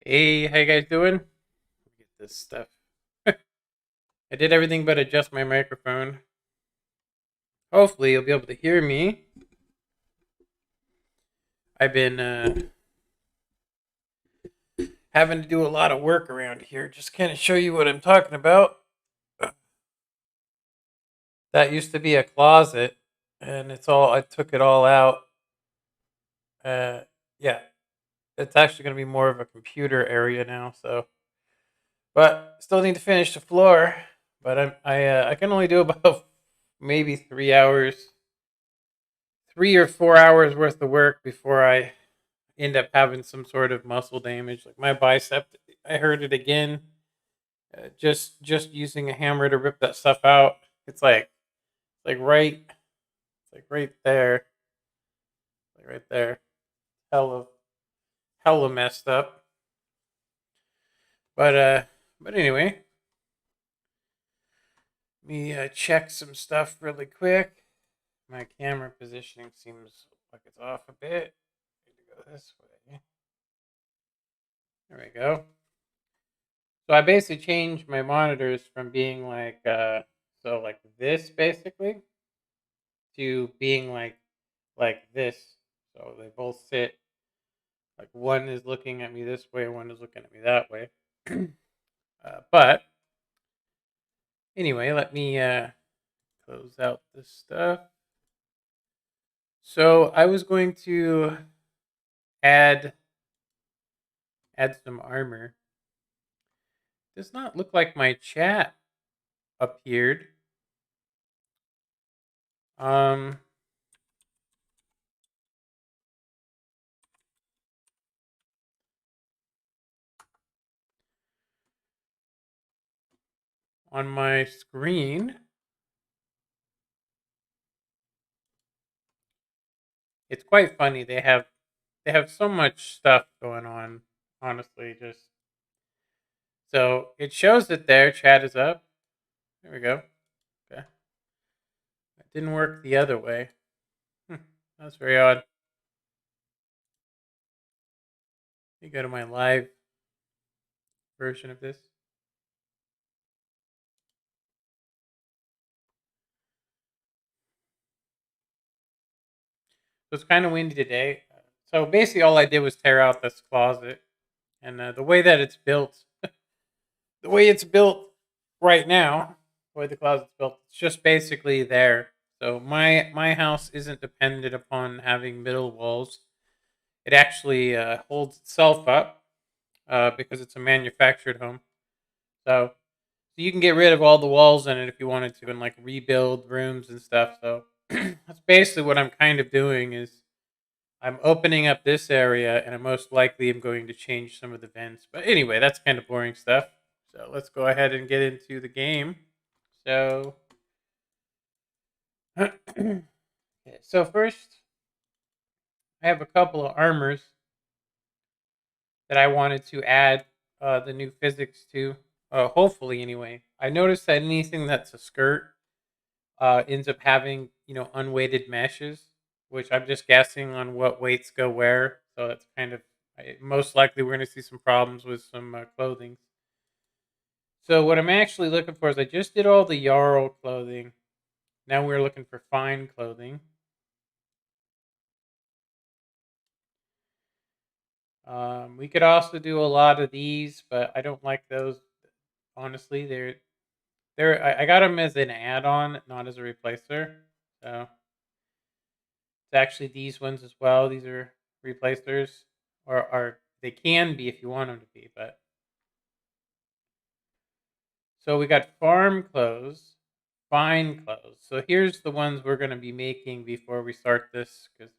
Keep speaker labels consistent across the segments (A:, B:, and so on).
A: Hey, how you guys doing? Let me get this stuff. I did everything but adjust my microphone. Hopefully, you'll be able to hear me. I've been having to do a lot of work around here. Just kind of show you what I'm talking about. That used to be a closet, and I took it all out. Yeah, it's actually going to be more of a computer area now. But still need to finish the floor. But I can only do about maybe 3 hours, 3 or 4 hours worth of work before I end up having some sort of muscle damage. Like my bicep, I hurt it again. Just using a hammer to rip that stuff out. It's like right there, like right there. Hella hella messed up. But uh, but anyway, let me check some stuff really quick. My camera positioning seems like it's off a bit. Need to go this way. There we go. So I basically changed my monitors from being like this basically to being like this. So they both sit like one is looking at me this way, one is looking at me that way. But anyway, let me close out this stuff. So I was going to add some armor. Does not look like my chat appeared. On my screen, it's quite funny. They have so much stuff going on. Honestly, just so it shows that their chat is up. There we go. Okay, it didn't work the other way. That's very odd. Let me go to my live version of this. So it's kind of windy today. So basically, all I did was tear out this closet, and the way that it's built, the way it's built right now, the way the closet's built, it's just basically there. So my house isn't dependent upon having middle walls. It actually holds itself up because it's a manufactured home. So you can get rid of all the walls in it if you wanted to, and like rebuild rooms and stuff. So that's basically what I'm kind of doing is I'm opening up this area, and I most likely am going to change some of the vents. But anyway, that's kind of boring stuff. So let's go ahead and get into the game. So, okay, so first, I have a couple of armors that I wanted to add the new physics to. Hopefully, anyway. I noticed that anything that's a skirt ends up having unweighted meshes, which I'm just guessing on what weights go where. So that's kind of most likely we're going to see some problems with some clothing. So what I'm actually looking for is I just did all the Jarl clothing. Now we're looking for fine clothing. We could also do a lot of these, but I don't like those. Honestly, I got them as an add-on, not as a replacer. So it's actually these ones as well. These are replacers, or they can be if you want them to be. But so we got farm clothes, fine clothes. So here's the ones we're going to be making before we start this, because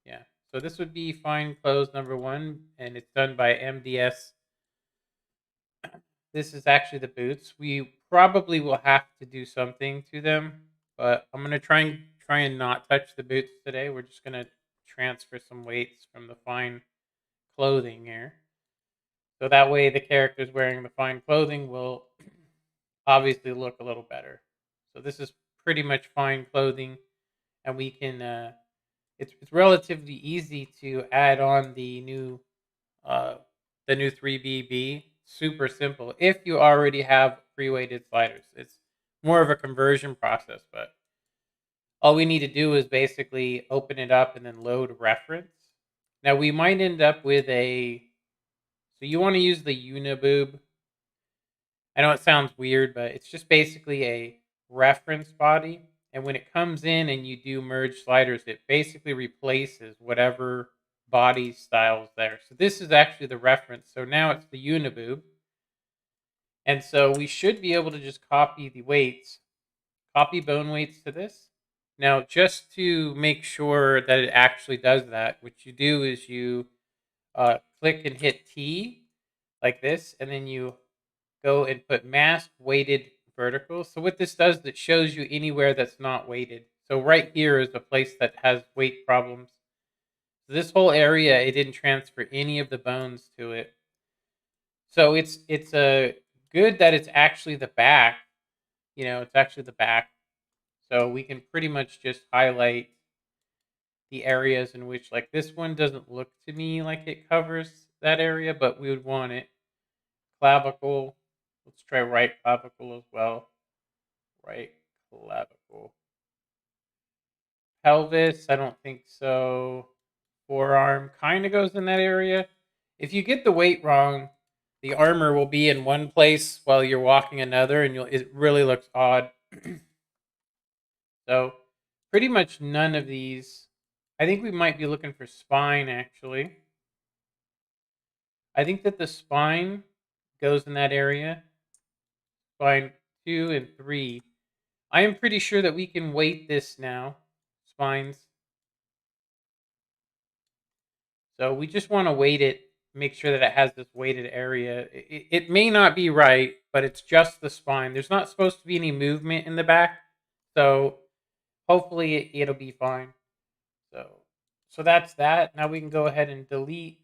A: yeah. So this would be fine clothes number 1, and it's done by MDS. This is actually the boots. We probably will have to do something to them, but I'm gonna try and not touch the boots today. We're just gonna transfer some weights from the fine clothing here. So that way the characters wearing the fine clothing will obviously look a little better. So this is pretty much fine clothing, and we can it's relatively easy to add on uh, the new 3BB. Super simple if you already have pre-weighted sliders. It's more of a conversion process, but all we need to do is basically open it up and then load reference. Now we might end up with so you want to use the Uniboob. I know it sounds weird, but it's just basically a reference body. And when it comes in and you do merge sliders, it basically replaces whatever body styles there. So this is actually the reference. So now it's the Uniboob. And so we should be able to just copy the weights, copy bone weights to this. Now, just to make sure that it actually does that, what you do is you click and hit T like this, and then you go and put mask weighted vertical. So what this does, it shows you anywhere that's not weighted. So right here is a place that has weight problems. So this whole area, it didn't transfer any of the bones to it. So it's a good that it's actually the back. It's actually the back. So we can pretty much just highlight the areas in which, like, this one doesn't look to me like it covers that area, but we would want it. Clavicle. Let's try right clavicle as well. Right clavicle. Pelvis, I don't think so. Forearm kind of goes in that area. If you get the weight wrong, the armor will be in one place while you're walking another, and it really looks odd. So pretty much none of these. I think we might be looking for spine, actually. I think that the spine goes in that area. Spine 2, and 3. I am pretty sure that we can weight this now, spines. So we just want to weight it, make sure that it has this weighted area. It may not be right, but it's just the spine. There's not supposed to be any movement in the back, so hopefully it'll be fine. So that's that. Now we can go ahead and delete,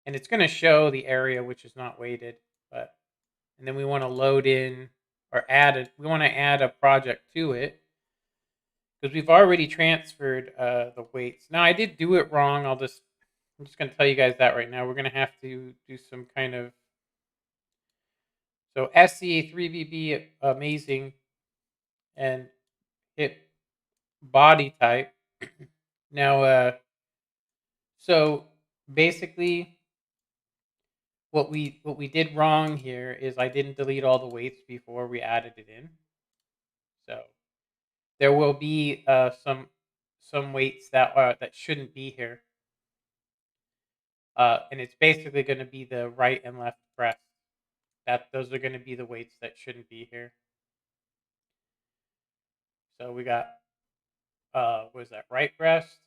A: and it's going to show the area which is not weighted. And then we want to load in or add it. We want to add a project to it because we've already transferred the weights. Now I did do it wrong. I'm just going to tell you guys that right now. We're going to have to do some kind of, so SE 3BB amazing, and hit body type. Now so basically what we did wrong here is I didn't delete all the weights before we added it in. So there will be some weights that shouldn't be here, and it's basically going to be the right and left breast. Those are going to be the weights that shouldn't be here. So we got what is that, right breast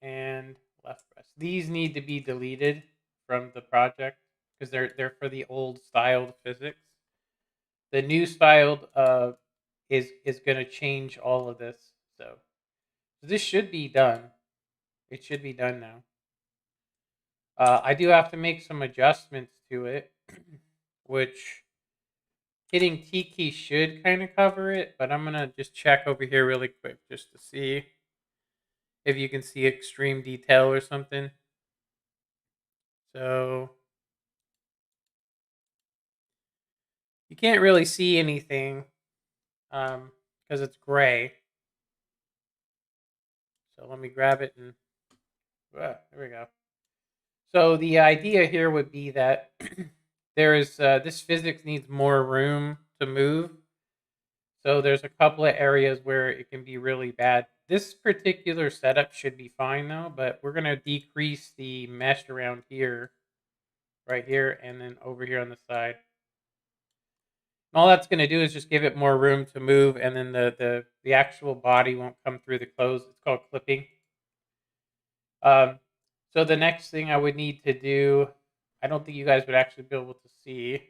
A: and left breast. These need to be deleted from the project because they're for the old styled physics. The new styled is going to change all of this. So this should be done. It should be done now. I do have to make some adjustments to it, which hitting T key should kind of cover it, but I'm going to just check over here really quick just to see if you can see extreme detail or something. So you can't really see anything because it's gray. So let me grab it and there we go. So the idea here would be that there is this physics needs more room to move. So there's a couple of areas where it can be really bad. This particular setup should be fine though, but we're going to decrease the mesh around here, right here, and then over here on the side. And all that's going to do is just give it more room to move, and then the actual body won't come through the clothes. It's called clipping. So the next thing I would need to do, I don't think you guys would actually be able to see,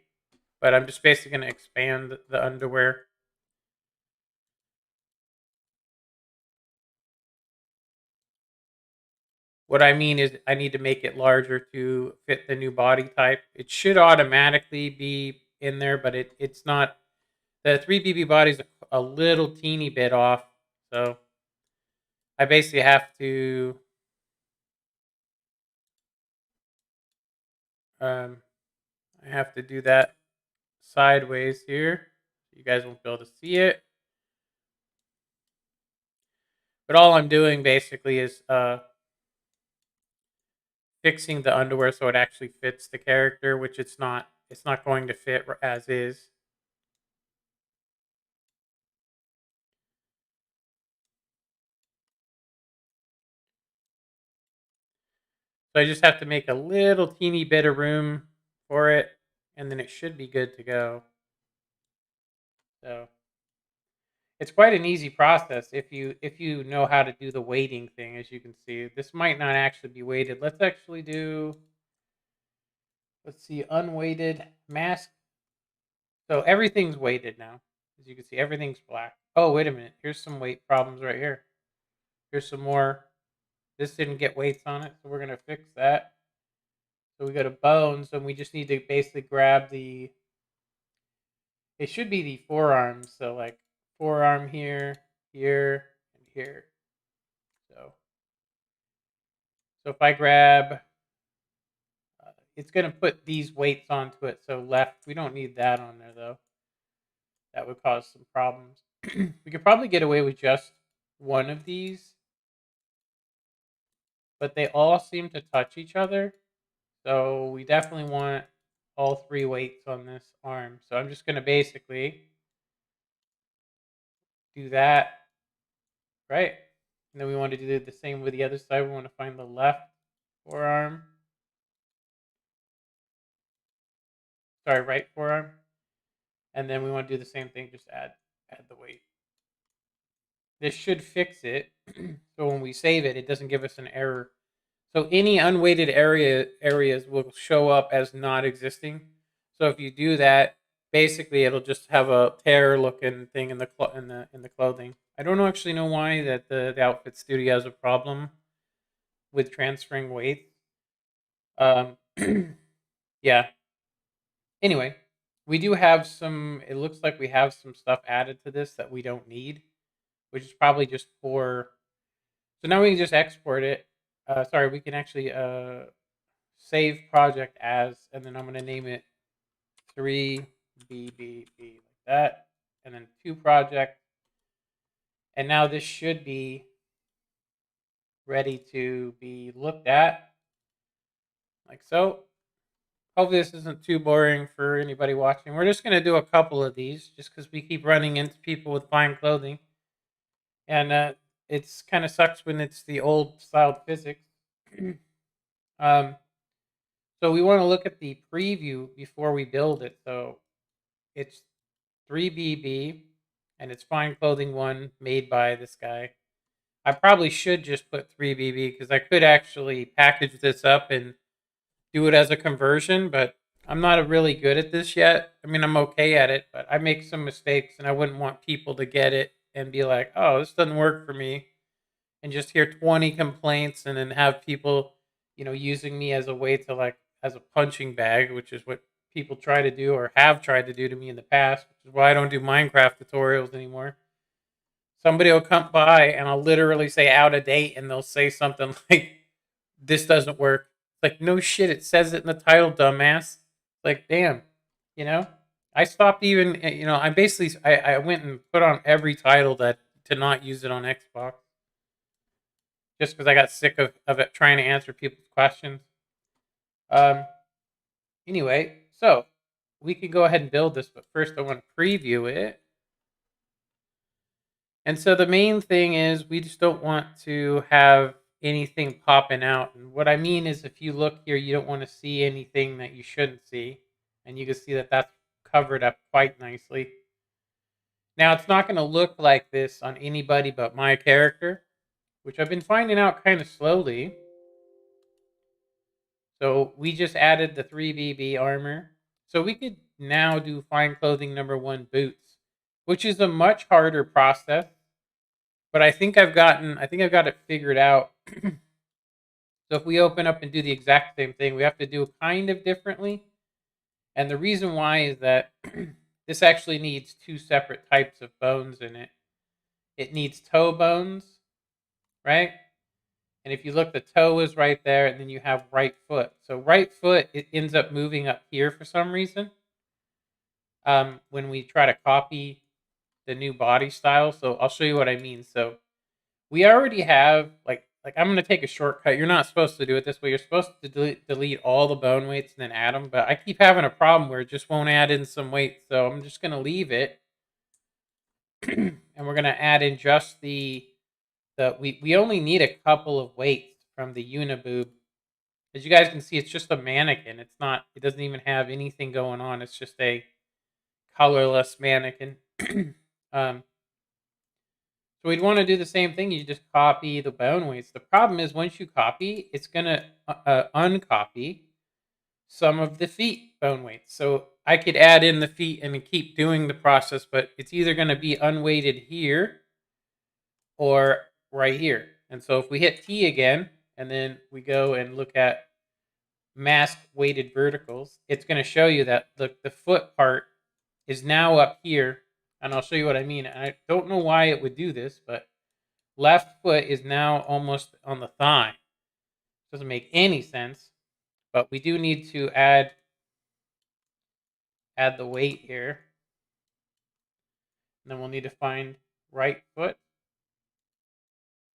A: but I'm just basically going to expand the underwear. What I mean is I need to make it larger to fit the new body type. It should automatically be in there, but it's not. The 3BB body is a little teeny bit off, so I basically have to I have to do that sideways here. You guys won't be able to see it. But all I'm doing basically is fixing the underwear so it actually fits the character, which it's not going to fit as is. So I just have to make a little teeny bit of room for it, and then it should be good to go. So it's quite an easy process if you know how to do the weighting thing. As you can see, this might not actually be weighted. Let's see, unweighted mask. So everything's weighted now. As you can see, everything's black. Oh, wait a minute. Here's some weight problems right here. Here's some more. This didn't get weights on it, so we're going to fix that. So we go to bones, and we just need to basically grab it should be the forearms. So like forearm here, here, and here. So if I grab, it's going to put these weights onto it. So left, we don't need that on there though. That would cause some problems. We could probably get away with just one of these, but they all seem to touch each other. So we definitely want all three weights on this arm. So I'm just going to basically do that, right? And then we want to do the same with the other side. We want to find the left forearm. sorry, right forearm. And then we want to do the same thing, just add the weight. This should fix it. So when we save it, it doesn't give us an error. So any unweighted areas will show up as not existing. So if you do that, basically it'll just have a tear looking thing in the clothing. I don't actually know why that the outfit studio has a problem with transferring weight. Yeah. Anyway, we do have some. It looks like we have some stuff added to this that we don't need, which is probably just for. So now we can just export it. Sorry, we can actually save project as, and then I'm going to name it 3BBB like that, and then 2 project. And now this should be ready to be looked at, like so. Hopefully this isn't too boring for anybody watching. We're just going to do a couple of these, just because we keep running into people with fine clothing. And it's kind of sucks when it's the old styled physics. So we want to look at the preview before we build it. So it's 3BB, and it's fine clothing 1 made by this guy. I probably should just put 3BB because I could actually package this up and do it as a conversion, but I'm not really good at this yet. I mean, I'm okay at it, but I make some mistakes, and I wouldn't want people to get it and be like, oh, this doesn't work for me, and just hear 20 complaints and then have people, using me as a way to, like, as a punching bag, which is what people try to do or have tried to do to me in the past, which is why I don't do Minecraft tutorials anymore. Somebody will come by and I'll literally say out of date, and they'll say something like, this doesn't work. Like, no shit, it says it in the title, dumbass. Like, damn, you know? I stopped even, I basically, I went and put on every title that to not use it on Xbox. Just because I got sick of it trying to answer people's questions. Anyway, so we can go ahead and build this, but first I want to preview it. And so the main thing is we just don't want to have anything popping out. And what I mean is, if you look here, you don't want to see anything that you shouldn't see. And you can see that that's covered up quite nicely. Now, it's not going to look like this on anybody but my character, which I've been finding out kind of slowly. So we just added the 3BB armor. So we could now do fine clothing number 1 boots, which is a much harder process. But I think I've got it figured out. So if we open up and do the exact same thing, we have to do it kind of differently. And the reason why is that this actually needs 2 separate types of bones in it. It needs toe bones, right? And if you look, the toe is right there, and then you have right foot. So right foot, it ends up moving up here for some reason when we try to copy the new body style. So I'll show you what I mean. So we already have, like I'm going to take a shortcut. You're not supposed to do it this way. You're supposed to delete all the bone weights and then add them. But I keep having a problem where it just won't add in some weight. So I'm just going to leave it. And we're going to add in just we only need a couple of weights from the uniboob. As you guys can see, it's just a mannequin. It doesn't even have anything going on. It's just a colorless mannequin. So we'd want to do the same thing. You just copy the bone weights. The problem is, once you copy, it's going to uncopy some of the feet bone weights. So I could add in the feet and keep doing the process, but it's either going to be unweighted here or right here. And so if we hit T again, and then we go and look at mask weighted verticals, it's going to show you that the foot part is now up here. And I'll show you what I mean. I don't know why it would do this, but left foot is now almost on the thigh. Doesn't make any sense, but we do need to add the weight here. And then we'll need to find right foot.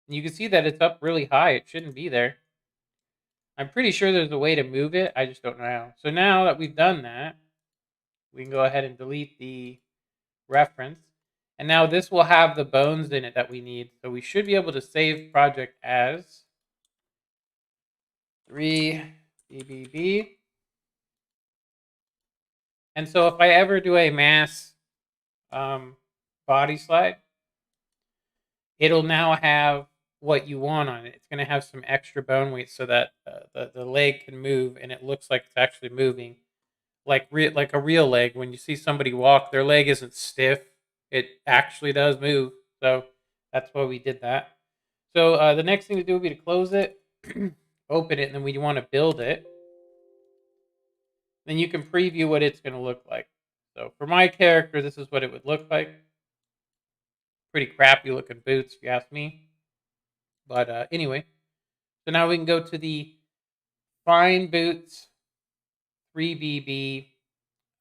A: And you can see that it's up really high. It shouldn't be there. I'm pretty sure there's a way to move it. I just don't know how. So now that we've done that, we can go ahead and delete the reference. And now this will have the bones in it that we need. So we should be able to save project as 3BBB. And so if I ever do a mass body slide, it'll now have what you want on it. It's going to have some extra bone weight so that the leg can move and it looks like it's actually moving. Like a real leg. When you see somebody walk, their leg isn't stiff. It actually does move. So that's why we did that. So the next thing to do would be to close it, open it, and then we want to build it. Then you can preview what it's going to look like. So for my character, this is what it would look like. Pretty crappy looking boots, if you ask me. But anyway, so now we can go to the Fine Boots 3BB.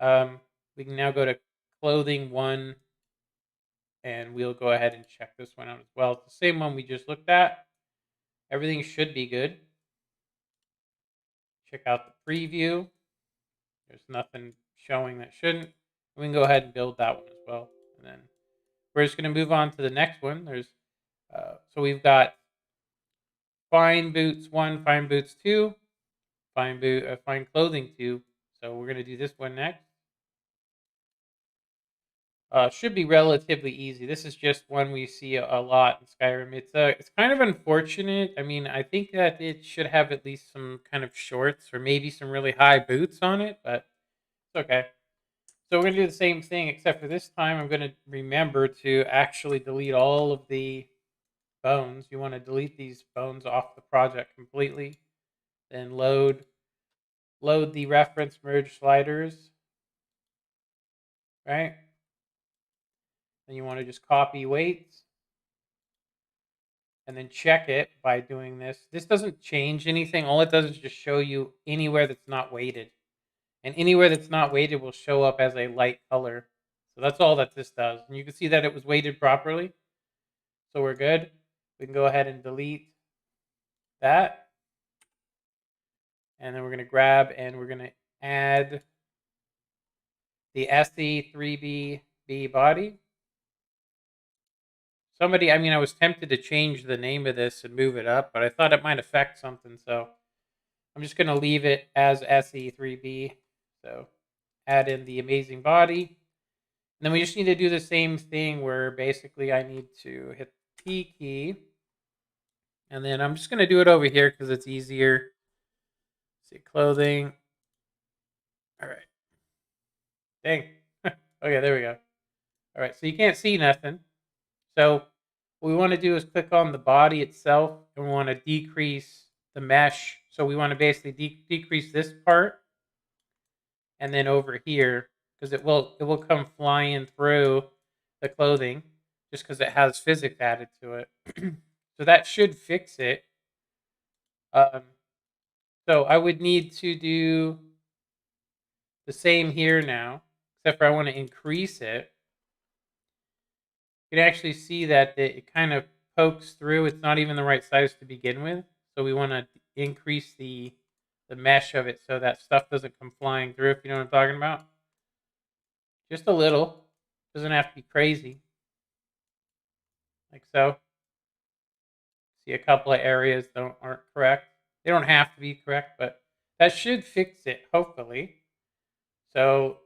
A: We can now go to Clothing 1, and we'll go ahead and check this one out as well. It's the same one we just looked at. Everything should be good. Check out the preview. There's nothing showing that shouldn't. We can go ahead and build that one as well. And then we're just going to move on to the next one. So we've got Fine Boots 1, Fine Boots 2, Fine Clothing 2. So we're going to do this one next. Should be relatively easy. This is just one we see a lot in Skyrim. It's kind of unfortunate. I mean, I think that it should have at least some kind of shorts or maybe some really high boots on it, but it's okay. So we're going to do the same thing, except for this time I'm going to remember to actually delete all of the bones. You want to delete these bones off the project completely. Then load the reference merge sliders, right? Then you want to just copy weights and then check it by doing this. This doesn't change anything. All it does is just show you anywhere that's not weighted. And anywhere that's not weighted will show up as a light color. So that's all that this does. And you can see that it was weighted properly. So we're good. We can go ahead and delete that. And then we're going to grab and we're going to add the SE3BB body. I was tempted to change the name of this and move it up, but I thought it might affect something. So I'm just going to leave it as SE3B. So add in the amazing body. And then we just need to do the same thing where basically I need to hit the T key. And then I'm just going to do it over here because it's easier. Let's see, clothing. All right. Dang. Okay, there we go. All right, so you can't see nothing. So what we want to do is click on the body itself, and we want to decrease the mesh. So we want to basically decrease this part, and then over here, because it will come flying through the clothing, just because it has physics added to it. So that should fix it. So I would need to do the same here now, except for I want to increase it. You can actually see that it kind of pokes through. It's not even the right size to begin with. So we want to increase the mesh of it so that stuff doesn't come flying through, if you know what I'm talking about. Just a little. Doesn't have to be crazy. Like so. See a couple of areas aren't correct. They don't have to be correct, but that should fix it, hopefully. So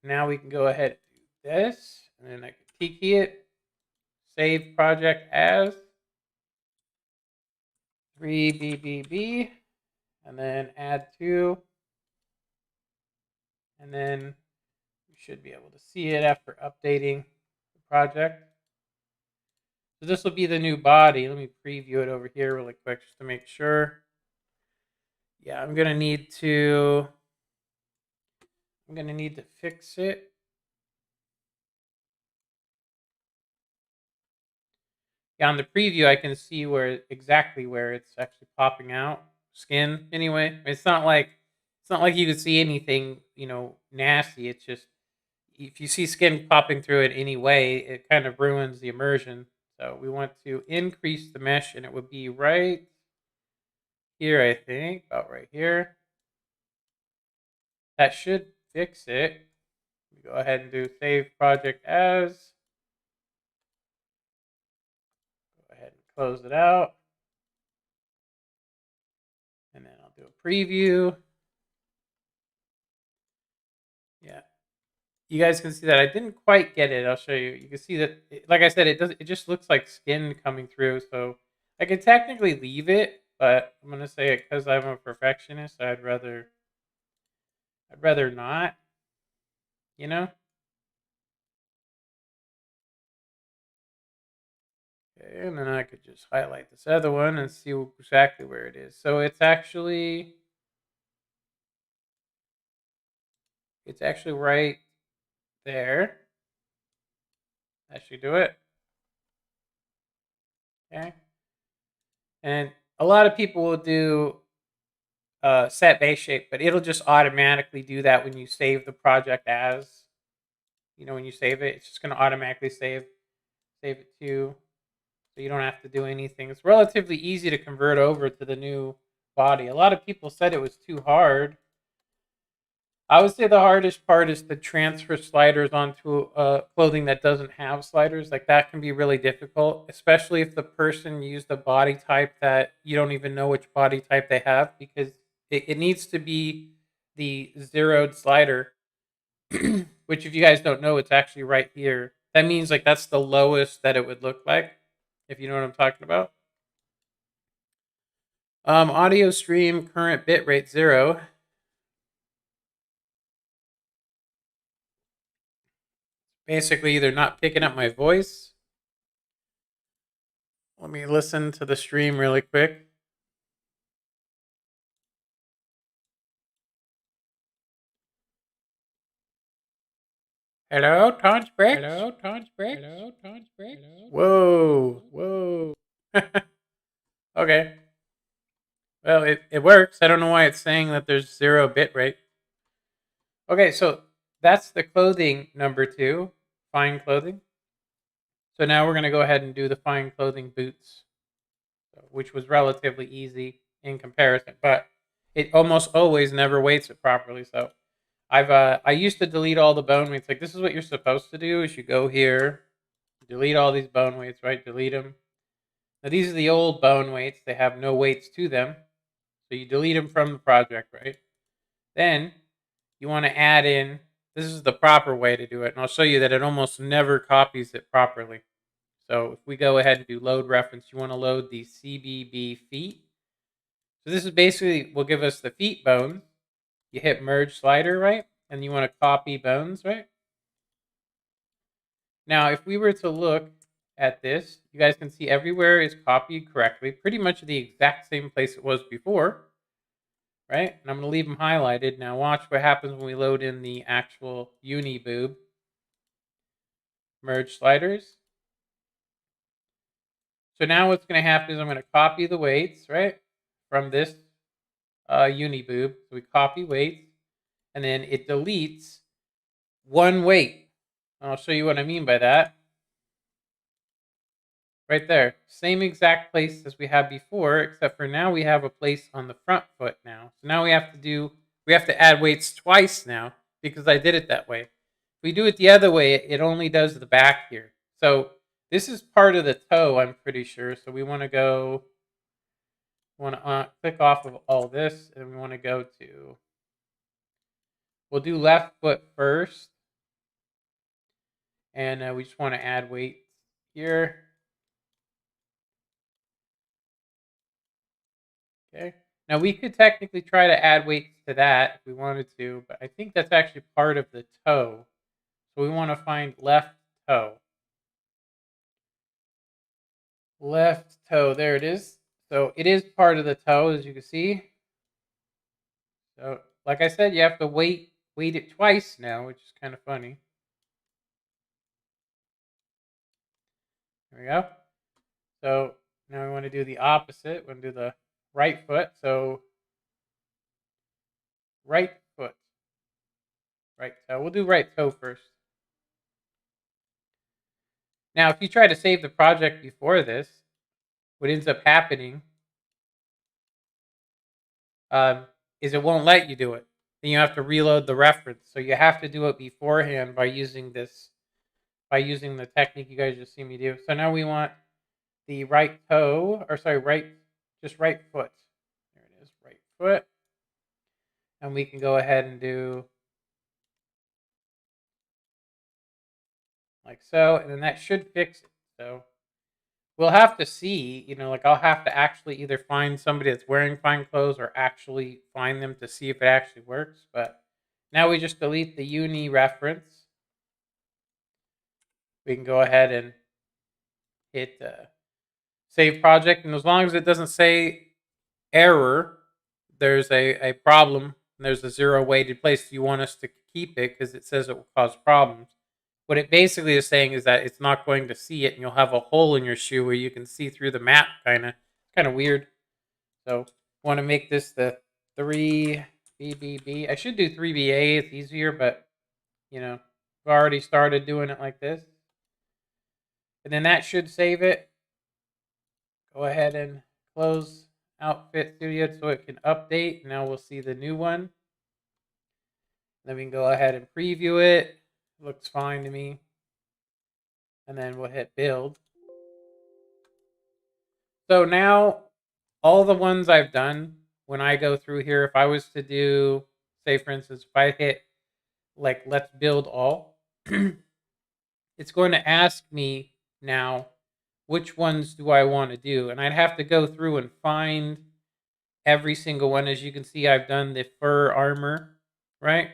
A: now we can go ahead and do this. And then I can T-key it. Save project as 3BBB, and then add to, and then we should be able to see it after updating the project. So this will be the new body. Let me preview it over here really quick just to make sure. Yeah, I'm gonna need to fix it. Yeah, on the preview, I can see exactly where it's actually popping out. Skin, anyway. It's not like you can see anything, nasty. It's just if you see skin popping through it anyway, it kind of ruins the immersion. So we want to increase the mesh, and it would be right here, I think, about right here. That should fix it. Go ahead and do save project as. Ahead and close it out. And then I'll do a preview. Yeah. you guys can see that I didn't quite get it. I'll show you. You can see that, like I said, it just looks like skin coming through. So I could technically leave it, but I'm gonna say it because I'm a perfectionist. I'd rather not. You know. Okay, and then I could just highlight this other one and see exactly where it is. So it's actually right there. That should do it. Okay. And a lot of people will do set base shape, but it'll just automatically do that when you save the project as, when you save it, it's just going to automatically save it to, so you don't have to do anything. It's relatively easy to convert over to the new body. A lot of people said it was too hard. I would say the hardest part is to transfer sliders onto clothing that doesn't have sliders. Like that can be really difficult, especially if the person used a body type that you don't even know which body type they have, because it needs to be the zeroed slider, which if you guys don't know, it's actually right here. That means like that's the lowest that it would look like, if you know what I'm talking about. Audio stream current bitrate 0. Basically either not picking up my voice. Let me listen to the stream really quick. Hello, Todd's Bricks. Hello, Todd's Bricks. Hello, Todd's Bricks. Whoa, whoa. Okay. Well, it works. I don't know why it's saying that there's 0 bit rate. Okay, so that's the clothing number 2, fine clothing. So now we're going to go ahead and do the fine clothing boots, which was relatively easy in comparison, but it almost always never weights it properly. So I used to delete all the bone weights. Like this is what you're supposed to do: is you go here, delete all these bone weights, right? Delete them. Now these are the old bone weights; they have no weights to them, so you delete them from the project, right? Then you want to add in. This is the proper way to do it, and I'll show you that it almost never copies it properly. So if we go ahead and do load reference, you want to load the CBB feet. So this is basically will give us the feet bones. You hit merge slider, right? And you want to copy bones, right? Now, if we were to look at this, you guys can see everywhere is copied correctly, pretty much the exact same place it was before, right? And I'm going to leave them highlighted. Now watch what happens when we load in the actual uni boob. Merge sliders. So now what's going to happen is I'm going to copy the weights, right, from this uni boob. So we copy weights, and then it deletes one weight. And I'll show you what I mean by that. Right there, same exact place as we had before, except for now we have a place on the front foot now. So now we have to add weights twice now because I did it that way. If we do it the other way, it only does the back here. So this is part of the toe, I'm pretty sure. So we want to click off of all this, and we want to go to, we'll do left foot first. And we just want to add weights here. Okay. Now we could technically try to add weights to that if we wanted to, but I think that's actually part of the toe. So we want to find left toe. Left toe, there it is. So it is part of the toe, as you can see. So like I said, you have to weight it twice now, which is kind of funny. There we go. So now we want to do the opposite. We want to do the right foot. So right foot. Right toe. We'll do right toe first. Now, if you try to save the project before this, what ends up happening is it won't let you do it. Then you have to reload the reference. So you have to do it beforehand by using the technique you guys just see me do. So now we want the right toe, or sorry, just right foot. There it is, right foot. And we can go ahead and do like so, and then that should fix it. So we'll have to see, like I'll have to actually either find somebody that's wearing fine clothes or actually find them to see if it actually works. But now we just delete the uni reference. We can go ahead and hit save project, and as long as it doesn't say error, there's a problem, and there's a 0 weighted place. You want us to keep it because it says it will cause problems. What it basically is saying is that it's not going to see it, and you'll have a hole in your shoe where you can see through the map, kind of weird. So want to make this the 3BBB. I should do 3BA. It's easier, but I've already started doing it like this, and then that should save it. Go ahead and close Outfit Studio so it can update. Now we'll see the new one. Then we can go ahead and preview it. Looks fine to me. And then we'll hit build. So now all the ones I've done, when I go through here, if I was to do, say for instance, if I hit like let's build all, it's going to ask me now which ones do I want to do, and I'd have to go through and find every single one. As you can see, I've done the fur armor, right?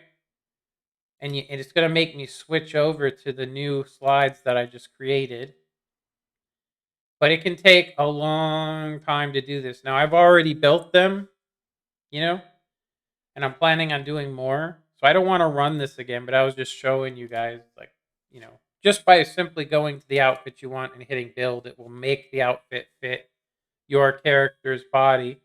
A: And it's going to make me switch over to the new slides that I just created. But it can take a long time to do this. Now, I've already built them, and I'm planning on doing more. So I don't want to run this again, but I was just showing you guys, like, just by simply going to the outfit you want and hitting build, it will make the outfit fit your character's body.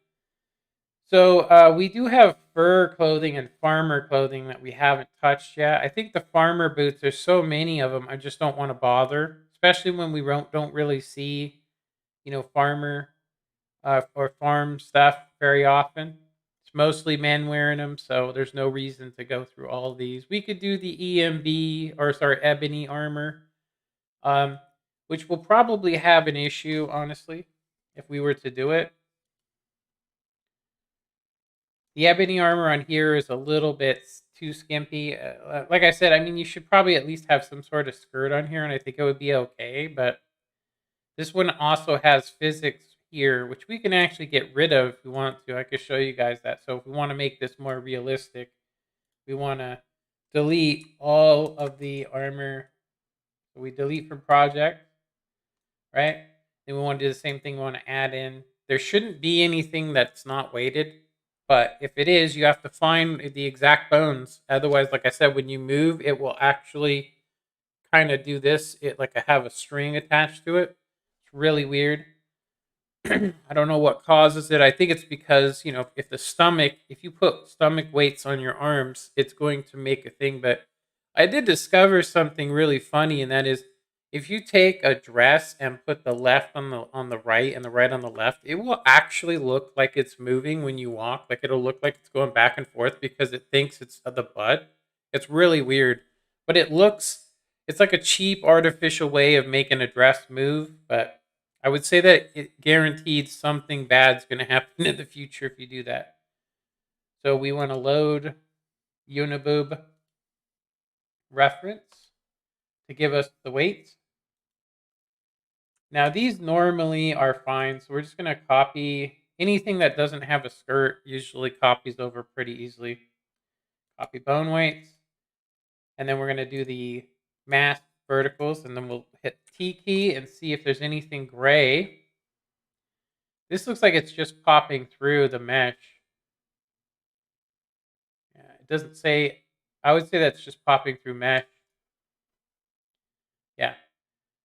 A: So we do have fur clothing and farmer clothing that we haven't touched yet. I think the farmer boots, there's so many of them, I just don't want to bother, especially when we don't really see, farmer or farm stuff very often. It's mostly men wearing them, so there's no reason to go through all of these. We could do the ebony armor, which will probably have an issue, honestly, if we were to do it. The ebony armor on here is a little bit too skimpy. Like I said, I mean, you should probably at least have some sort of skirt on here, and I think it would be okay. But this one also has physics here, which we can actually get rid of if we want to. I could show you guys that. So if we want to make this more realistic, we want to delete all of the armor. So we delete from project, right? Then we want to do the same thing. We want to add in. There shouldn't be anything that's not weighted. But if it is, you have to find the exact bones. Otherwise, like I said, when you move, it will actually kind of do this. It like I have a string attached to it. It's really weird. I don't know what causes it. I think it's because, if you put stomach weights on your arms, it's going to make a thing. But I did discover something really funny, and that is if you take a dress and put the left on the right and the right on the left, it will actually look like it's moving when you walk. Like it'll look like it's going back and forth because it thinks it's the butt. It's really weird, but it's like a cheap artificial way of making a dress move. But I would say that it guaranteed something bad's going to happen in the future if you do that. So we want to load Uniboob reference to give us the weights. Now these normally are fine, so we're just going to copy anything that doesn't have a skirt. Usually copies over pretty easily. Copy bone weights, and then we're going to do the mask verticals, and then we'll hit T key and see if there's anything gray. This looks like it's just popping through the mesh. Yeah, it doesn't say. I would say that's just popping through mesh. Yeah.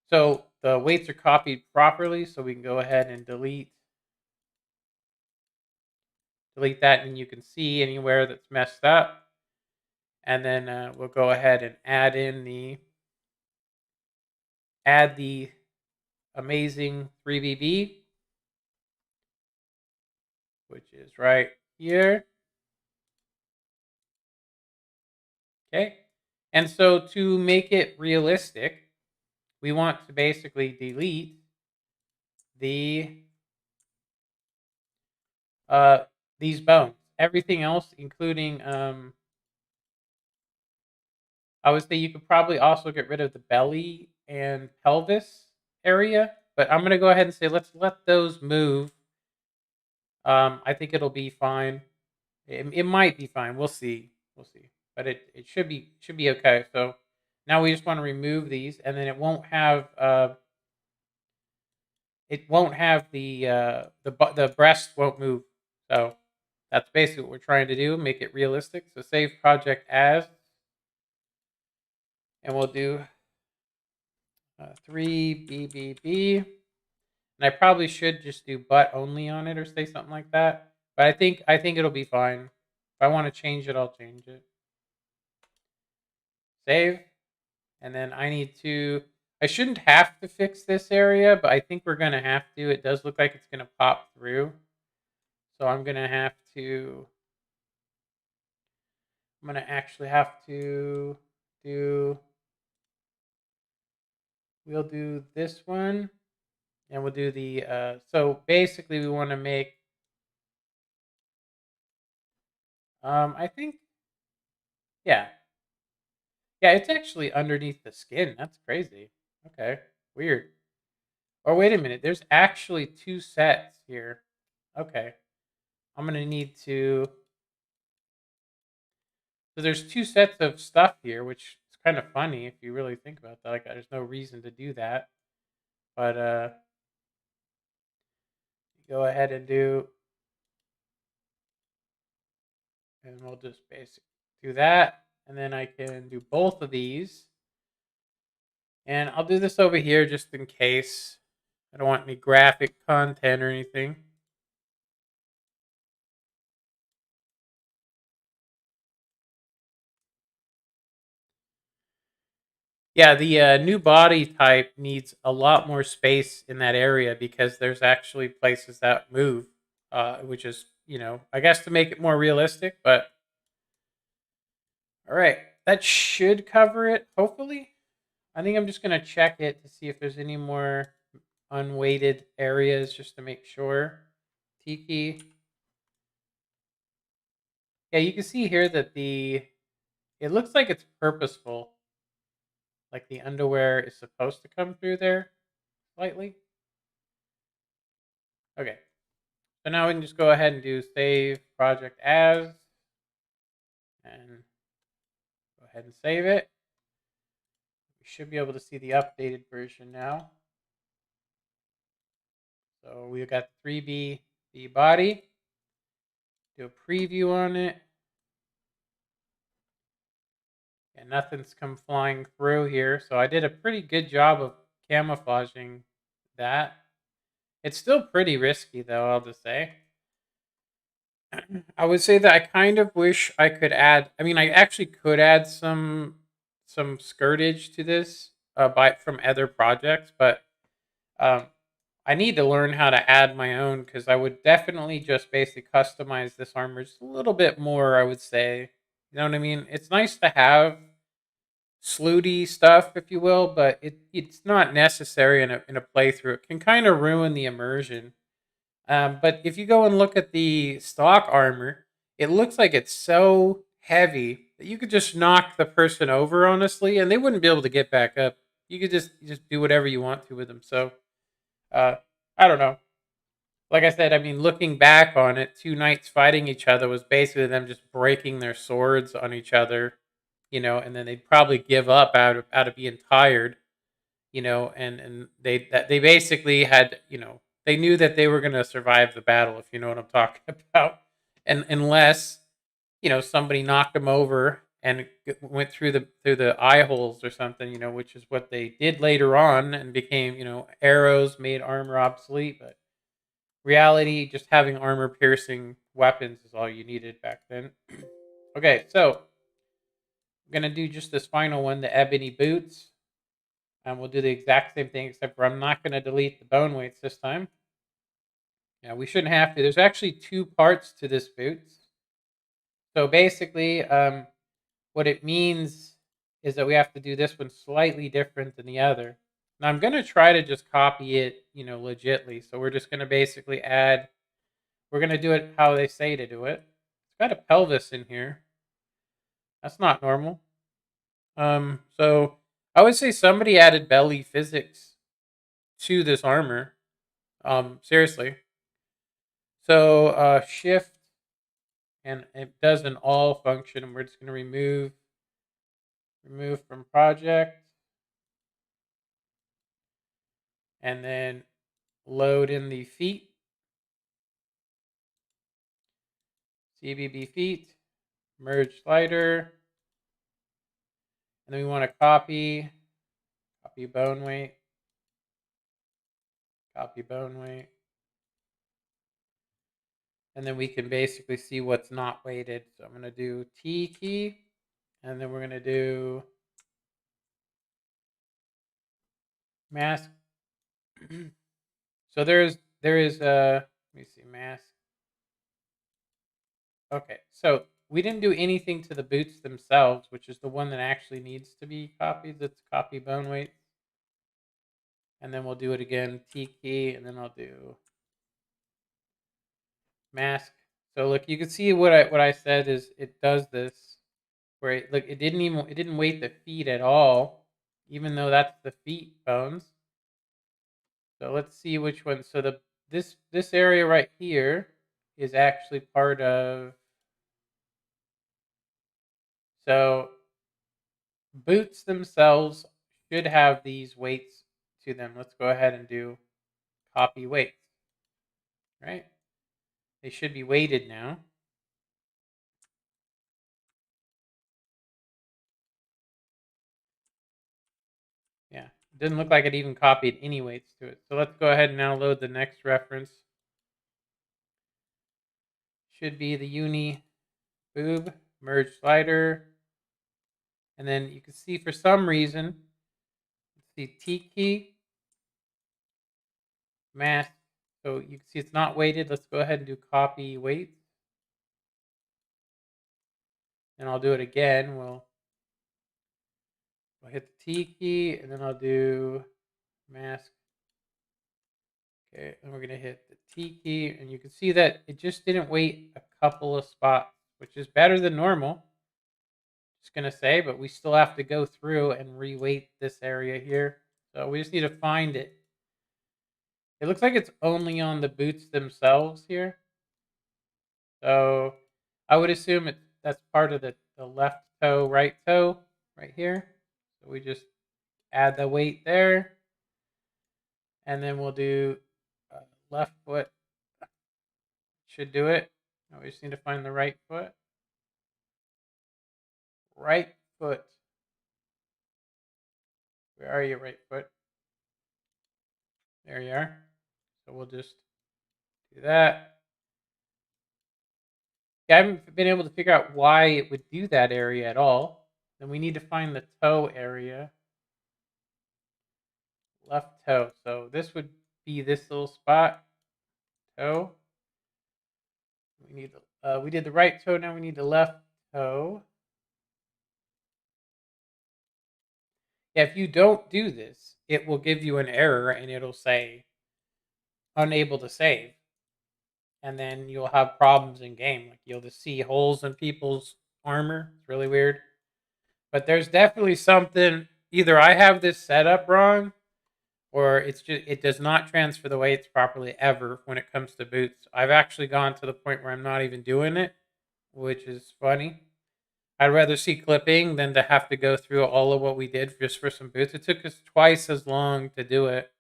A: So the weights are copied properly, so we can go ahead and delete that, and you can see anywhere that's messed up. And then we'll go ahead and add the amazing 3BB, which is right here. Okay. And so to make it realistic, we want to basically delete these bones. Everything else, including I would say you could probably also get rid of the belly and pelvis area, but I'm gonna go ahead and say let's let those move. I think it'll be fine. It might be fine. We'll see. We'll see. But it should be okay. So now we just want to remove these, and then it won't have the breast won't move. So that's basically what we're trying to do. Make it realistic. So save project as, and we'll do 3 BBB. And I probably should just do butt only on it or say something like that. But I think it'll be fine. If I want to change it, I'll change it. Save. And then I shouldn't have to fix this area, but I think we're going to have to. It does look like it's going to pop through. So I'm going to actually have to we'll do this one. And we'll do the, so basically we want to make, I think, yeah. Yeah, it's actually underneath the skin. That's crazy. Okay, weird. Or wait a minute, there's actually 2 sets here. Okay, I'm gonna need to, so there's 2 sets of stuff here, which is kind of funny if you really think about that. Like, there's no reason to do that. But, go ahead and do, and we'll just basically do that. And then I can do both of these. And I'll do this over here just in case. I don't want any graphic content or anything. Yeah, the new body type needs a lot more space in that area because there's actually places that move, which is, I guess to make it more realistic. But all right, that should cover it, hopefully. I think I'm just going to check it to see if there's any more unweighted areas just to make sure. Tiki. Yeah, you can see here that it looks like it's purposeful. Like the underwear is supposed to come through there slightly. Okay. So now we can just go ahead and do save project as, and go ahead and save it. We should be able to see the updated version now. So we've got 3B body. Do a preview on it. And nothing's come flying through here. So I did a pretty good job of camouflaging that. It's still pretty risky though, I'll just say. I would say that I kind of wish I could add, I mean, I actually could add some skirtage to this from other projects, but I need to learn how to add my own because I would definitely just basically customize this armor just a little bit more, I would say. You know what I mean? It's nice to have sleuty stuff, if you will, but it's not necessary in a playthrough. It can kind of ruin the immersion. But if you go and look at the stock armor, it looks like it's so heavy that you could just knock the person over, honestly, and they wouldn't be able to get back up. You could just do whatever you want to with them. So, I don't know. Like I said, I mean, looking back on it, 2 knights fighting each other was basically them just breaking their swords on each other, and then they'd probably give up out of being tired, and they basically had, they knew that they were going to survive the battle, if you know what I'm talking about, and unless somebody knocked them over and went through the eye holes or something, which is what they did later on and became, arrows made armor obsolete, but reality, just having armor piercing weapons is all you needed back then. Okay, so I'm gonna do just this final one, the Ebony Boots. And we'll do the exact same thing, except for I'm not going to delete the bone weights this time. Yeah, we shouldn't have to. There's actually 2 parts to this boots. So basically, what it means is that we have to do this one slightly different than the other. Now I'm going to try to just copy it, legitly. So we're just going to basically we're going to do it how they say to do it. It's got a pelvis in here. That's not normal. So I would say somebody added belly physics to this armor. Seriously. So shift, and it does an all function, and we're just going to remove from project, and then load in the feet, CBB feet, merge slider, and then we want to copy bone weight, copy bone weight, and then we can basically see what's not weighted. So I'm going to do T key, and then we're going to do mask. So there is let me see, mask. Okay, so we didn't do anything to the boots themselves, which is the one that actually needs to be copied. Let's copy bone weight. And then we'll do it again, T key, and then I'll do mask. So look, you can see what I said is it does this, where it didn't weight the feet at all, even though that's the feet bones. So let's see which one. So this area right here is actually part of. So boots themselves should have these weights to them. Let's go ahead and do copy weights. Right? They should be weighted now. Yeah, it didn't look like it even copied any weights to it. So let's go ahead and now load the next reference. Should be the uni boob merge slider. And then you can see for some reason, let's see, T key, mask. So you can see it's not weighted. Let's go ahead and do copy weight. And I'll do it again. We'll hit the T key, and then I'll do mask. Okay, and we're gonna hit the T key, and you can see that it just didn't weight a couple of spots, which is better than normal. Just gonna say, but we still have to go through and reweight this area here. So we just need to find it. It looks like it's only on the boots themselves here. So I would assume that's part of the left toe, right toe, right here. So we just add the weight there. And then we'll do left foot. Should do it. Now we just need to find the right foot. Right foot. Where are you, right foot? There you are. So we'll just do that. Yeah, I haven't been able to figure out why it would do that area at all. Then we need to find the toe area. Left toe. So this would be this little spot. Toe. We did the right toe. Now we need the left toe. Yeah, if you don't do this, it will give you an error and it'll say unable to save. And then you'll have problems in game. Like you'll just see holes in people's armor. It's really weird. But there's definitely something, either I have this set up wrong, or it does not transfer the weights properly ever when it comes to boots. I've actually gone to the point where I'm not even doing it, which is funny. I'd rather see clipping than to have to go through all of what we did just for some boots. It took us twice as long to do it.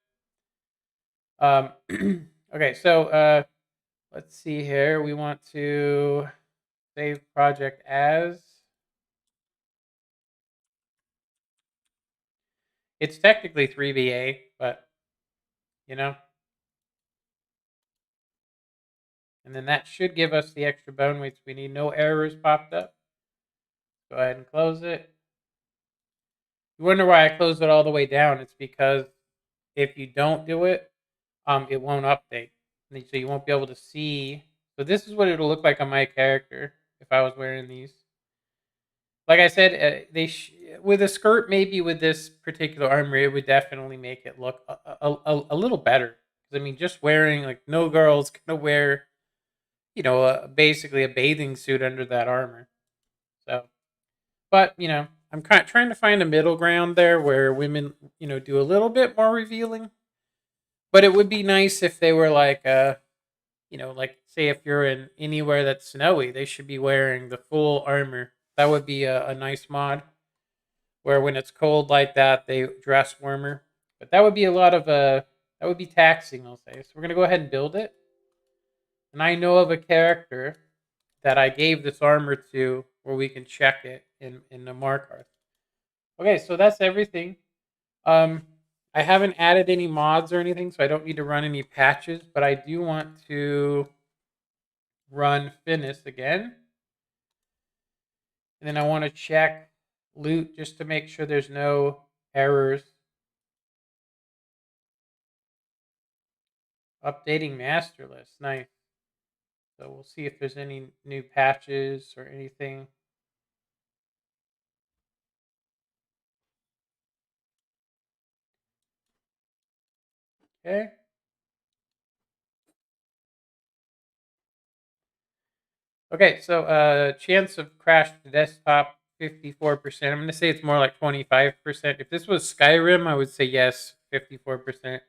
A: Okay, so let's see here. We want to save project as. It's technically 3VA, but you know. And then that should give us the extra bone weights we need. No errors popped up. Go ahead and close it. You wonder why I closed it all the way down. It's because if you don't do it, it won't update. So you won't be able to see. So this is what it'll look like on my character if I was wearing these. Like I said, with a skirt, maybe with this particular armor, it would definitely make it look a little better. I mean, just wearing, like, no girl's gonna wear, basically a bathing suit under that armor. So, but I'm trying to find a middle ground there where women, you know, do a little bit more revealing. But it would be nice if they were like, you know, like say if you're in anywhere that's snowy, they should be wearing the full armor. That would be a nice mod where when it's cold like that, they dress warmer. But that would be a lot of that would be taxing, I'll say. So we're gonna go ahead and build it. And I know of a character that I gave this armor to where we can check it in the mark hearth. Okay, so that's everything. I haven't added any mods or anything, so I don't need to run any patches, but I do want to run Finis again. And then I want to check loot just to make sure there's no errors. Updating master list, nice. So we'll see if there's any new patches or anything. Okay. Okay, so chance of crash to desktop 54%. I'm going to say it's more like 25%. If this was Skyrim, I would say yes, 54%.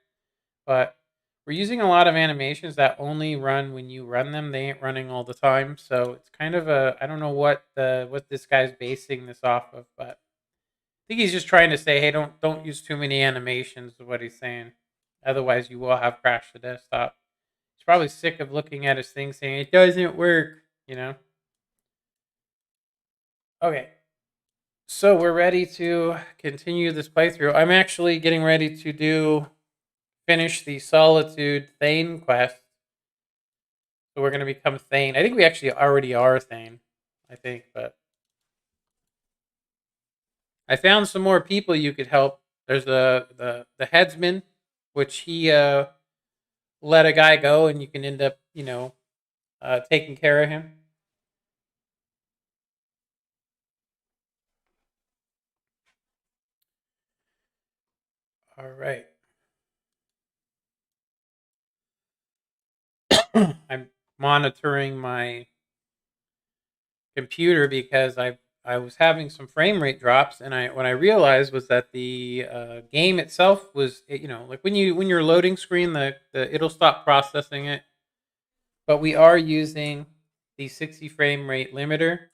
A: But we're using a lot of animations that only run when you run them. They ain't running all the time. So it's kind of a, I don't know what this guy's basing this off of, but I think he's just trying to say, hey, don't use too many animations is what he's saying. Otherwise you will have crash to desktop. He's probably sick of looking at his thing saying it doesn't work, you know. Okay. So we're ready to continue this playthrough. I'm actually getting ready to finish the Solitude Thane quest. So we're going to become Thane. I think we actually already are Thane, I think, but I found some more people you could help. There's the headsman, which he let a guy go, and you can end up, you know, taking care of him. All right. I'm monitoring my computer because I was having some frame rate drops, and what I realized was that the game itself was, you know, like when you're loading screen, the it'll stop processing it. But we are using the 60 frame rate limiter,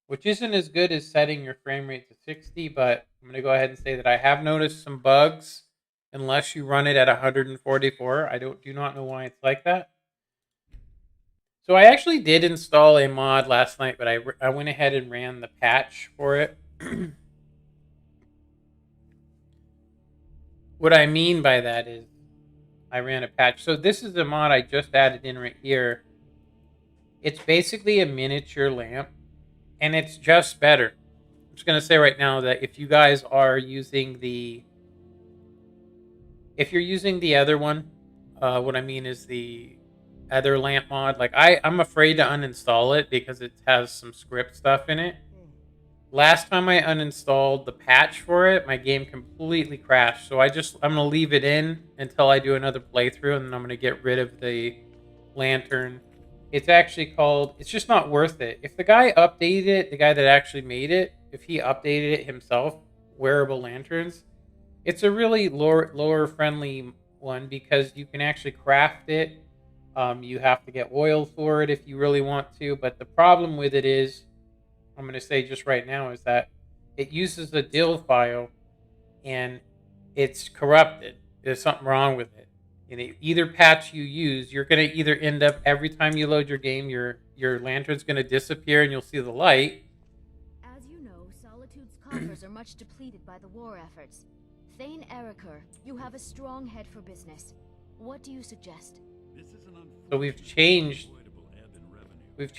A: which isn't as good as setting your frame rate to 60. But I'm going to go ahead and say that I have noticed some bugs unless you run it at 144. I do not know why it's like that. So I actually did install a mod last night, but I went ahead and ran the patch for it. What I mean by that is I ran a patch. So this is the mod I just added in right here. It's basically a miniature lamp, and it's just better. I'm just going to say right now that if you guys are using if you're using the other one, what I mean is the other lamp mod, like I'm afraid to uninstall it because it has some script stuff in it. Last time I uninstalled the patch for it, my game completely crashed. So I'm gonna leave it in until I do another playthrough, and then I'm gonna get rid of the lantern. It's actually called, it's just not worth it. If the guy updated it, the guy that actually made it, if he updated it himself, wearable lanterns, it's a really lower friendly one because you can actually craft it. You have to get oil for it if you really want to. But the problem with it is, I'm going to say just right now, is that it uses a DIL file and it's corrupted. There's something wrong with it. And either patch you use, you're going to either end up every time you load your game, your lantern's going to disappear and you'll see the light.
B: As you know, Solitude's coffers are much depleted by the war efforts. Thane Eriker, you have a strong head for business. What do you suggest?
A: So we've changed. I think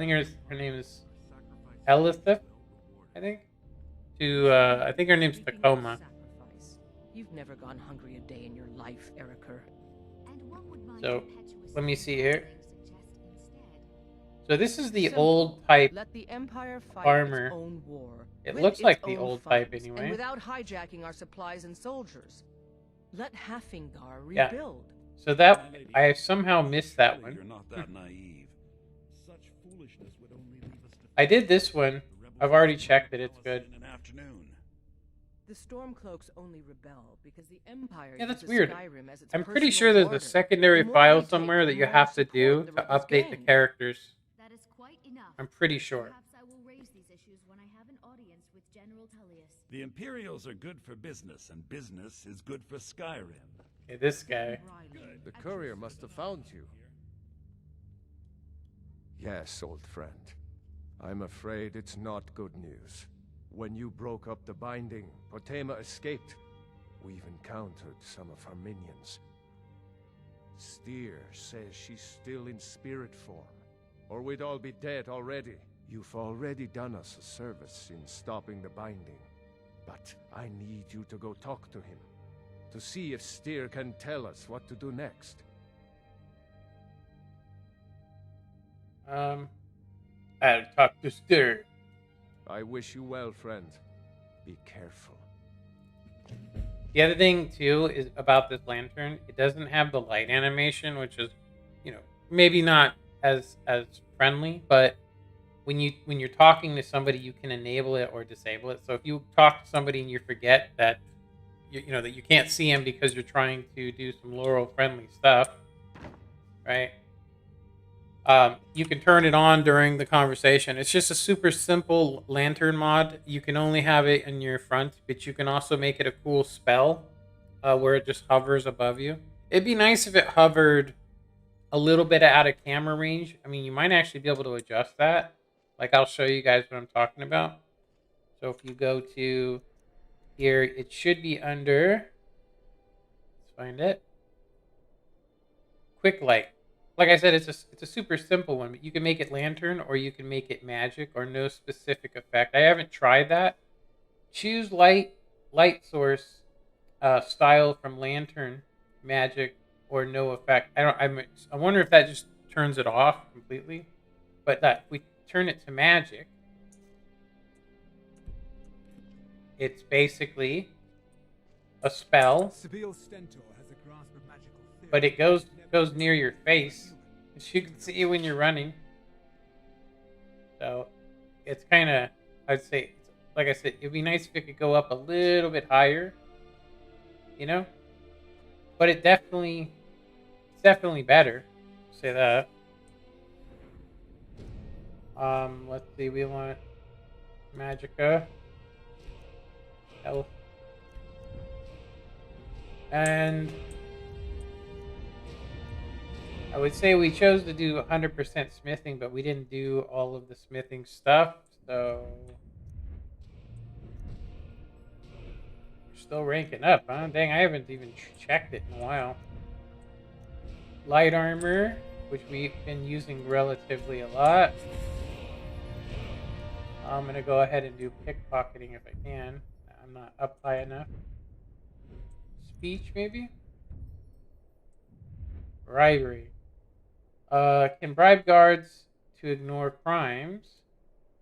A: her name is Elithith, I think. I think her name's Tacoma.
C: You've never gone hungry a day in your life, Eriker.
A: So let me see here. So this is the old type
C: Let the Empire fight
A: armor.
C: its own war.
A: It
C: with
A: looks
C: its
A: like the
C: own
A: old type
C: funds,
A: anyway.
C: And without hijacking our supplies and soldiers. Let Haffingar
A: Yeah.
C: rebuild.
A: So that I somehow missed that one.
D: You're not that naive. Such foolishness would only leave us
A: I did this one. I've already checked it. It's good.
D: In an afternoon.
C: The Stormcloaks only rebel because the Empire
A: Yeah, that's
C: uses
A: weird.
C: Skyrim as its
A: I'm pretty
C: personal
A: sure there's a
C: warden.
A: secondary
C: The more
A: file
C: we take,
A: somewhere that
C: the
A: you
C: more
A: have to do
C: support
A: to
C: the rebels
A: update the
C: gain.
A: characters.
B: That is quite enough.
A: I'm pretty sure.
B: Perhaps I will raise these issues when I have an audience with General Tullius.
D: The Imperials are good for business, and business is good for Skyrim.
A: Okay, this guy.
E: The courier must have found you. Yes, old friend. I'm afraid it's not good news. When you broke up the binding, Potema escaped. We've encountered some of her minions. Steer says she's still in spirit form, or we'd all be dead already. You've already done us a service in stopping the binding, but I need you to go talk to him, to see if Steer can tell us what to do next.
A: I'll talk to Steer.
E: I wish you well, friend. Be careful.
A: The other thing too is about this lantern. It doesn't have the light animation, which is, maybe not as friendly. But when you're talking to somebody, you can enable it or disable it. So if you talk to somebody and you forget that that you can't see them because you're trying to do some Laurel friendly stuff, right? You can turn it on during the conversation. It's just a super simple lantern mod. You can only have it in your front, but you can also make it a cool spell where it just hovers above you. It'd be nice if it hovered a little bit out of camera range. I mean, you might actually be able to adjust that. Like, I'll show you guys what I'm talking about. So if you go to here, it should be under, let's find it, quick light. Like I said, it's a super simple one, but you can make it lantern or you can make it magic or no specific effect. I haven't tried that. Choose light source style from lantern, magic, or no effect. I wonder if that just turns it off completely. But if we turn it to magic, it's basically a spell, but it goes near your face, which you can see when you're running. So it's kind of, I'd say, like I said, it'd be nice if it could go up a little bit higher, but it's definitely better. Say that. Let's see, we want Magicka, health, and I would say we chose to do 100% smithing, but we didn't do all of the smithing stuff, so we're still ranking up, huh? Dang, I haven't even checked it in a while. Light armor, which we've been using relatively a lot. I'm going to go ahead and do pickpocketing if I can. I'm not up high enough. Speech, maybe? Bribery. Can bribe guards to ignore crimes.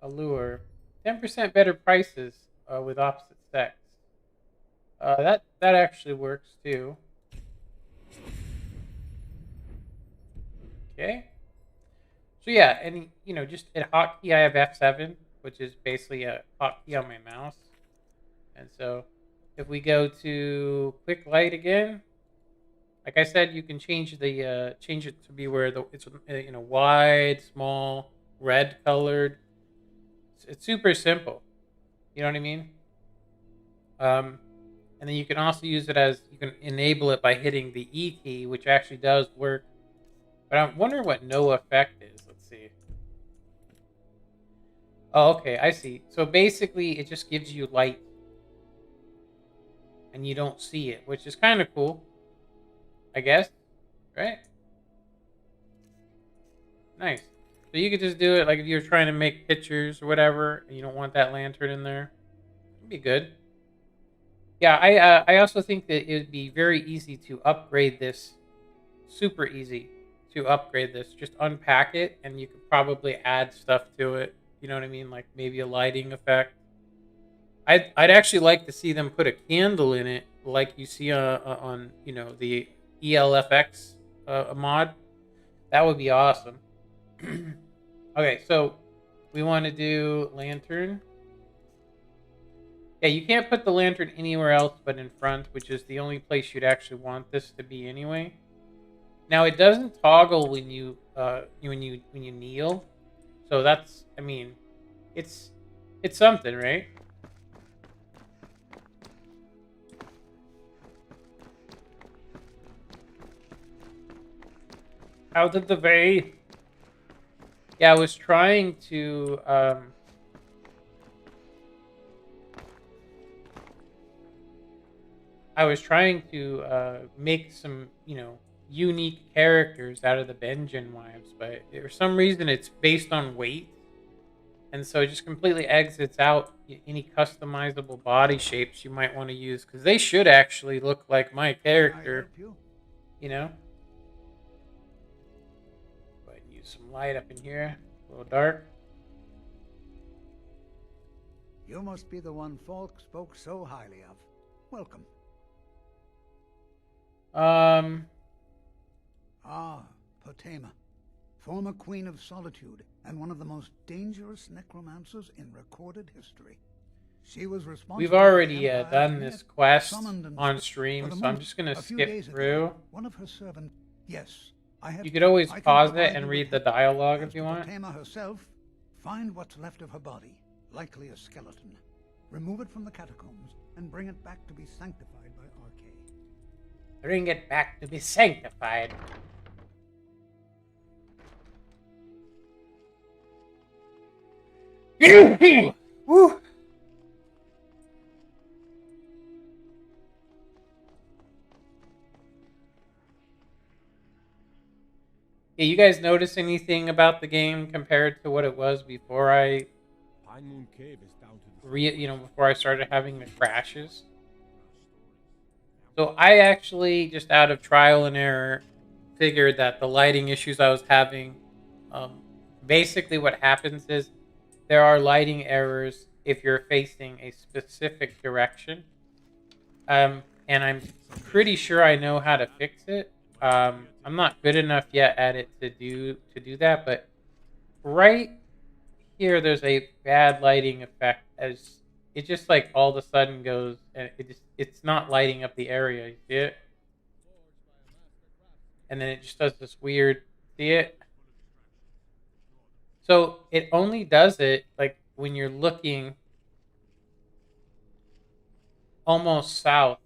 A: Allure. 10% better prices with opposite sex. That actually works too. Okay. So yeah, and just at hotkey I have F7, which is basically a hotkey on my mouse. And so if we go to quick light again, like I said, you can change the change it to be where it's wide, small, red colored. It's super simple. You know what I mean? And then you can also use it as, you can enable it by hitting the E key, which actually does work. But I'm wondering what no effect is. Let's see. Oh, okay, I see. So basically, it just gives you light. And you don't see it, which is kind of cool. I guess, right? Nice. So you could just do it like if you're trying to make pictures or whatever, and you don't want that lantern in there. It'd be good. Yeah, I also think that it would be very easy to upgrade this. Super easy to upgrade this. Just unpack it, and you could probably add stuff to it. You know what I mean? Like maybe a lighting effect. I'd actually like to see them put a candle in it, like you see on the ELFX mod. That would be awesome. Okay, so we want to do lantern. Yeah, you can't put the lantern anywhere else but in front, which is the only place you'd actually want this to be anyway. Now it doesn't toggle when you kneel, so that's, I mean, it's something, right? How did the Vey? Yeah, I was trying to make some, unique characters out of the Benjen wives, but for some reason it's based on weight, and so it just completely exits out any customizable body shapes you might want to use, because they should actually look like my character, you know? Go ahead and use some light up in here, a little dark.
F: You must be the one Falk spoke so highly of. Welcome. Potema, former Queen of Solitude and one of the most dangerous necromancers in recorded history. She was responsible.
A: We've already done this quest on stream, so I'm just gonna skip through.
F: One of her servants. Yes, I have.
A: You could always pause it and read the dialogue if you want.
F: Potema herself, find what's left of her body, likely a skeleton. Remove it from the catacombs and bring it back to be sanctified by Arcade.
A: Bring it back to be sanctified. Woo. Yeah, you guys notice anything about the game compared to what it was before I before I started having the crashes? So I actually, just out of trial and error, figured that the lighting issues I was having, basically what happens is there are lighting errors if you're facing a specific direction. And I'm pretty sure I know how to fix it. I'm not good enough yet at it to do that, but right here there's a bad lighting effect, as it just like all of a sudden goes, and it's not lighting up the area. You see it? And then it just does this weird, see it? So it only does it like when you're looking almost south,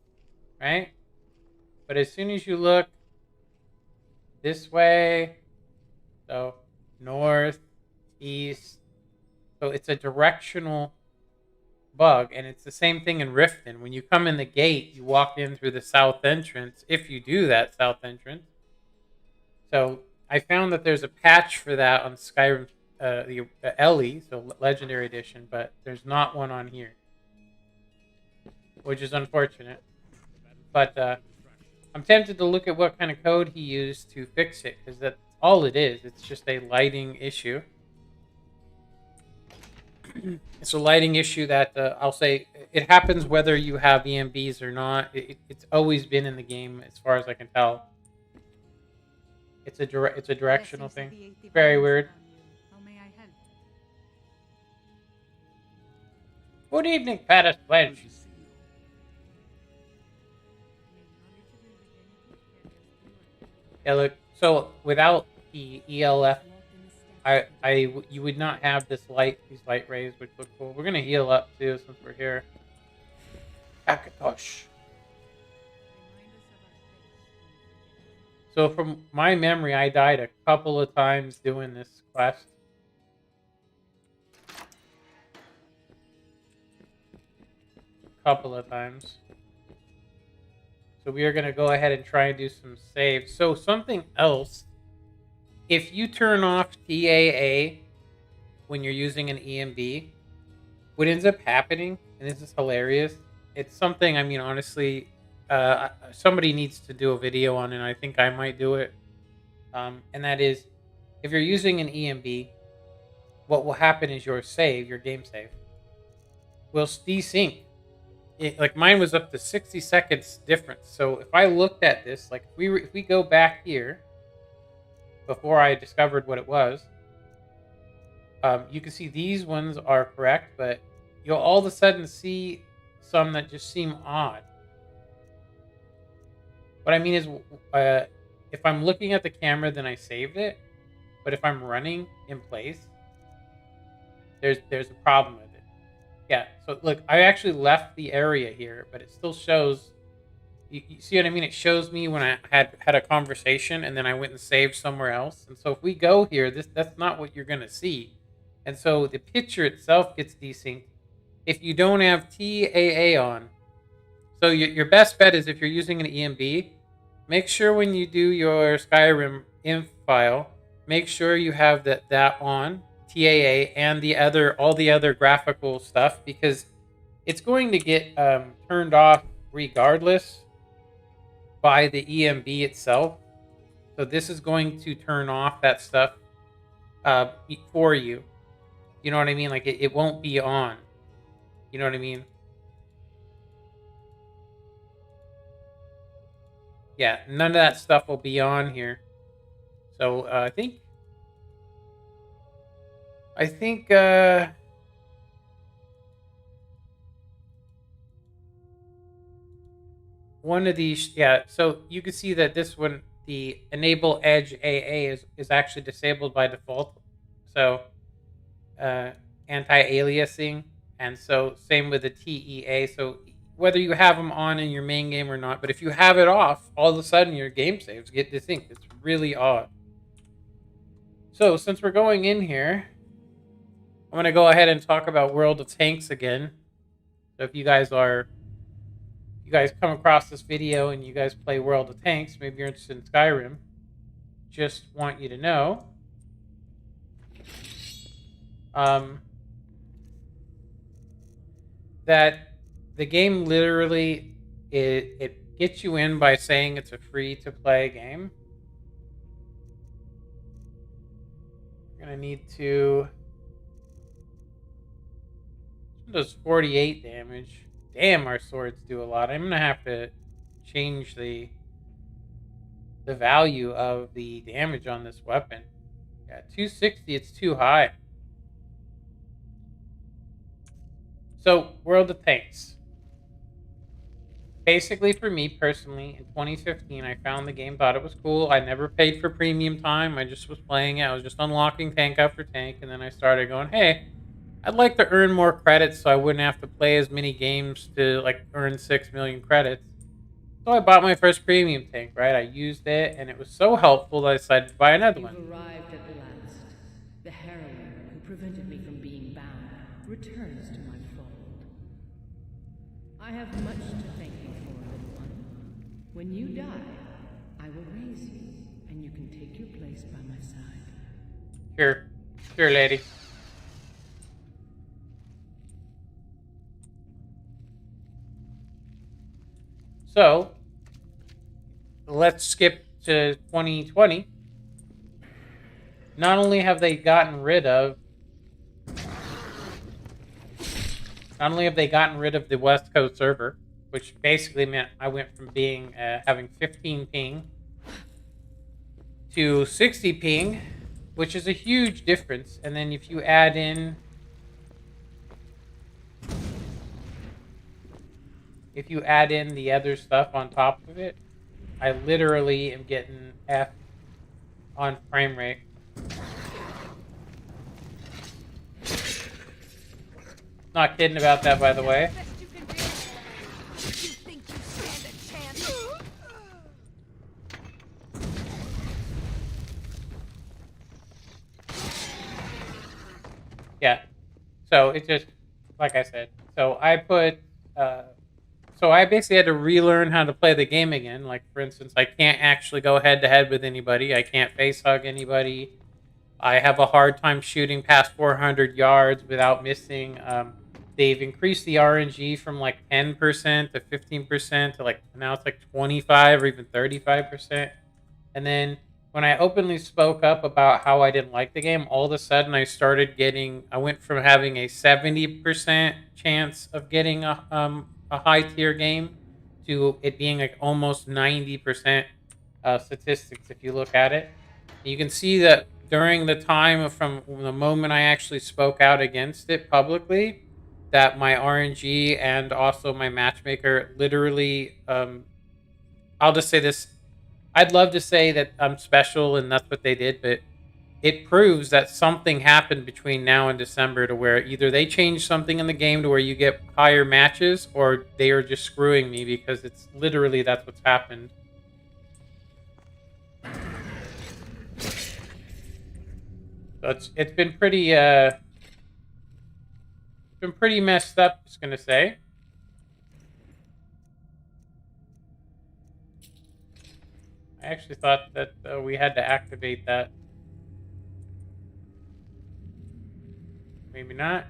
A: right? But as soon as you look this way, so north, east, so it's a directional bug, and it's the same thing in Riften. When you come in the gate, you walk in through the south entrance, if you do that south entrance. So I found that there's a patch for that on Skyrim, the LE, so Legendary Edition, but there's not one on here, which is unfortunate. But I'm tempted to look at what kind of code he used to fix it, because that's all it is. It's just a lighting issue. It's a lighting issue that I'll say it happens whether you have EMBs or not. It's always been in the game, as far as I can tell. It's a directional thing. Very weird.
G: How may I help?
A: Good evening, Paris Blanche. Yeah, look. So without the ELF, you would not have these light rays, which look cool. We're gonna heal up too since we're here. Akatosh. So from my memory, I died a couple of times doing this quest. Couple of times. So we are going to go ahead and try and do some saves. So something else, if you turn off TAA when you're using an EMB, what ends up happening, and this is hilarious, it's something, I mean, honestly, somebody needs to do a video on it, and I think I might do it. And that is, if you're using an EMB, what will happen is your game save, will desync. Like mine was up to 60 seconds difference. So if I looked at this, like if we go back here, before I discovered what it was, you can see these ones are correct, but you'll all of a sudden see some that just seem odd. What I mean is, if I'm looking at the camera, then I saved it. But if I'm running in place, there's a problem with it. Yeah, so look, I actually left the area here, but it still shows. You see what I mean? It shows me when I had a conversation, and then I went and saved somewhere else. And so if we go here, that's not what you're gonna see. And so the picture itself gets desynced if you don't have TAA on. So your best bet is if you're using an EMB, make sure when you do your Skyrim inf file, make sure you have that on, TAA, and all the other graphical stuff, because it's going to get turned off regardless by the EMB itself. So this is going to turn off that stuff for you. You know what I mean? Like it won't be on. You know what I mean? Yeah, none of that stuff will be on here. So I think one of these, yeah. So you can see that this one, the enable edge AA is actually disabled by default. So anti-aliasing, and so same with the TEA. So whether you have them on in your main game or not, but if you have it off, all of a sudden your game saves get desynced. It's really odd. So since we're going in here, I'm going to go ahead and talk about World of Tanks again. So if you guys come across this video and you guys play World of Tanks, maybe you're interested in Skyrim, just want you to know that the game literally, it gets you in by saying it's a free-to-play game. You're going to need to... Does 48 damage. Damn, our swords do a lot. I'm going to have to change the value of the damage on this weapon. Yeah, 260, it's too high. So, World of Tanks. Basically, for me personally, in 2015, I found the game, thought it was cool. I never paid for premium time. I just was playing it. I was just unlocking tank after tank, and then I started going, hey, I'd like to earn more credits so I wouldn't have to play as many games to like earn 6 million credits. So I bought my first premium tank, right? I used it, and it was so helpful that I decided to buy another one.
C: You've arrived at last. The heroine who prevented me from being bound returns to my fold. I have much to thank you for, little one. When you die, I will raise you, and you can take your place by my side.
A: Sure. Sure, lady. So, let's skip to 2020. Not only have they gotten rid of the West Coast server, which basically meant I went from being having 15 ping to 60 ping, which is a huge difference. And then if you add in the other stuff on top of it, I literally am getting F on frame rate. Not kidding about that, by the way. Yeah. So it just, like I said, so I basically had to relearn how to play the game again. Like, for instance, I can't actually go head-to-head with anybody. I can't face-hug anybody. I have a hard time shooting past 400 yards without missing. They've increased the RNG from like 10% to 15% to like now it's like 25 or even 35%. And then when I openly spoke up about how I didn't like the game, all of a sudden I went from having a 70% chance of getting a high tier game to it being like almost 90% statistics if you look at it. You can see that during the time from the moment I actually spoke out against it publicly, that my RNG and also my matchmaker literally, I'll just say this. I'd love to say that I'm special and that's what they did, but it proves that something happened between now and December to where either they changed something in the game to where you get higher matches, or they are just screwing me, because it's literally that's what's happened. So it's been pretty messed up, just gonna say. I actually thought that we had to activate that. Maybe not.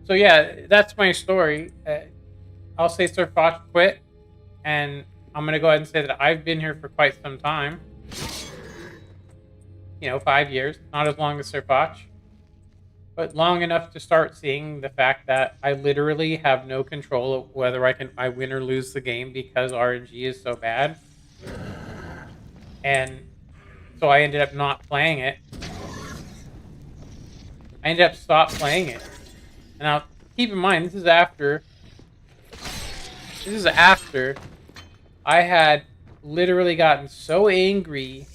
A: So yeah, that's my story. I'll say Sir Foch quit, and I'm gonna go ahead and say that I've been here for quite some time. 5 years, not as long as Sir Foch, but long enough to start seeing the fact that I literally have no control of whether I win or lose the game because RNG is so bad. And so I ended up not playing it. I ended up stopped playing it. And now, keep in mind, this is after I had literally gotten so angry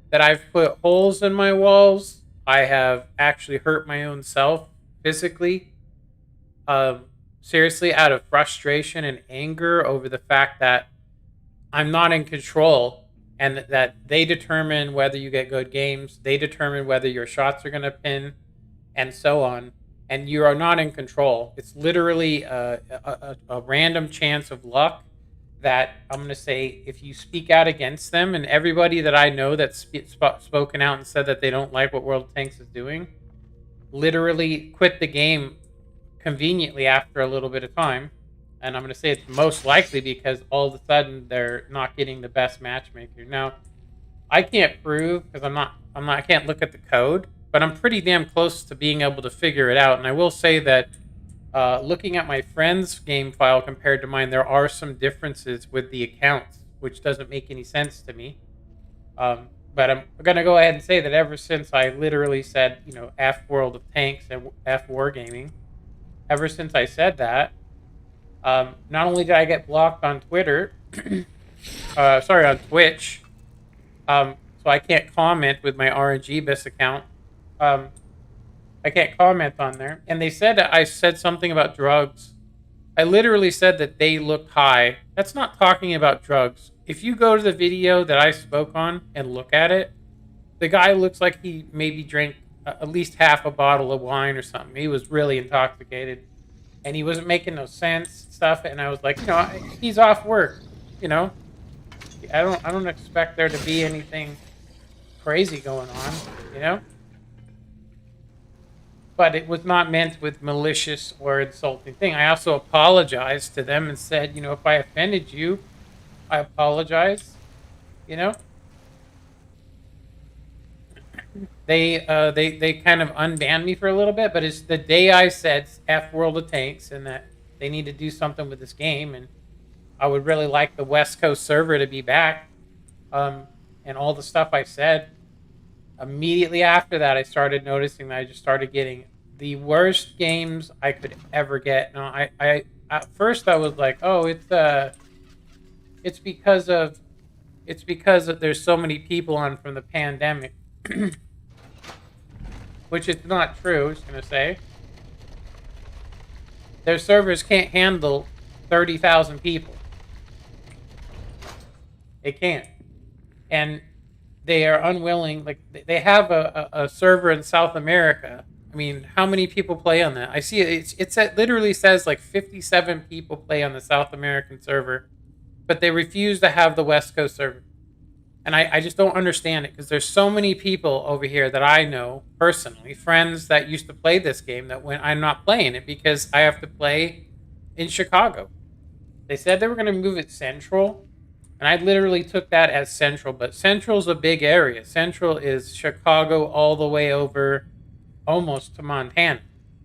A: that I've put holes in my walls. I have actually hurt my own self physically. Seriously, out of frustration and anger over the fact that I'm not in control, and that they determine whether you get good games. They determine whether your shots are going to pin, and so on. And you are not in control. It's literally a random chance of luck that I'm going to say, if you speak out against them, and everybody that I know that's spoken out and said that they don't like what World of Tanks is doing, literally quit the game conveniently after a little bit of time. And I'm going to say it's most likely because all of a sudden they're not getting the best matchmaker. Now, I can't prove, because I can't look at the code, but I'm pretty damn close to being able to figure it out. And I will say that looking at my friend's game file compared to mine, there are some differences with the accounts, which doesn't make any sense to me. But I'm going to go ahead and say that ever since I literally said, F World of Tanks and F Wargaming, ever since I said that, not only did I get blocked on Twitter, on Twitch, so I can't comment with my RNG-Bis account. I can't comment on there. And they said that I said something about drugs. I literally said that they looked high. That's not talking about drugs. If you go to the video that I spoke on and look at it, the guy looks like he maybe drank at least half a bottle of wine or something. He was really intoxicated. And he wasn't making no sense stuff. And I was like, he's off work. I don't expect there to be anything crazy going on, But it was not meant with malicious or insulting thing. I also apologized to them and said, if I offended you, I apologize. They kind of unbanned me for a little bit, but it's the day I said F World of Tanks and that they need to do something with this game, and I would really like the West Coast server to be back, and all the stuff I said. Immediately after that, I started noticing that I just started getting the worst games I could ever get. Now, I at first I was like, oh, it's because of there's so many people on from the pandemic, which is not true. I was gonna say their servers can't handle 30,000 people. They can't, and they are unwilling. Like, they have a server in South America. I mean, how many people play on that? I see it literally says like 57 people play on the South American server, but they refuse to have the West Coast server. And I just don't understand it, because there's so many people over here that I know personally, friends that used to play this game, that when I'm not playing it because I have to play in Chicago. They said they were going to move it central. And I literally took that as central, but central's a big area. Central is Chicago all the way over almost to Montana.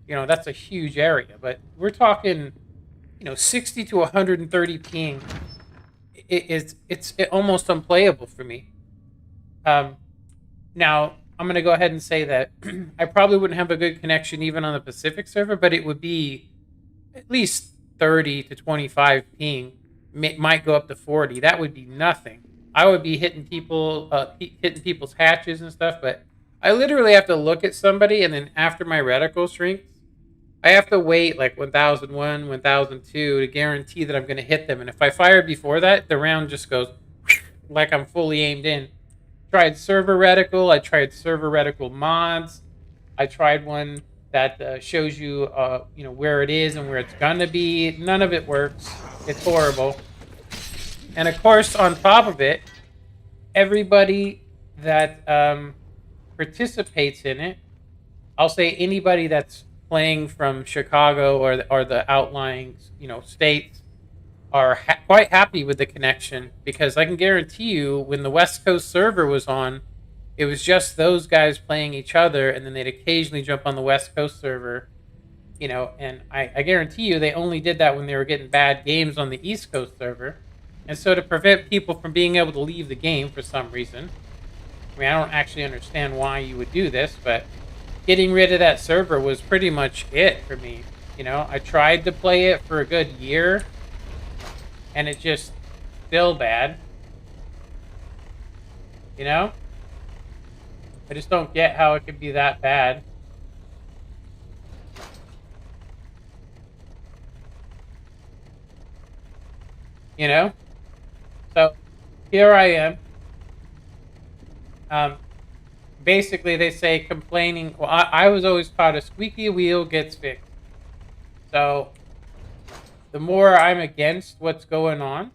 A: That's a huge area, but we're talking, 60 to 130 ping. It's almost unplayable for me. Now, I'm going to go ahead and say that I probably wouldn't have a good connection even on the Pacific server, but it would be at least 30 to 25 ping. Might go up to 40. That would be nothing. I would be hitting people, hitting people's hatches and stuff, but I literally have to look at somebody, and then after my reticle shrinks, I have to wait like 1001, 1002 to guarantee that I'm going to hit them. And if I fire before that, the round just goes like I'm fully aimed in. Tried server reticle. I tried server reticle mods. I tried one that shows you, you know, where it is and where it's gonna be. None of it works. It's horrible. And of course, on top of it, everybody that participates in it, I'll say anybody that's playing from Chicago or the outlying, you know, states, are quite happy with the connection, because I can guarantee you when the West Coast server was on, it was just those guys playing each other, and then they'd occasionally jump on the West Coast server, you know, and I guarantee you they only did that when they were getting bad games on the East Coast server. And so to prevent people from being able to leave the game for some reason, I mean, I don't actually understand why you would do this, but getting rid of that server was pretty much it for me. You know, I tried to play it for a good year, and it's just still bad. You know? I just don't get how it could be that bad. You know? So, here I am. Basically, they say complaining. Well, I was always taught a squeaky wheel gets fixed. So, the more I'm against what's going on,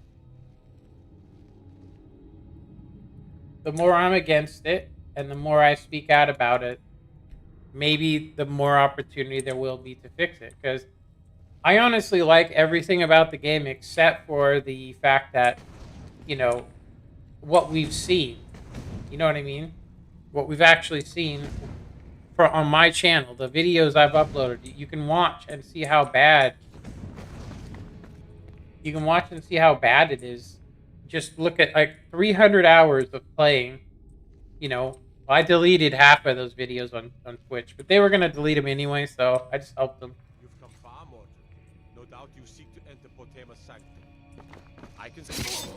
A: the more I'm against it, and the more I speak out about it, maybe the more opportunity there will be to fix it. Because I honestly like everything about the game except for the fact that, you know, what we've seen. You know what I mean? What we've actually seen on my channel, the videos I've uploaded, you can watch and see how bad. You can watch and see how bad it is. Just look at like 300 hours of playing. You know, I deleted half of those videos on Twitch, but they were going to delete them anyway, so I just helped them.
E: You've come far, mortal. No doubt you seek to enter Potema's sanctum. I can say...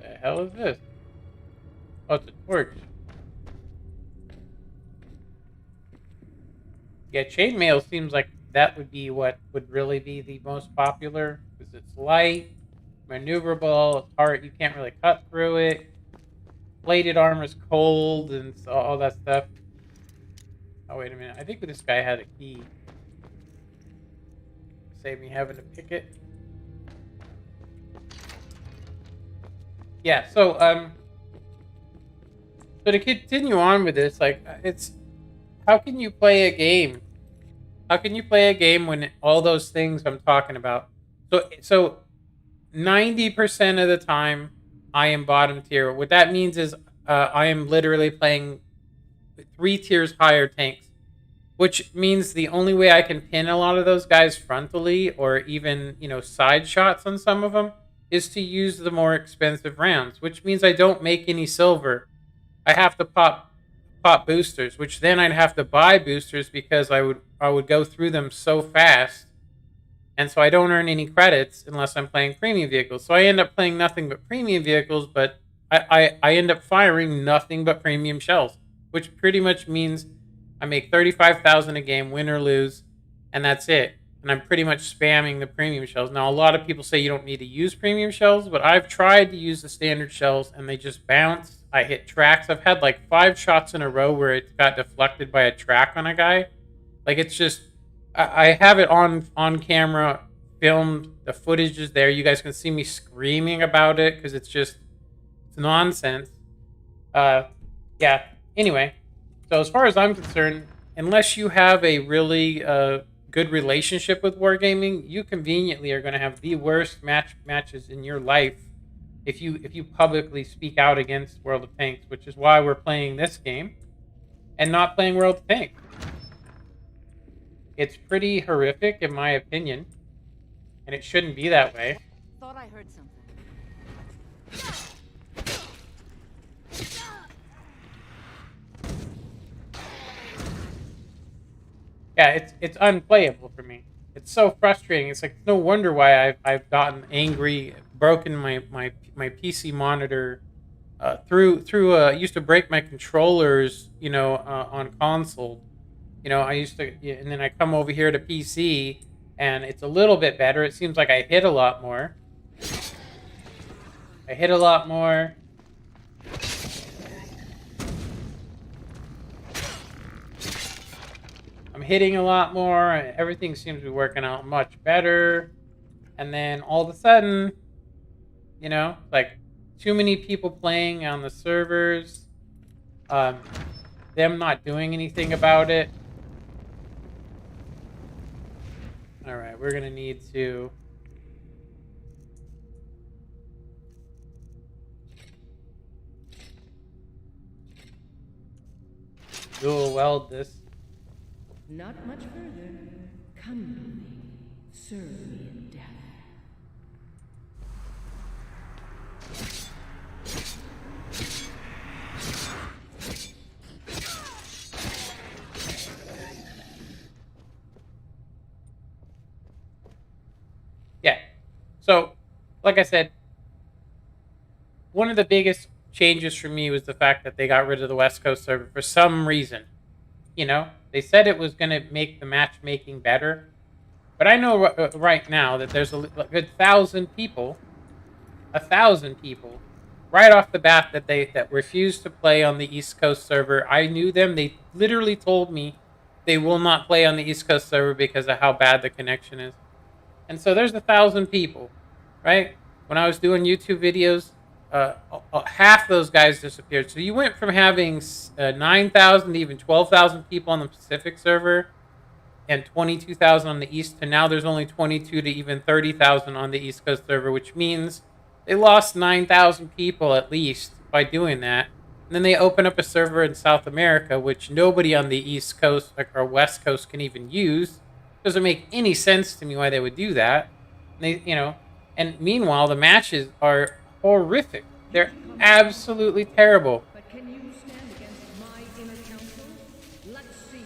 A: The hell is this? Oh, it's a torch. Yeah, chainmail seems like that would be what would really be the most popular, because it's light, maneuverable, it's hard, you can't really cut through it. Plated armor's cold, and all that stuff. Oh, wait a minute. I think this guy had a key. Save me having to pick it. Yeah, so to continue on with this, like, it's, how can you play a game? How can you play a game when all those things I'm talking about? So 90% of the time, I am bottom tier. What that means is I am literally playing 3 tiers higher tanks, which means the only way I can pin a lot of those guys frontally, or even, you know, side shots on some of them, is to use the more expensive rounds, which means I don't make any silver. I have to pop boosters, which then I'd have to buy boosters because I would go through them so fast, and so I don't earn any credits unless I'm playing premium vehicles. So I end up playing nothing but premium vehicles, but I end up firing nothing but premium shells, which pretty much means I make 35,000 a game, win or lose, and that's it. And I'm pretty much spamming the premium shells. Now, a lot of people say you don't need to use premium shells, but I've tried to use the standard shells, and they just bounce. I hit tracks. I've had like 5 shots in a row where it got deflected by a track on a guy. Like, it's just, I have it on camera, filmed. The footage is there. You guys can see me screaming about it because it's just, it's nonsense. Yeah. Anyway, so as far as I'm concerned, unless you have a really good relationship with wargaming, you conveniently are going to have the worst matches in your life if you publicly speak out against World of Tanks, which is why we're playing this game and not playing World of Tanks. It's pretty horrific, in my opinion. And it shouldn't be that way.
G: Thought I heard something.
A: Yeah, it's unplayable for me. It's so frustrating. It's like no wonder why I've gotten angry, broken my PC monitor used to break my controllers, on console. I used to, and then I come over here to PC, and it's a little bit better. It seems like I hit a lot more. I'm hitting a lot more. Everything seems to be working out much better. And then all of a sudden, like too many people playing on the servers. Them not doing anything about it. All right, we're gonna need to dual weld this.
C: Not much further. Come with me. Serve me in death.
A: Yeah. So, like I said, one of the biggest changes for me was the fact that they got rid of the West Coast server for some reason. They said it was going to make the matchmaking better. But I know right now that there's a good 1,000 people, right off the bat that refused to play on the East Coast server. I knew them. They literally told me they will not play on the East Coast server because of how bad the connection is. And so there's 1,000 people, right? When I was doing YouTube videos, half those guys disappeared. So you went from having 9,000 to even 12,000 people on the Pacific server and 22,000 on the East to now there's only 22 to even 30,000 on the East Coast server, which means they lost 9,000 people at least by doing that. And then they open up a server in South America, which nobody on the East Coast or West Coast can even use. Doesn't make any sense to me why they would do that. And meanwhile, the matches are horrific. They're absolutely terrible.
C: But can you stand against my inner council? Let's see.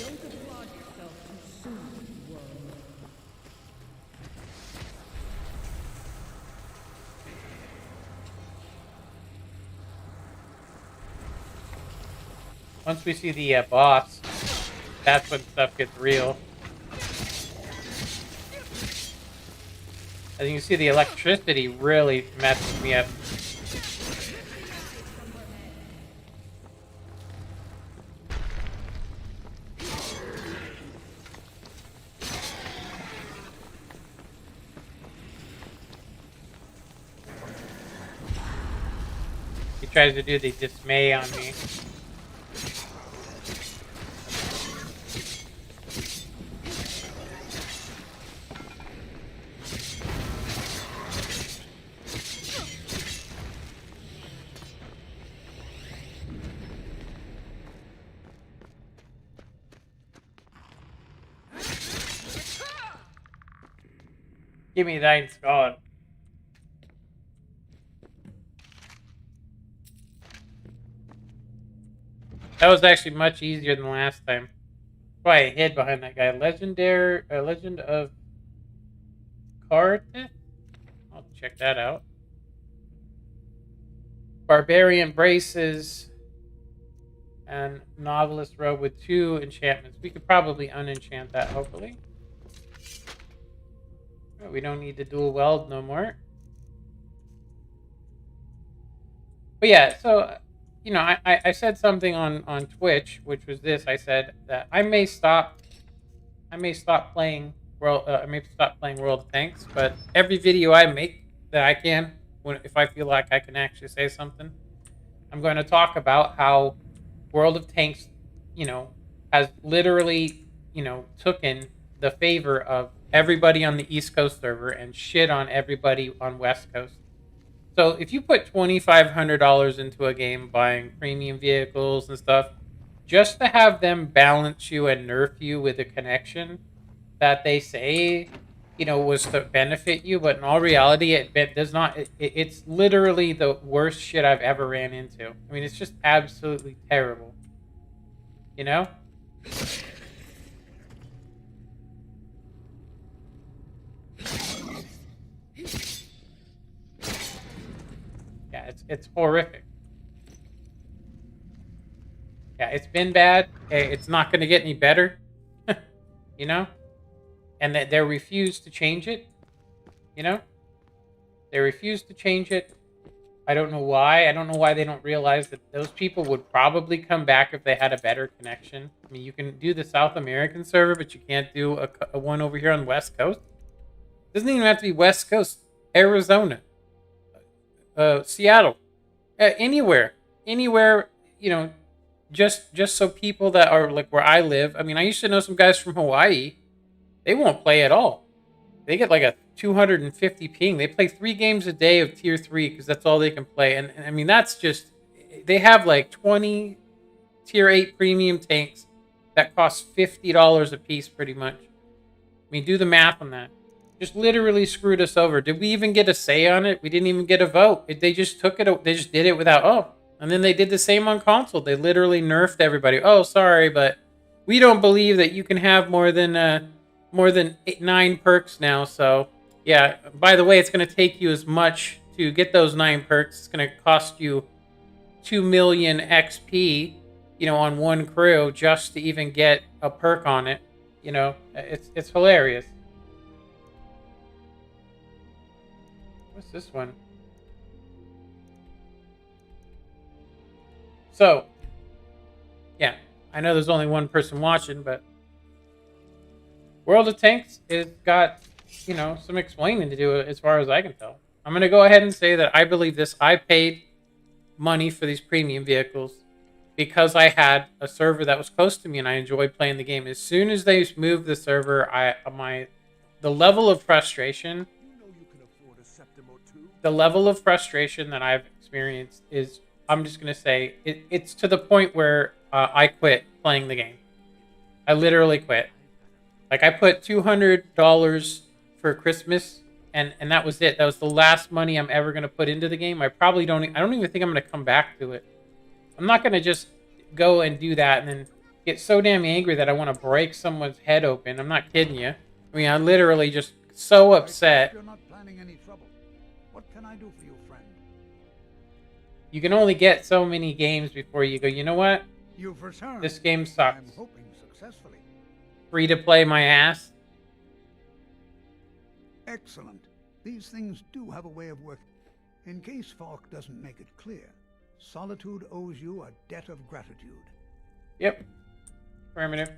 C: Don't applaud yourself too soon, world.
A: Once we see the boss, that's when stuff gets real. As you can see, the electricity really messes me up. He tries to do the dismay on me. Give me thine skull. That was actually much easier than last time. Why I hid behind that guy. Legend of Kartith? I'll check that out. Barbarian braces and novelist robe with 2 enchantments. We could probably unenchant that, hopefully. We don't need to dual weld no more. But yeah, so I said something on Twitch, which was this. I said that I may stop playing World of Tanks, but every video I make that I can, if I feel like I can actually say something, I'm going to talk about how World of Tanks, has literally, taken the favor of everybody on the East Coast server and shit on everybody on West Coast. So if you put $2,500 into a game buying premium vehicles and stuff, just to have them balance you and nerf you with a connection that they say, was to benefit you, but in all reality, it does not. It's literally the worst shit I've ever ran into. I mean, it's just absolutely terrible. You know? Yeah, it's horrific. Yeah, it's been bad. It's not going to get any better. You know? And that they refuse to change it. You know? They refuse to change it. I don't know why. I don't know why they don't realize that those people would probably come back if they had a better connection. I mean, you can do the South American server, but you can't do a one over here on the West Coast. It doesn't even have to be West Coast. Arizona. Seattle. Anywhere. Anywhere, just so people that are like where I live. I mean, I used to know some guys from Hawaii. They won't play at all. They get like a 250 ping. They play 3 games a day of tier 3 because that's all they can play. And I mean, that's just, they have like 20 tier 8 premium tanks that cost $50 a piece pretty much. I mean, do the math on that. Just literally screwed us over. Did we even get a say on it? We didn't even get a vote. They just took it. They just did it without, and then they did the same on console. They literally nerfed everybody. Oh, sorry, but we don't believe that you can have more than 9 perks now. So yeah, by the way, it's going to take you as much to get those 9 perks. It's going to cost you 2 million XP, on one crew just to even get a perk on it. It's hilarious. What's this one? So, yeah, I know there's only one person watching, but World of Tanks has got, some explaining to do as far as I can tell. I'm going to go ahead and say that I believe this. I paid money for these premium vehicles because I had a server that was close to me and I enjoyed playing the game. As soon as they moved the server, the level of frustration that I've experienced is, I'm just going to say, it's to the point where I quit playing the game. I literally quit. Like, I put $200 for Christmas, and that was it. That was the last money I'm ever going to put into the game. I don't even think I'm going to come back to it. I'm not going to just go and do that and then get so damn angry that I want to break someone's head open. I'm not kidding you. I mean, I'm literally just so upset.
F: You're not planning any trouble. What can I do for you, friend?
A: You can only get so many games before you go, you know what?
F: You've returned.
A: This game sucks.
F: I'm hoping successfully.
A: Free to play my ass.
F: Excellent. These things do have a way of working. In case Falk doesn't make it clear, Solitude owes you a debt of gratitude.
A: Yep. Affirmative.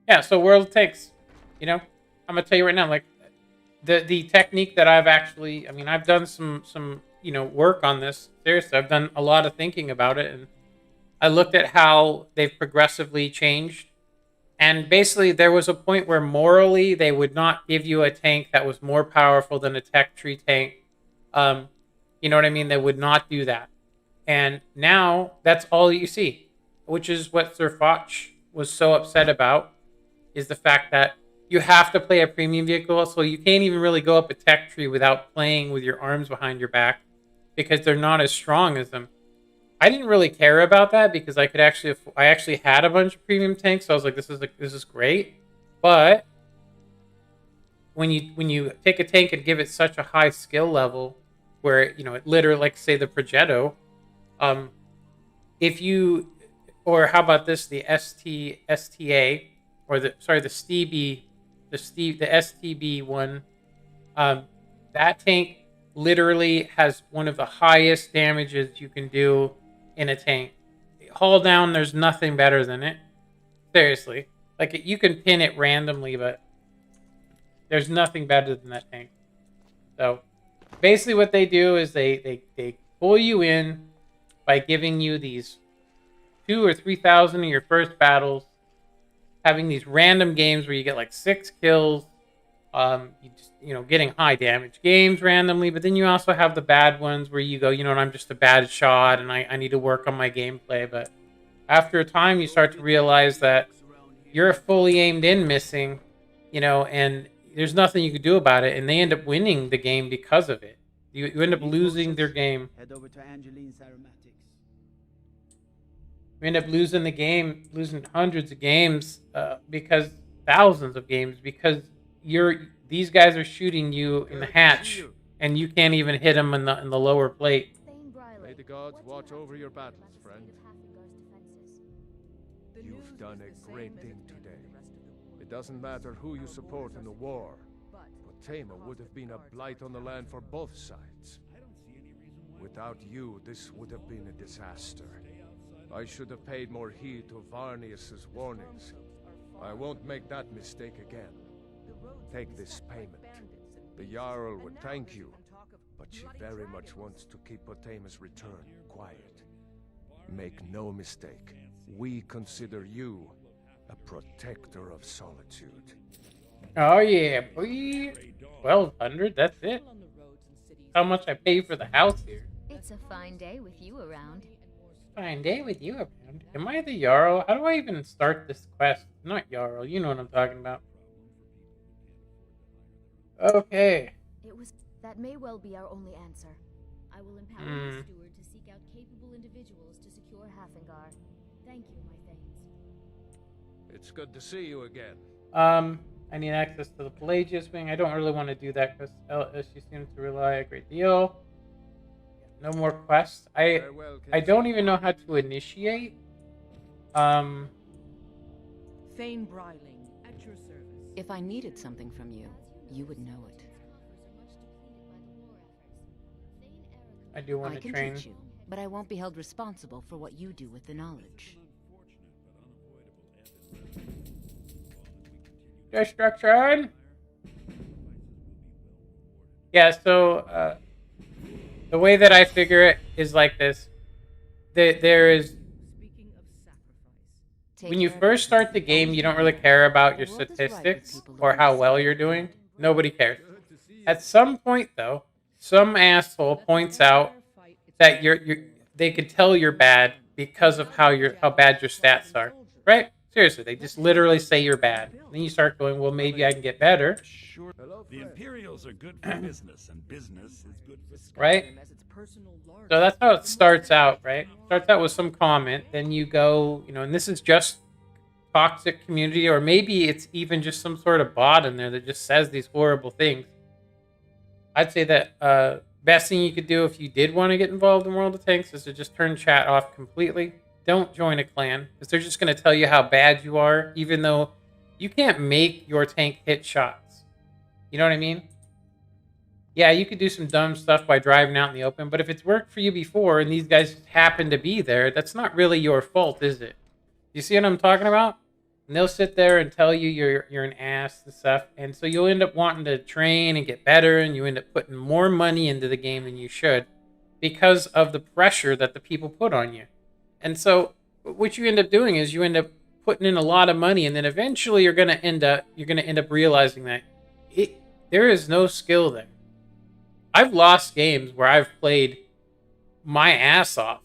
A: Yeah, so World of Tanks. I'm gonna tell you right now, like, the technique that I've actually, I've done some work on this. Seriously, I've done a lot of thinking about it, and I looked at how they've progressively changed. And basically, there was a point where morally they would not give you a tank that was more powerful than a tech tree tank. You know what I mean? They would not do that. And now that's all you see, which is what Sir Foch was so upset about, is the fact that you have to play a premium vehicle, so you can't even really go up a tech tree without playing with your arms behind your back because they're not as strong as them. I didn't really care about that because I actually had a bunch of premium tanks, so I was like, this is great. But when you take a tank and give it such a high skill level, where it literally, like say the Progetto, or how about this, the STA, or the STB one, that tank literally has one of the highest damages you can do in a tank. Haul down, there's nothing better than it. Seriously. Like, you can pin it randomly, but there's nothing better than that tank. So, basically what they do is they pull you in by giving you these 2,000 or 3,000 in your first battles, having these random games where you get like 6 kills, You just, getting high damage games randomly, but then you also have the bad ones where you go, I'm just a bad shot and I need to work on my gameplay. But after a time, you start to realize that you're a fully aimed in missing, and there's nothing you can do about it, and they end up winning the game because of it. You end up losing their game.
G: Head over to Angeline's Aromatics.
A: We end up losing the game, losing hundreds of games, because thousands of games, because these guys are shooting you in the hatch, and you can't even hit them in the lower plate.
E: May the gods watch over your battles, friend. You've done a great thing today. It doesn't matter who you support in the war. Potema would have been a blight on the land for both sides. Without you, this would have been a disaster. I should have paid more heed to Varnius's warnings. I won't make that mistake again. Take this payment. The Jarl would thank you, but she very much wants to keep Potema's return quiet. Make no mistake, we consider you a protector of solitude.
A: Oh yeah, boy. 1,200, that's it. How much I pay for the house here.
B: It's a fine day with you around.
A: Fine day with you around. Am I the Jarl? How do I even start this quest? Not Jarl, you know what I'm talking about. Okay.
B: That may well be our only answer. I will empower the steward to seek out capable individuals to secure Hafingar. Thank you, my thanes.
E: It's good to see you again.
A: I need access to the Pelagius wing. I don't really want to do that because she seems to rely a great deal. No more quests. I don't even know how to initiate.
C: Thane Bryling, at your service.
H: If I needed something from you, you would know it.
A: I do want to train.
H: I can teach you, but I won't be held responsible for what you do with the knowledge.
A: Destruction. Yeah, so the way that I figure it is like this. There is, when you first start the game, you don't really care about your statistics or how well you're doing. Nobody cares. At some point, though, some asshole points out that they could tell you're bad because of how bad your stats are, right? Seriously, they just literally say you're bad. Then you start going, well, maybe I can get better.
D: The Imperials are good for business, and business is good for Skyrim.
A: Right? So that's how it starts out, right? Starts out with some comment, then you go, and this is just toxic community, or maybe it's even just some sort of bot in there that just says these horrible things. I'd say that best thing you could do if you did want to get involved in World of Tanks is to just turn chat off completely. Don't join a clan, because they're just going to tell you how bad you are, even though you can't make your tank hit shots. You know what I mean? Yeah, you could do some dumb stuff by driving out in the open, but if it's worked for you before and these guys happen to be there, that's not really your fault, is it? You see what I'm talking about? And they'll sit there and tell you you're an ass and stuff, and so you'll end up wanting to train and get better, and you end up putting more money into the game than you should because of the pressure that the people put on you. And so what you end up doing is you end up putting in a lot of money, and then eventually you're going to end up realizing that there is no skill there. I've lost games where I've played my ass off,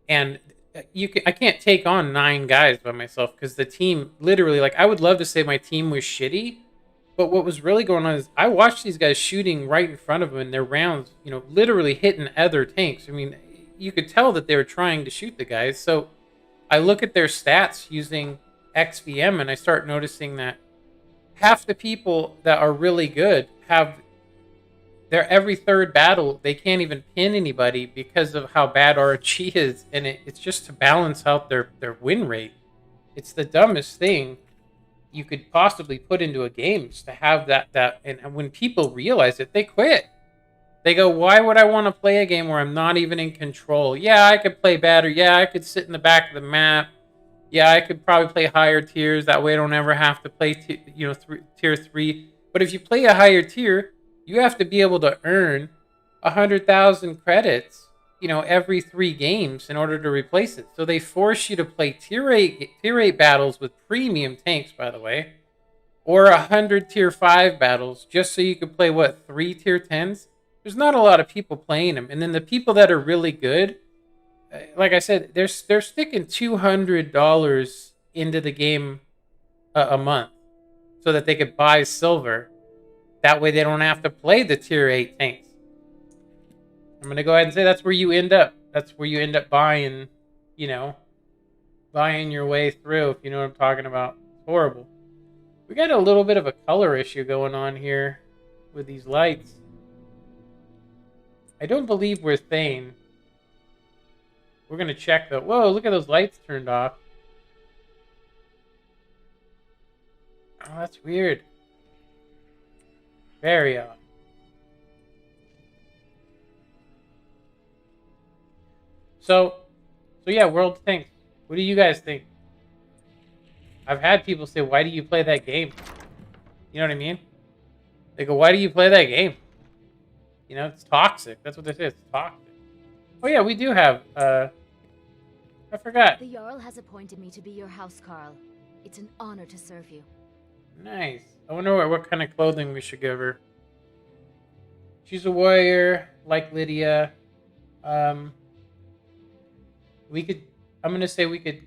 A: and I can't take on 9 guys by myself because the team literally, I would love to say my team was shitty, but what was really going on is I watched these guys shooting right in front of them, and their rounds, literally hitting other tanks. I mean, you could tell that they were trying to shoot the guys. So I look at their stats using XVM, and I start noticing that half the people that are really good have their every third battle, they can't even pin anybody because of how bad RNG is. And it's just to balance out their win rate. It's the dumbest thing you could possibly put into a game, is to have that. And when people realize it, they quit. They go, why would I want to play a game where I'm not even in control? Yeah, I could play better. Yeah, I could sit in the back of the map. Yeah, I could probably play higher tiers. That way I don't ever have to play tier 3. But if you play a higher tier, you have to be able to earn 100,000 credits, every 3 games in order to replace it. So they force you to play tier 8 battles with premium tanks, by the way, or 100 tier 5 battles just so you could play, what, 3 tier 10s? There's not a lot of people playing them. And then the people that are really good, like I said, they're sticking $200 into the game a month so that they could buy silver. That way they don't have to play the tier 8 tanks. I'm going to go ahead and say that's where you end up. That's where you end up buying, you know, buying your way through, if you know what I'm talking about. It's horrible. We got a little bit of a color issue going on here with these lights. I don't believe we're Thane. We're going to check though. Whoa, look at those lights turned off. Oh, that's weird. Very odd. So yeah, World Tanks. What do you guys think? I've had people say, why do you play that game? You know what I mean? They go, why do you play that game? You know, it's toxic. That's what they say. It's toxic. Oh yeah, we do have, I forgot.
B: The Jarl has appointed me to be your housecarl. It's an honor to serve you.
A: Nice. I wonder what kind of clothing we should give her. She's a warrior, like Lydia. We could, I'm going to say we could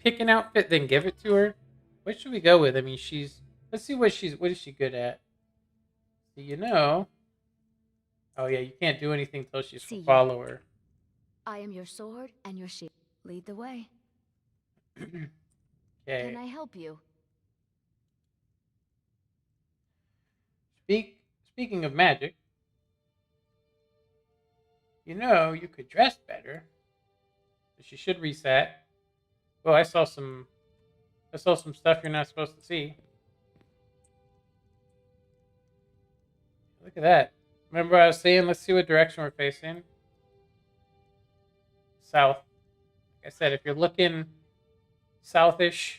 A: pick an outfit, then give it to her. What should we go with? I mean, let's see what is she good at? So, you know. Oh yeah, you can't do anything till she's a follower.
B: I am your sword and your shield. Lead the way.
A: Okay.
B: Can I help you?
A: Speaking of magic, you know, you could dress better. She should reset. Oh, I saw some stuff you're not supposed to see. Look at that. Remember what I was saying? Let's see what direction we're facing. South. Like I said, if you're looking southish,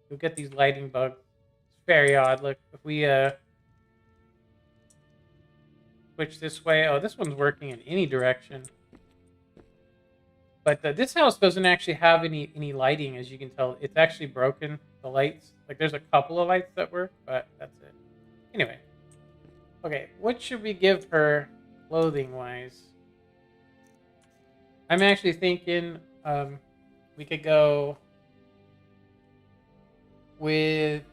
A: you'll get these lighting bugs. It's very odd. Look, if we switch this way. Oh, this one's working in any direction. But this house doesn't actually have any lighting, as you can tell. It's actually broken, the lights. Like, there's a couple of lights that work, but that's it. Anyway. Okay, what should we give her clothing-wise? I'm actually thinking we could go with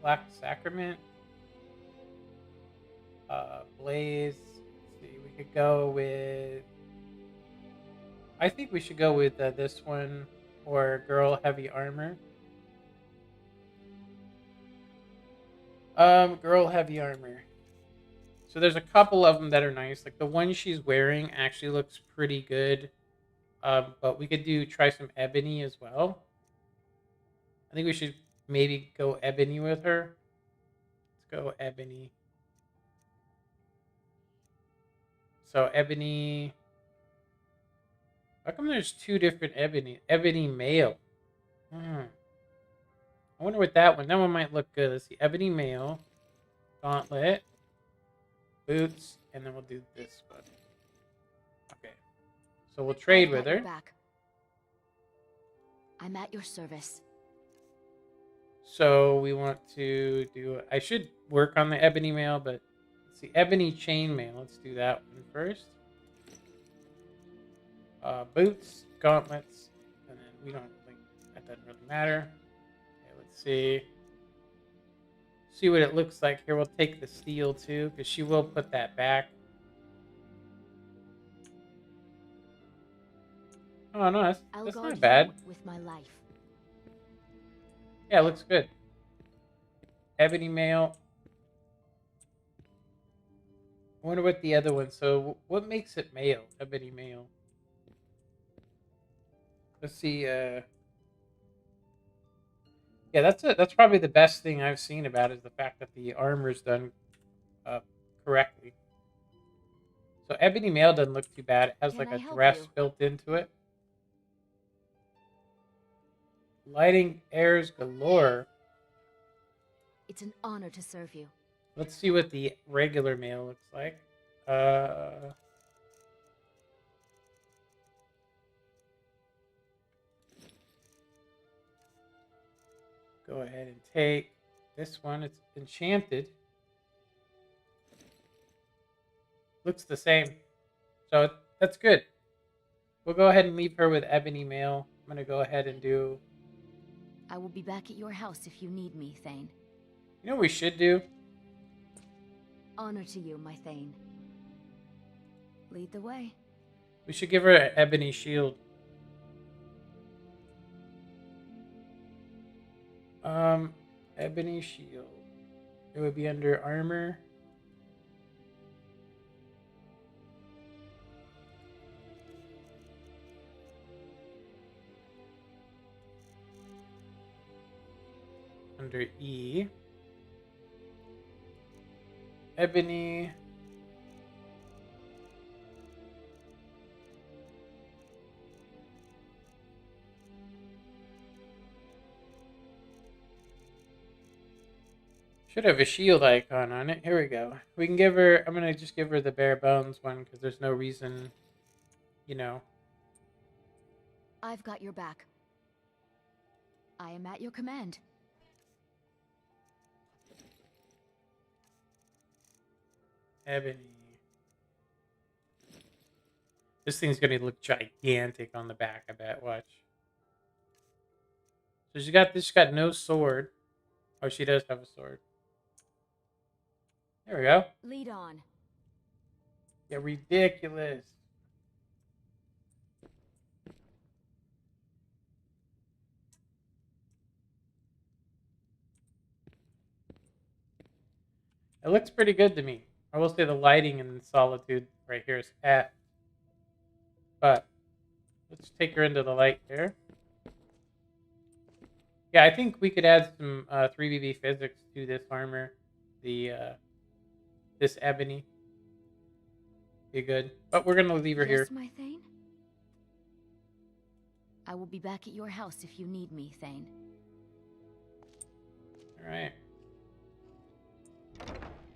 A: Black Sacrament, Blaze. Let's see, we could go with. I think we should go with this one, or Girl Heavy Armor. Girl Heavy Armor. So there's a couple of them that are nice. Like the one she's wearing actually looks pretty good. But we could try some Ebony as well. I think we should maybe go Ebony with her. Let's go Ebony. So Ebony. How come there's two different Ebony? Ebony male. I wonder what that one might look good. Let's see. Ebony male. Gauntlet. Boots. And then we'll do this one. Okay. So we'll trade with her.
B: Back. I'm at your service.
A: So we want to do. I should work on the Ebony mail, but let's see. Ebony chain mail. Let's do that one first. Boots, gauntlets, and then we don't think that doesn't really matter. Okay, let's see. See what it looks like here. We'll take the steel too, because she will put that back. Oh no, that's not bad.
B: With my life.
A: Yeah, it looks good. Ebony mail. I wonder what the other one. So what makes it male? Ebony mail. Let's see. Yeah, that's it. That's probably the best thing I've seen about it, is the fact that the armor's done correctly. So Ebony mail doesn't look too bad. It has like a dress built into it. Lighting airs galore.
B: It's an honor to serve you.
A: Let's see what the regular mail looks like. go ahead and take this one. It's enchanted. Looks the same. So that's good. We'll go ahead and leave her with ebony mail. I'm going to go ahead and do...
B: I will be back at your house if you need me, Thane.
A: You know what we should do?
B: Honor to you, my Thane. Lead the way.
A: We should give her an Ebony Shield. Ebony Shield. It would be under armor. Under E. Ebony. Should have a shield icon on it. Here we go. We can give her... I'm going to just give her the bare bones one because there's no reason, you know.
B: I've got your back. I am at your command.
A: Ebony. This thing's going to look gigantic on the back, I bet. Watch. So she's got no sword. Oh, she does have a sword. There we go.
B: Lead on.
A: Yeah, ridiculous. It looks pretty good to me. I will say the lighting in Solitude right here is F. But let's take her into the light here. Yeah, I think we could add some 3BB physics to this armor. This ebony. Be good. But we're gonna leave her here.
B: Yes, my Thane? I will be back at your house if you need me, Thane.
A: Alright.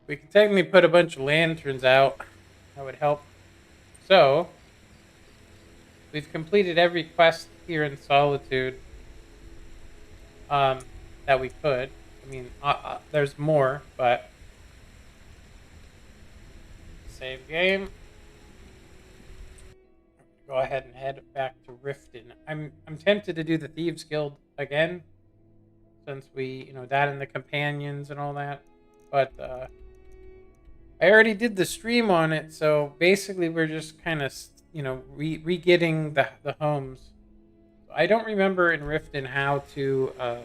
A: We can technically put a bunch of lanterns out. That would help. So, we've completed every quest here in Solitude that we could. I mean, there's more, but... Save game. Go ahead and head back to Riften. I'm tempted to do the Thieves Guild again, since we, that and the companions and all that. But I already did the stream on it, so basically we're just kind of, re-getting the homes. I don't remember in Riften how to,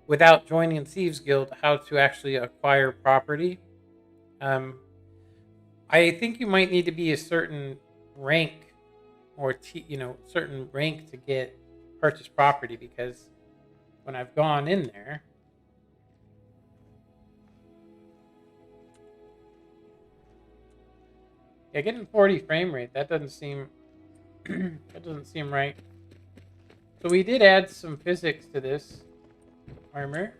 A: without joining Thieves Guild, how to actually acquire property. I think you might need to be a certain rank, or certain rank to get purchase property, because when I've gone in there, yeah, getting 40 frame rate, that doesn't seem that doesn't seem right. So we did add some physics to this armor.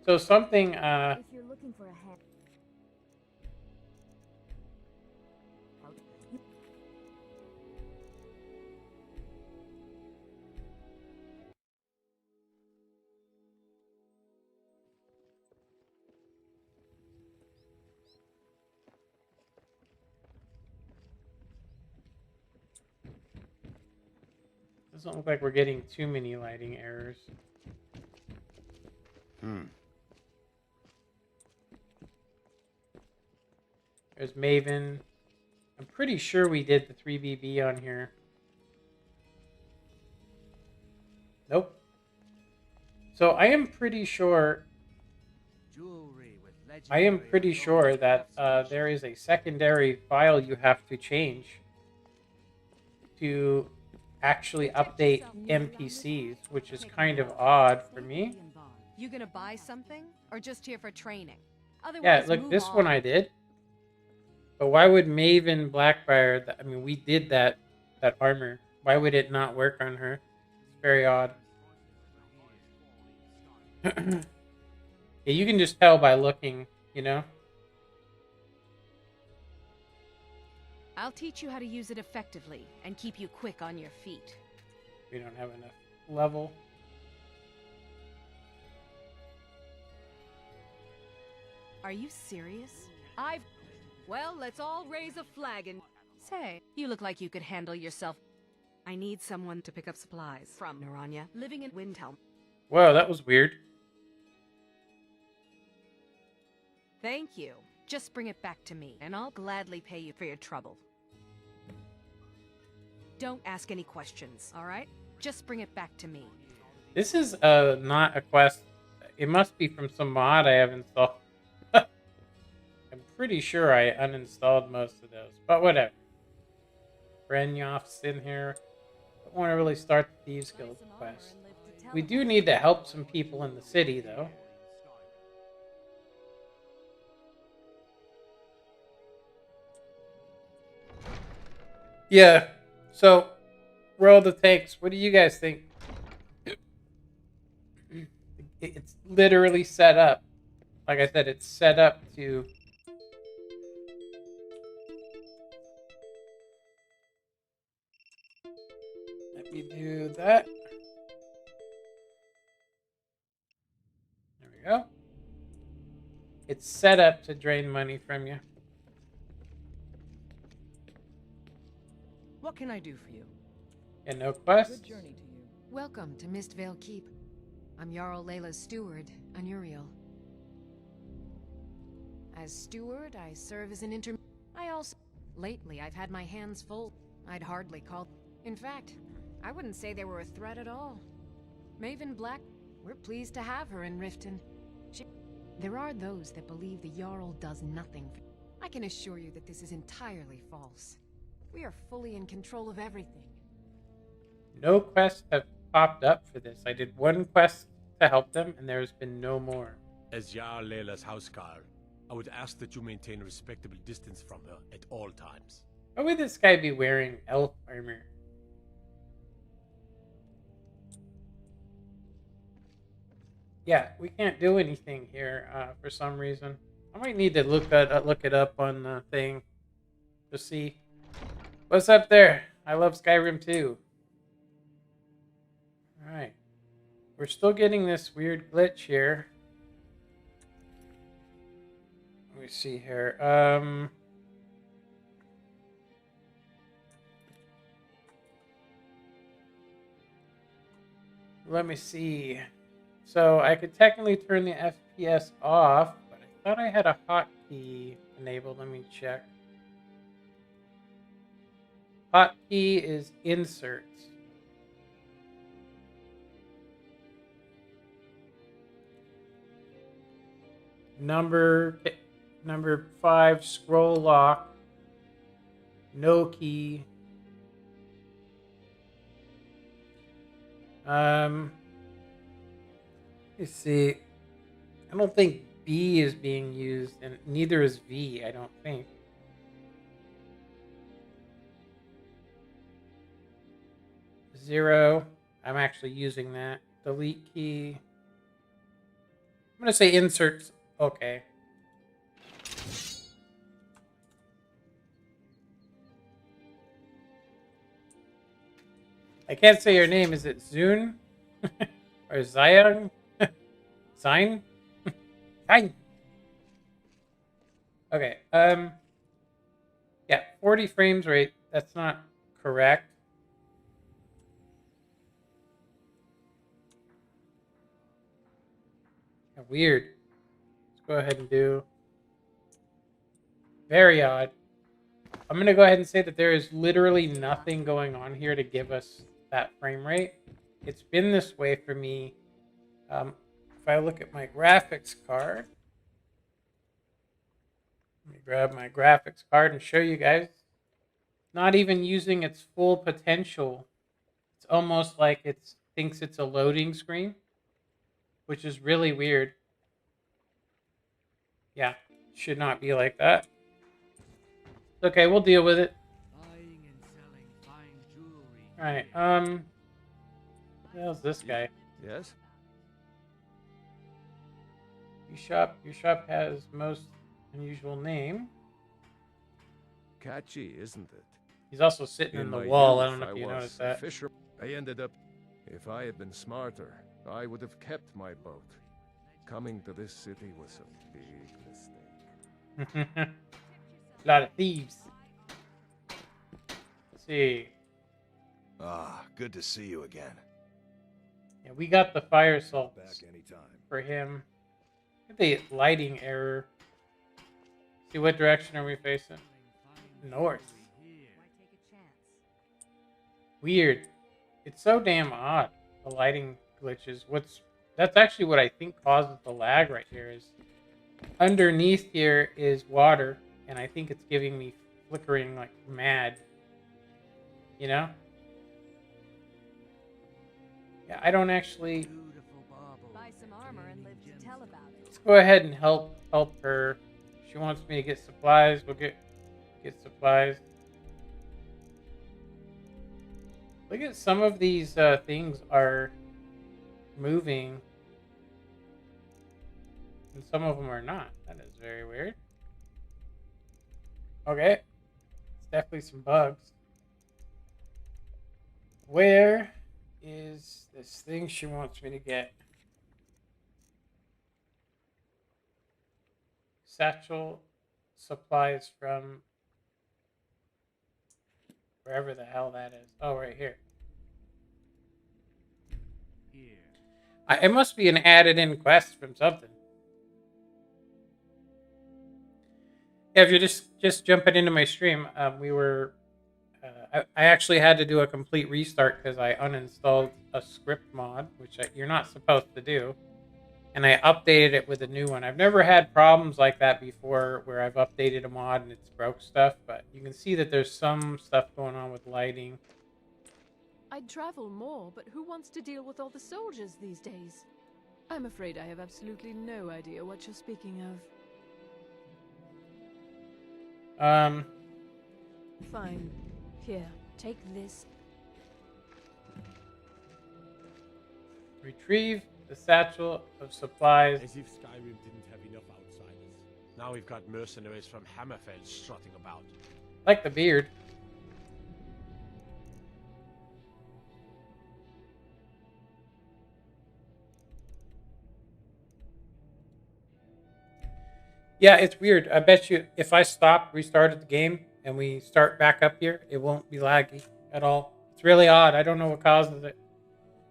A: So something
B: If you're looking for a hand...
A: doesn't look like we're getting too many lighting errors. There's Maven. I'm pretty sure we did the 3BB on here. Nope. So I am pretty sure that there is a secondary file you have to change to actually update NPCs, which is kind of odd for me.
I: You gonna buy something, or just here for training?
A: Yeah, look, this one I did. But why would Maven Blackbriar? I mean, we did that armor. Why would it not work on her? It's very odd. Yeah, you can just tell by looking,
I: I'll teach you how to use it effectively and keep you quick on your feet.
A: We don't have enough level.
I: Are you serious?
C: Well, let's all raise a flag and...
I: Say, you look like you could handle yourself. I need someone to pick up supplies from Naranya, living in Windhelm.
A: Whoa, that was weird.
I: Thank you. Just bring it back to me, and I'll gladly pay you for your trouble. Don't ask any questions, alright? Just bring it back to me.
A: This is not a quest. It must be from some mod I have installed. I'm pretty sure I uninstalled most of those, but whatever. Brenyoff's in here. Don't want to really start the Thieves Guild quest. We do need to help some people in the city, though. Yeah, so roll the tanks. What do you guys think? It's literally set up. Like I said, it's set up to... Let me do that. There we go. It's set up to drain money from you.
C: What can I do for you?
A: And no quest.
C: Good journey to you.
H: Welcome to Mistvale Keep. I'm Jarl Layla's steward, Anuriel. As steward, I serve as an Lately, I've had my hands full. I'd hardly call... In fact, I wouldn't say they were a threat at all. Maven Black, we're pleased to have her in Riften. There are those that believe the Jarl does nothing. I can assure you that this is entirely false. We are fully in control of everything.
A: No quests have popped up for this. I did one quest to help them, and there's been no more.
J: As Jarl Layla's housecarl, I would ask that you maintain a respectable distance from her at all times.
A: Why would this guy be wearing elf armor? Yeah, we can't do anything here for some reason. I might need to look it up on the thing to see. What's up there? I love Skyrim too. Alright. We're still getting this weird glitch here. Let me see here. Let me see. So I could technically turn the FPS off, but I thought I had a hotkey enabled. Let me check. Hotkey is inserts. Number 5, scroll lock. No key. Let's see. I don't think B is being used, and neither is V, I don't think. Zero. I'm actually using that. Delete key. I'm going to say inserts. Okay. I can't say your name. Is it Zune? Or Zyung? Sign? Sign. Okay. Yeah, 40 frames rate. That's not correct. Weird. Let's go ahead and do... Very odd. I'm going to go ahead and say that there is literally nothing going on here to give us that frame rate. It's been this way for me. If I look at my graphics card... Let me grab my graphics card and show you guys. Not even using its full potential. It's almost like it thinks it's a loading screen, which is really weird. Yeah, should not be like that. Okay, we'll deal with it.
K: Buying and selling fine jewelry.
A: Alright, what the hell's this guy?
E: Yes?
A: Your shop has most unusual name.
E: Catchy, isn't it?
A: He's also sitting in the
E: my
A: wall. I
E: youth,
A: don't know if you
E: was
A: noticed
E: a
A: that.
E: fisher. I ended up If I had been smarter, I would have kept my boat. Coming to this city was a big mistake.
A: A lot of thieves. Let's see.
L: Ah, good to see you again.
A: Yeah, we got the fire salts
L: Back anytime.
A: for him. The lighting error. See, what direction are we facing? North. Weird. It's so damn odd. The lighting glitches. That's actually what I think causes the lag right here. Is underneath here is water, and I think it's giving me flickering like mad. You know? Yeah, I don't actually.
H: Buy some armor and live to tell about it.
A: Let's go ahead and help her. She wants me to get supplies. We'll get supplies. Look at some of these things are moving, and some of them are not. That is very weird. Okay, it's definitely some bugs. Where is this thing she wants me to get? Satchel supplies from wherever the hell that is. Oh, right here. It must be an added-in quest from something. Yeah, if you're just jumping into my stream, we were. I actually had to do a complete restart because I uninstalled a script mod, which you're not supposed to do. And I updated it with a new one. I've never had problems like that before where I've updated a mod and it's broke stuff, but you can see that there's some stuff going on with lighting.
M: I'd travel more, but who wants to deal with all the soldiers these days? I'm afraid I have absolutely no idea what you're speaking of. Fine. Here, take this.
A: Retrieve the satchel of supplies.
J: As if Skyrim didn't have enough outsiders. Now we've got mercenaries from Hammerfell strutting about.
A: Like the beard. Yeah, it's weird. I bet you if I restarted the game, and we start back up here, it won't be laggy at all. It's really odd. I don't know what causes it.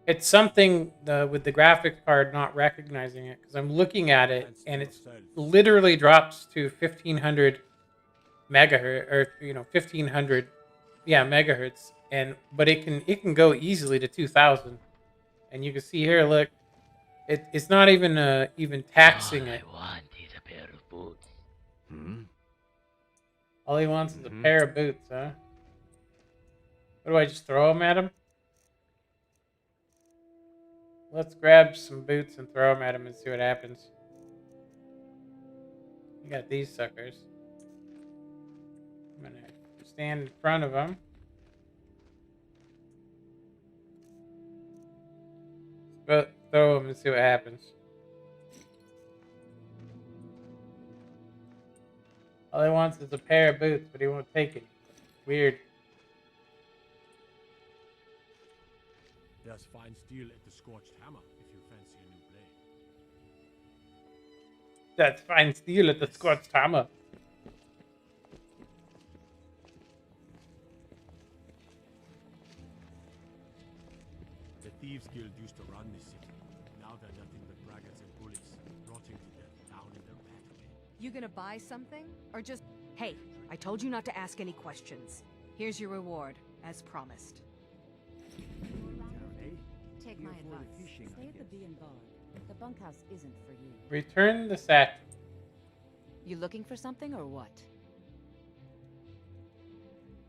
A: It's something with the graphics card not recognizing it, because I'm looking at it and it literally drops to 1500 megahertz, or 1500, yeah, megahertz, but it can go easily to 2000, and you can see here, look, it's not even taxing it.
N: All I want is a pair of boots.
A: All he wants is a pair of boots, huh? What do I just throw them at him? Let's grab some boots and throw them at him and see what happens. We got these suckers. I'm gonna stand in front of them. Throw them and see what happens. All he wants is a pair of boots, but he won't take it. Weird.
J: There's fine steel at the Scorched Hammer if you fancy a new blade.
A: That's fine steel at the Scorched Hammer.
J: The Thieves Guild used to run this city. Now they're nothing but braggarts and bullies, rotting to death down in their pathway.
H: You gonna buy something? Or just...
I: Hey, I told you not to ask any questions. Here's your reward, as promised.
O: Take my advice. Stay at the Bee and Bog. The bunkhouse isn't for you.
A: Return the satchel.
O: You looking for something or what?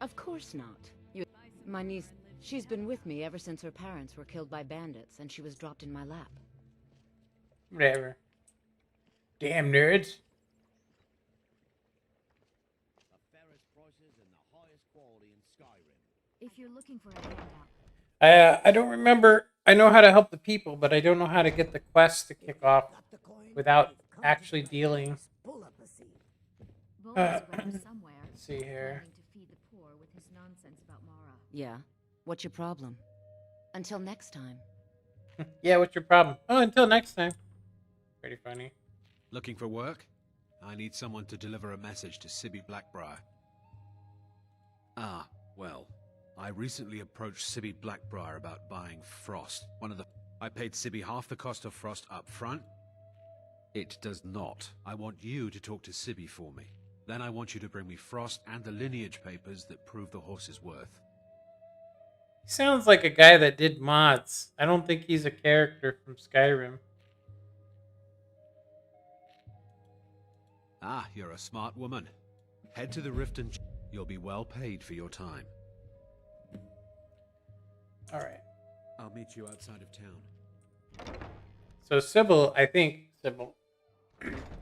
O: Of course not. My niece, she's been with me ever since her parents were killed by bandits, and she was dropped in my lap.
A: Whatever. Damn nerds.
B: If you're looking for a handout.
A: I don't remember. I know how to help the people, but I don't know how to get the quest to kick off without actually dealing. Let's see here.
B: To feed the poor with his nonsense about Mara.
O: Yeah? What's your problem? Until next time.
A: Yeah, what's your problem? Oh, until next time. Pretty funny.
J: Looking for work? I need someone to deliver a message to Sibby Blackbriar. Ah, well, I recently approached Sibby Blackbriar about buying Frost. I paid Sibby half the cost of Frost up front. It does not. I want you to talk to Sibby for me. Then I want you to bring me Frost and the lineage papers that prove the horse's worth.
A: He sounds like a guy that did mods. I don't think he's a character from Skyrim.
J: Ah, you're a smart woman. Head to the Rift and you'll be well paid for your time.
A: Alright.
J: I'll meet you outside of town.
A: So Sybil, I think Sybil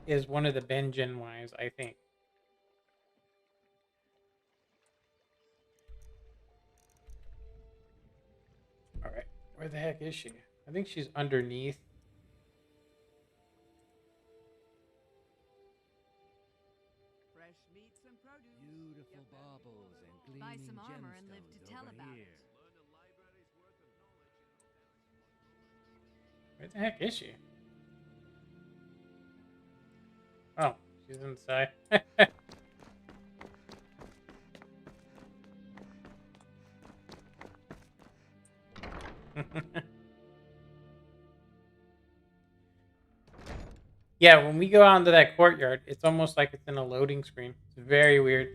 A: is one of the Benjen wives, I think. Alright. Where the heck is she? I think she's underneath.
K: Beautiful baubles and
I: Buy
K: gleaming
I: some armor and live to
K: gemstones
I: tell
K: over
I: about
K: here.
A: Where the heck is she? Oh, she's inside. Yeah, when we go out into that courtyard, it's almost like it's in a loading screen. It's very weird.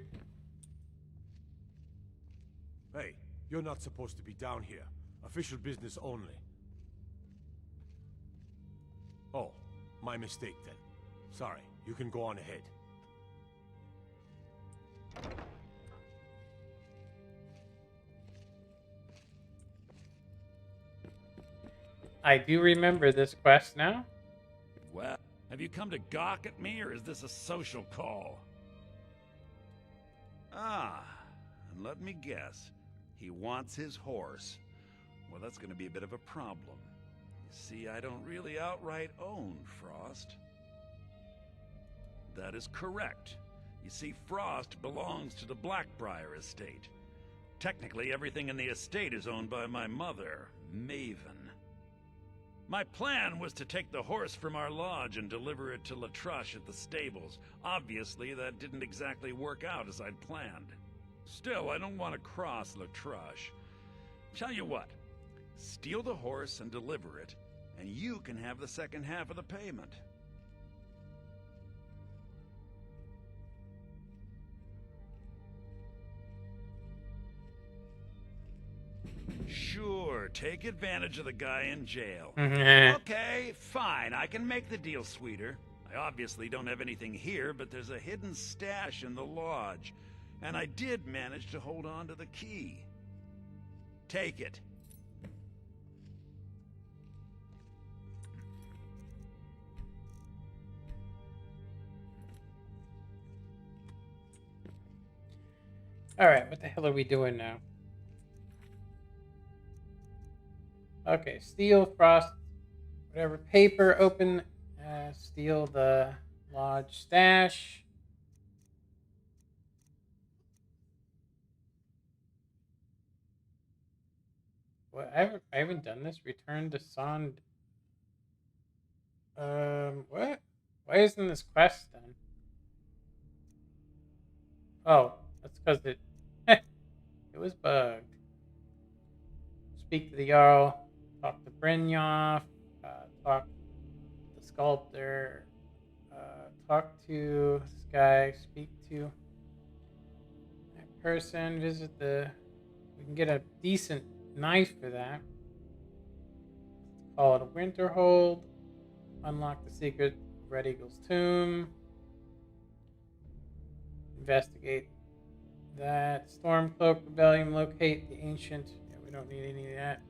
P: Hey, you're not supposed to be down here. Official business only. Oh, my mistake then. Sorry, you can go on ahead.
A: I do remember this quest now.
D: Well, have you come to gawk at me, or is this a social call? Ah, and let me guess. He wants his horse. Well, that's going to be a bit of a problem. You see, I don't really outright own Frost. That is correct. You see, Frost belongs to the Blackbriar estate. Technically, everything in the estate is owned by my mother, Maven. My plan was to take the horse from our lodge and deliver it to Latrush at the stables. Obviously, that didn't exactly work out as I'd planned. Still, I don't want to cross Latrush. Tell you what, steal the horse and deliver it, and you can have the second half of the payment. Sure, take advantage of the guy in jail. Okay, fine, I can make the deal sweeter. I obviously don't have anything here, but there's a hidden stash in the lodge, and I did manage to hold on to the key. Take it.
A: Alright, what the hell are we doing now? Okay, steal Frost, whatever, paper, open, steal the lodge stash. What, I haven't done this. Return to Sond. What? Why isn't this quest done? Oh, that's because it was bugged. Speak to the Jarl. Talk to Brynjolf, talk to the sculptor, talk to this guy, speak to that person, visit the... We can get a decent knife for that. Call it a Winterhold. Unlock the secret of Red Eagle's tomb. Investigate that. Stormcloak Rebellion. Locate the ancient... Yeah, we don't need any of that.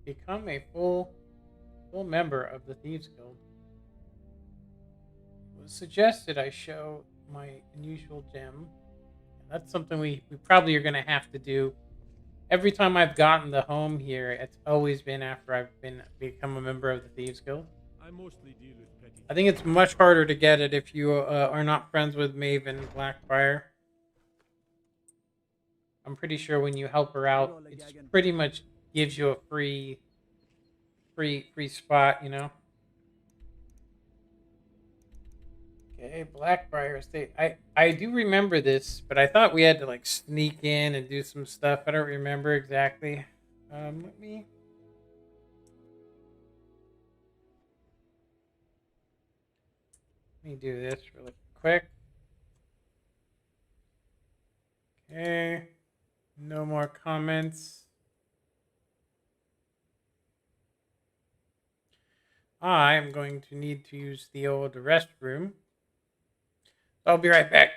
A: Become a full member of the Thieves Guild. It was suggested I show my unusual gem. And that's something we probably are going to have to do. Every time I've gotten the home here, it's always been after I've become a member of the Thieves Guild.
J: I
P: mostly deal with petty.
A: I think it's much harder to get it if you are not friends with Maven Blackbriar. I'm pretty sure when you help her out, it pretty much gives you a free spot, you know. Okay, Blackbriar Estate. I do remember this, but I thought we had to like sneak in and do some stuff. I don't remember exactly. Let me do this really quick. Okay. No more comments. I'm going to need to use the old restroom. I'll be right back.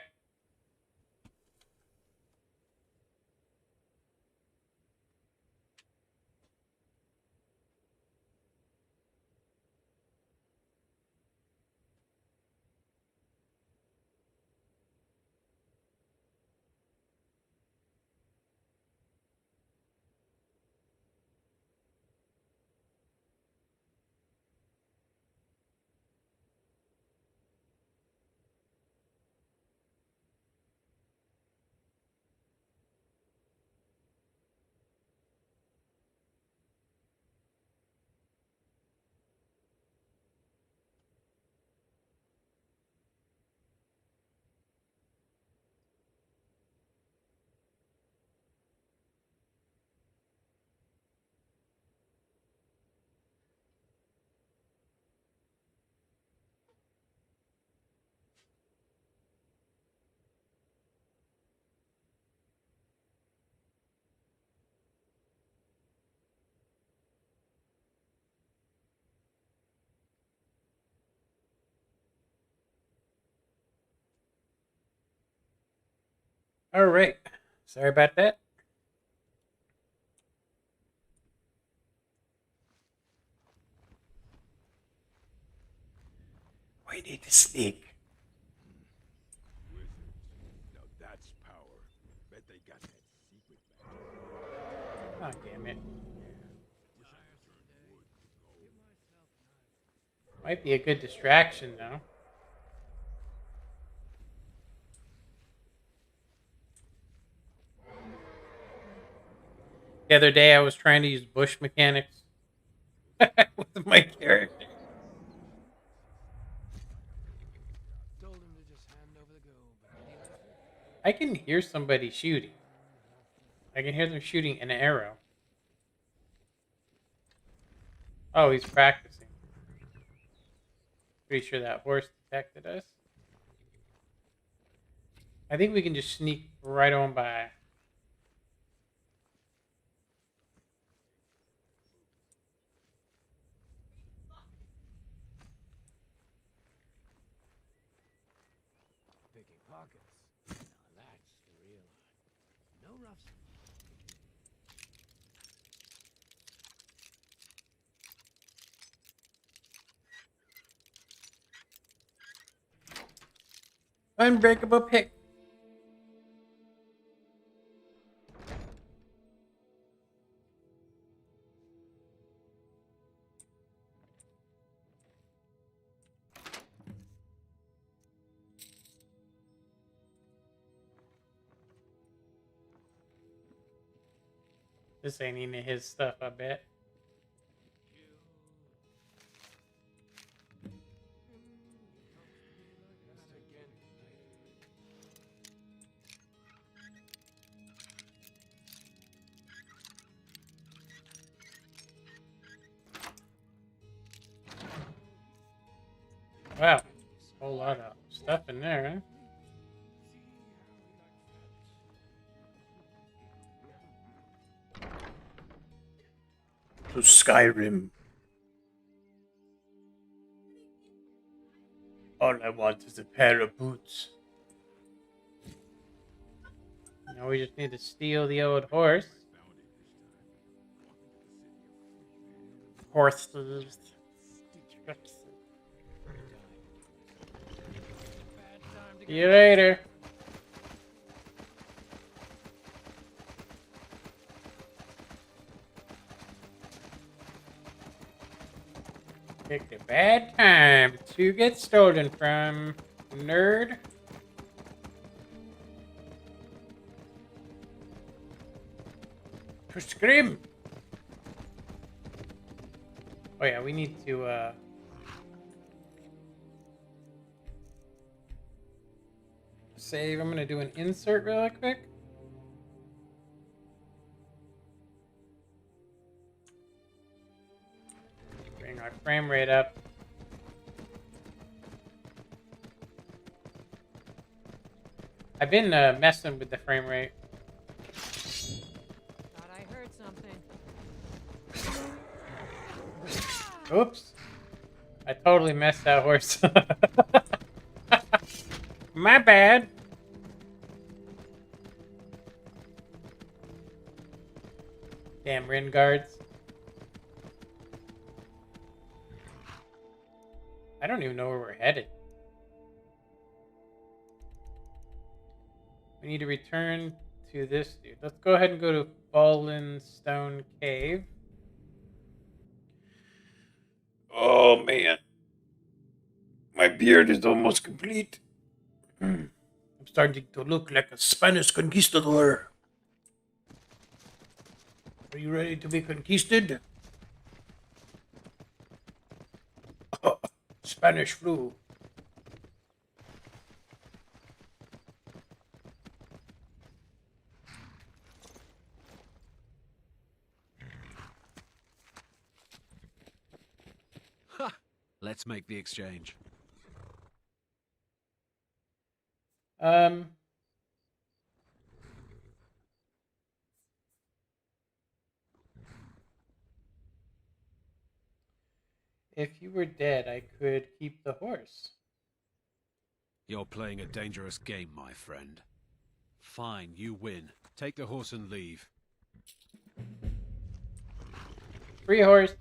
A: All right. Sorry about that. We need to sneak.
P: Now that's power. Bet they got that secret
A: Oh, damn it. Might be a good distraction, though. The other day, I was trying to use bush mechanics with my character. I can hear somebody shooting. I can hear them shooting an arrow. Oh, he's practicing. Pretty sure that horse detected us. I think we can just sneak right on by.
K: Picking pockets. Now that's the real art. No rough.
A: Unbreakable pick. This ain't any of his stuff, I bet. Wow, a whole lot of stuff in there, huh? To Skyrim. All I want is a pair of boots. Now we just need to steal the old horse. Horse thieves. See you later. Picked a bad time to get stolen from, nerd. To scream. Oh yeah, we need to save. I'm gonna do an insert really quick. Bring our frame rate up. I've been messing with the frame rate.
H: Thought I heard something.
A: Oops. I totally messed that horse. My bad. Damn Rin guards. I don't even know where we're headed. We need to return to this dude. Let's go ahead and go to Fallen Stone Cave.
Q: Oh man. My beard is almost complete. I'm starting to look like a Spanish conquistador. Are you ready to be conquisted? Spanish flu.
J: Let's make the exchange.
A: If you were dead, I could keep the horse.
J: You're playing a dangerous game, my friend. Fine, you win. Take the horse and leave.
A: Free horse.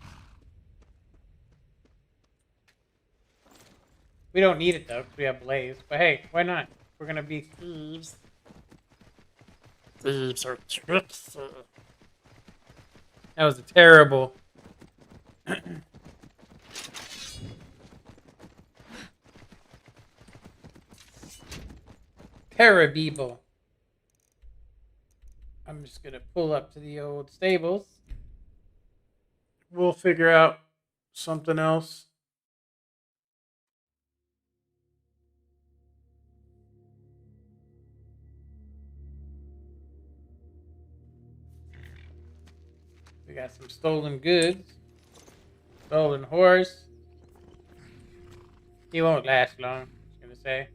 A: We don't need it though, because we have Blaze. But hey, why not? We're gonna be thieves. Thieves are tricksy. That was a terrible. Parabeeble. I'm just gonna pull up to the old stables. We'll figure out something else. We got some stolen goods. Stolen horse. He won't last long, I was gonna say.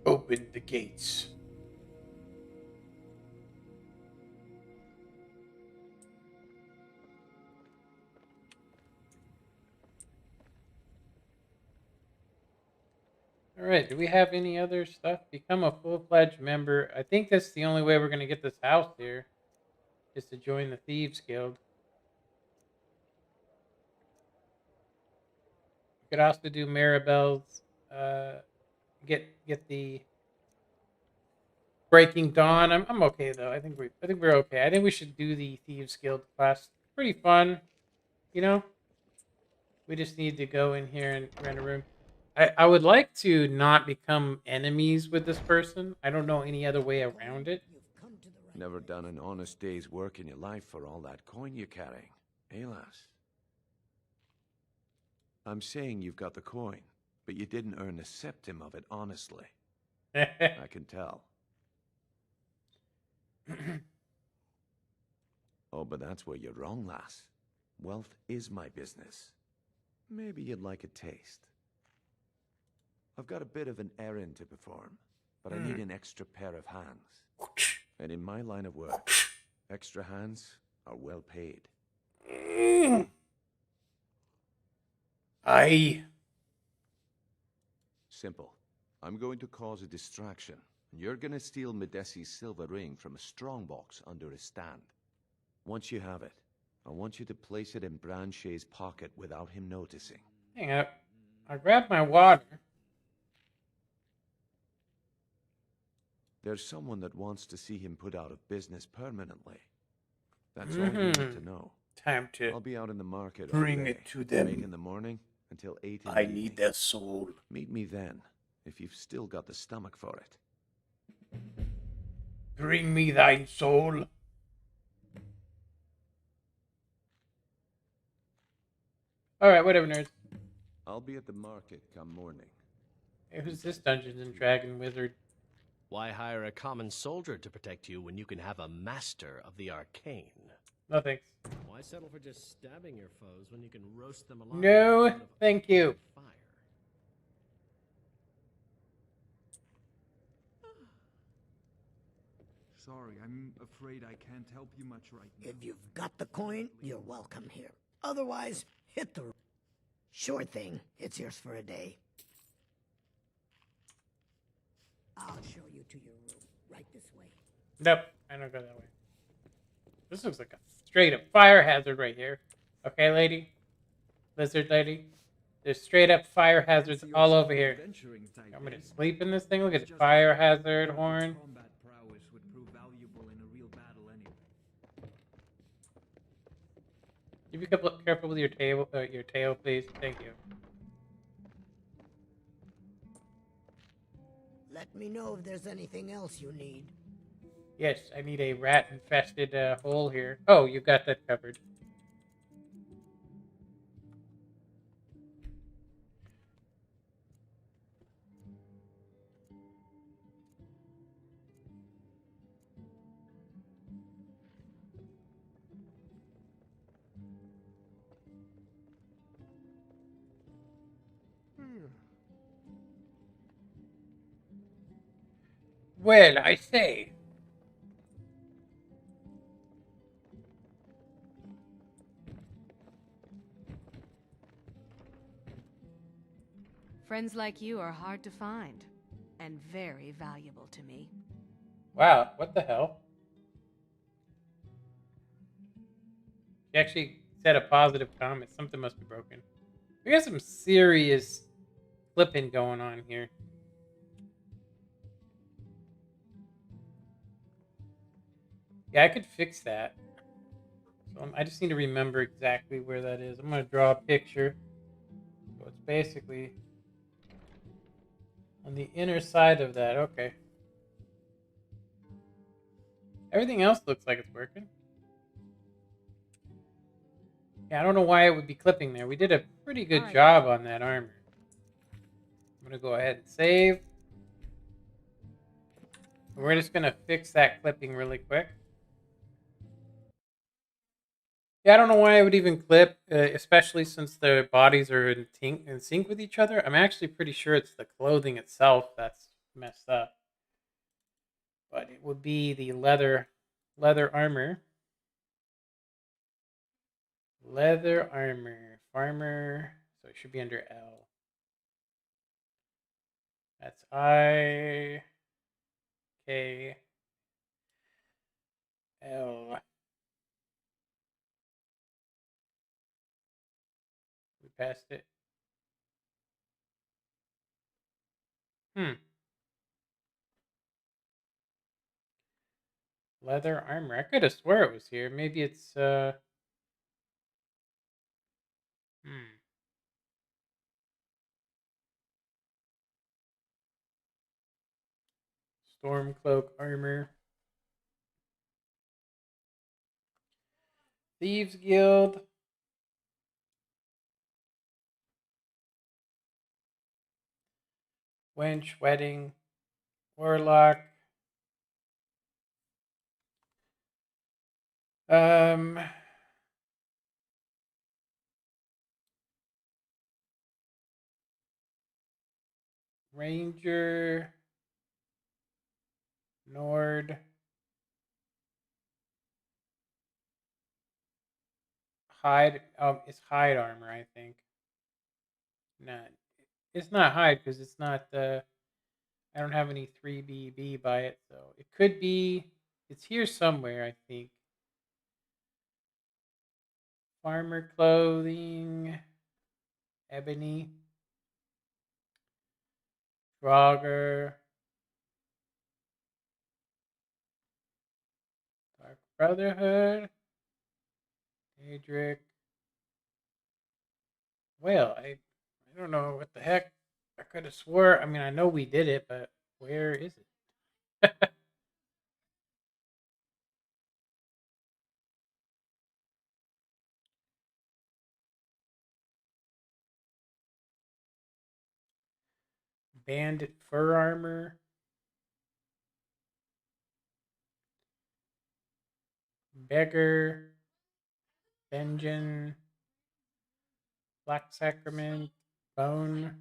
Q: Open the gates.
A: Alright, do we have any other stuff? Become a full-fledged member. I think that's the only way we're gonna get this house here. Is to join the Thieves Guild. We could also do Maribel's get the Breaking Dawn. I'm okay though. I think we're okay. I think we should do the Thieves Guild quest. Pretty fun, you know. We just need to go in here and rent a room. I would like to not become enemies with this person. I don't know any other way around it.
E: Never done an honest day's work in your life for all that coin you're carrying, eh, lass? I'm saying you've got the coin, but you didn't earn a septim of it honestly. I can tell. Oh, but that's where you're wrong, lass. Wealth is my business. Maybe you'd like a taste. I've got a bit of an errand to perform, but I need an extra pair of hands. And in my line of work, extra hands are well paid.
Q: Aye.
E: Simple. I'm going to cause a distraction, and you're going to steal Medesi's silver ring from a strongbox under a stand. Once you have it, I want you to place it in Branche's pocket without him noticing.
A: Hang up. I grabbed my water.
E: There's someone that wants to see him put out of business permanently. That's all you need to know.
Q: Time to
E: I'll be out in the market all
Q: bring
E: day.
Q: it to them.
E: 8 in the morning until 8 in
Q: I
E: the
Q: need
E: evening.
Q: their soul.
E: Meet me then, if you've still got the stomach for it.
Q: Bring me thine soul.
A: Alright, whatever, nerds.
E: I'll be at the market come morning.
A: Hey, who's this Dungeons and Dragon wizard?
K: Why hire a common soldier to protect you when you can have a master of the arcane?
A: No thanks.
K: Why settle for just stabbing your foes when you can roast them alive?
A: No, thank you.
K: Fire.
R: Sorry, I'm afraid I can't help you much right now.
S: If you've got the coin, you're welcome here. Otherwise, hit the... Sure thing. It's yours for a day. I'll show you to your room. Right this way.
A: Nope, I don't go that way. This looks like a straight up fire hazard right here. Okay, lady? Lizard lady? There's straight up fire hazards all over here. I'm gonna sleep in this thing. Look at the fire hazard horn. You be careful with your tail, please. Thank you.
S: Let me know if there's anything else you need.
A: Yes, I need a rat-infested hole here. Oh, you got that covered.
Q: Well, I say.
I: Friends like you are hard to find, and very valuable to me.
A: Wow, what the hell? She actually said a positive comment. Something must be broken. We got some serious flipping going on here. Yeah, I could fix that. So I just need to remember exactly where that is. I'm going to draw a picture. So it's basically on the inner side of that. Okay. Everything else looks like it's working. Yeah, I don't know why it would be clipping there. We did a pretty good job on that armor. I'm going to go ahead and save. We're just going to fix that clipping really quick. Yeah, I don't know why it would even clip, especially since the bodies are in sync with each other. I'm actually pretty sure it's the clothing itself that's messed up. But it would be the leather armor. Leather armor. Farmer. So it should be under L. That's I. K. L. We passed it. Leather armor. I could have swore it was here. Maybe it's Stormcloak armor. Thieves Guild. Wench Wedding. Warlock. Ranger. Nord. Hide. It's hide armor, I think. No, it's not hide because it's not I don't have any 3BB by it, so it could be. It's here somewhere, I think. Farmer clothing. Ebony. Draugr. Dark Brotherhood. Adric. Well, I don't know what the heck. I could have swore. I mean, I know we did it, but where is it? Bandit fur armor. Beggar. Vengeance. Black Sacrament. Bone.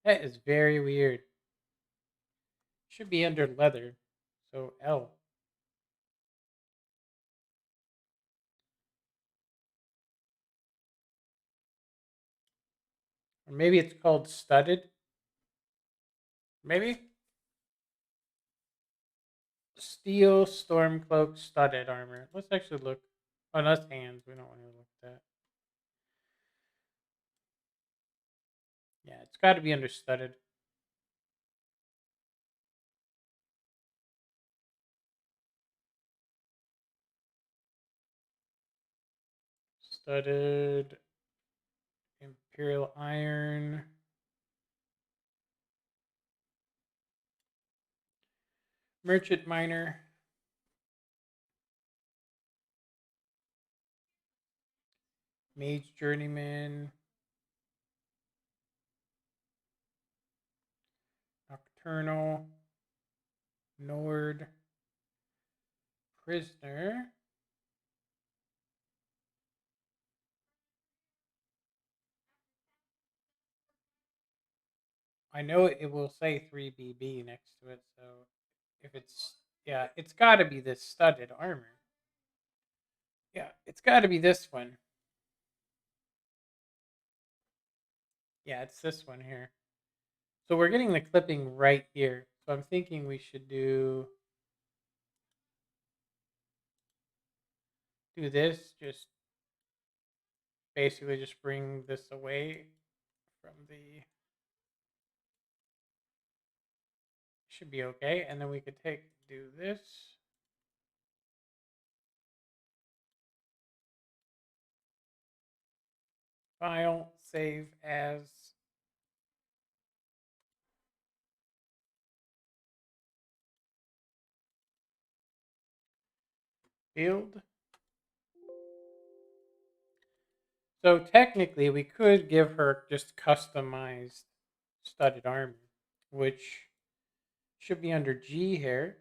A: That is very weird. Should be under leather. So L. Or maybe it's called studded. Maybe? Steel Stormcloak studded armor. Let's actually look. Oh, no, that's hands. We don't want to look at that. Yeah, it's got to be under studded. Studded. Imperial Iron. Merchant Miner. Mage Journeyman. Nocturnal. Nord. Prisoner. I know it will say 3BB next to it, so if it's, yeah, it's got to be this studded armor. Yeah, it's got to be this one. Yeah, it's this one here. So we're getting the clipping right here. So I'm thinking we should do this, just basically just bring this away from the, should be okay. And then we could do this. File, save as. Build. So technically we could give her just customized studded armor, which should be under G here.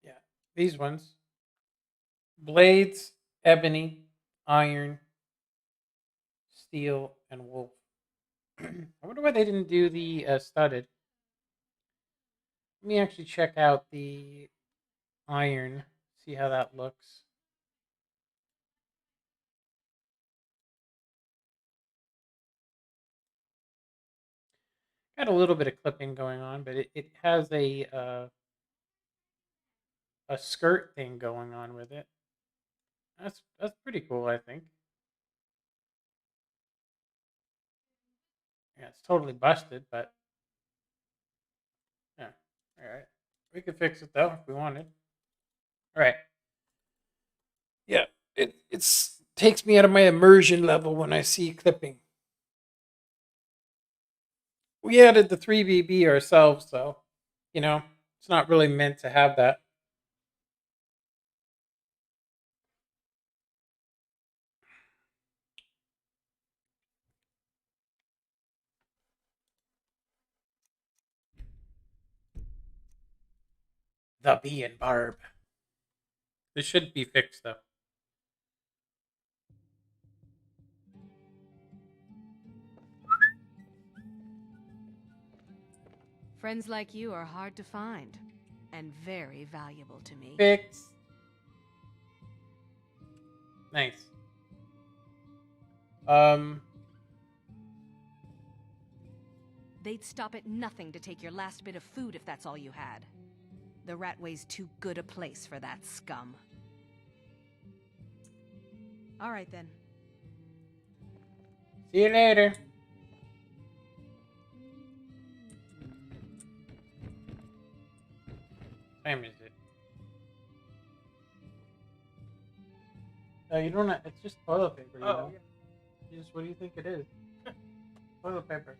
A: Yeah, these ones. Blades, ebony, iron, steel, and wolf. I wonder why they didn't do the studded. Let me actually check out the iron, see how that looks. Got a little bit of clipping going on, but it has a skirt thing going on with it. That's pretty cool, I think. Yeah, it's totally busted, but yeah, all right. We could fix it though if we wanted. All right. Yeah, it's takes me out of my immersion level when I see clipping. We added the 3BB ourselves, though. You know, it's not really meant to have that. The bee and barb. This should be fixed, though.
I: Friends like you are hard to find, and very valuable to me.
A: Fix. Nice.
I: They'd stop at nothing to take your last bit of food if that's all you had. The Ratway's too good a place for that scum. All right, then.
A: See you later. time is it? You don't have, it's just toilet paper, you know? You just, what do you think it is? Toilet paper.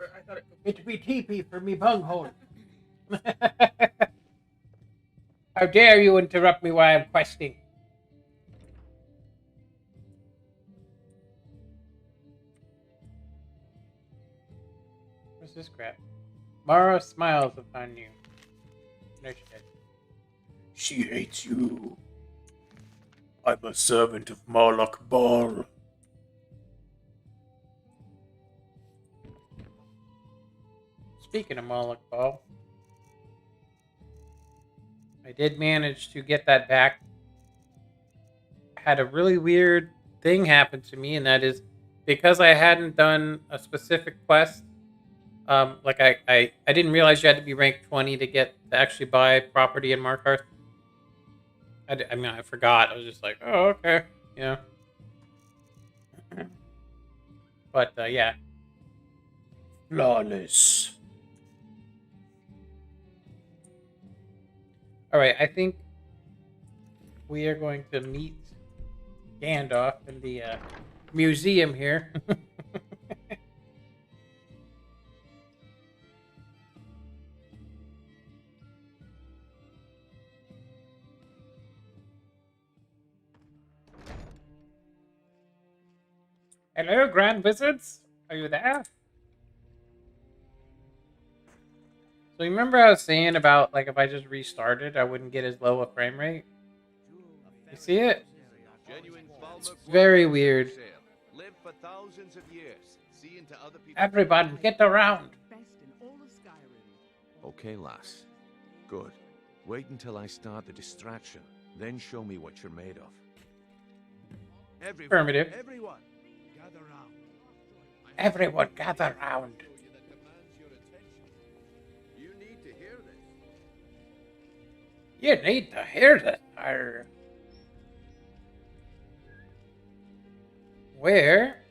T: I thought it
A: It be teepee for me bunghole. How dare you interrupt me while I'm questing? What's this crap? Mara smiles upon you. No, she doesn't.
Q: She hates you. I'm a servant of Moloch Ball.
A: Speaking of Moloch Ball, I did manage to get that back. Had a really weird thing happen to me, and that is because I hadn't done a specific quest. Like I didn't realize you had to be ranked 20 to actually buy property in Markarth. I mean, I forgot. I was just like, oh, okay, yeah. But yeah,
Q: Flawless.
A: all right. I think we are going to meet Gandalf in the museum here. Hello, Grand Wizards. Are you there? So you remember I was saying about, like, if I just restarted, I wouldn't get as low a frame rate? You see it? It's very weird. Everyone, get around.
E: Okay, lass. Good. Wait until I start the distraction, then show me what you're made of.
A: Affirmative.
F: Everyone, gather round.
A: Everyone, gather round.
E: You need to hear this.
A: You need to hear this. Arr. Where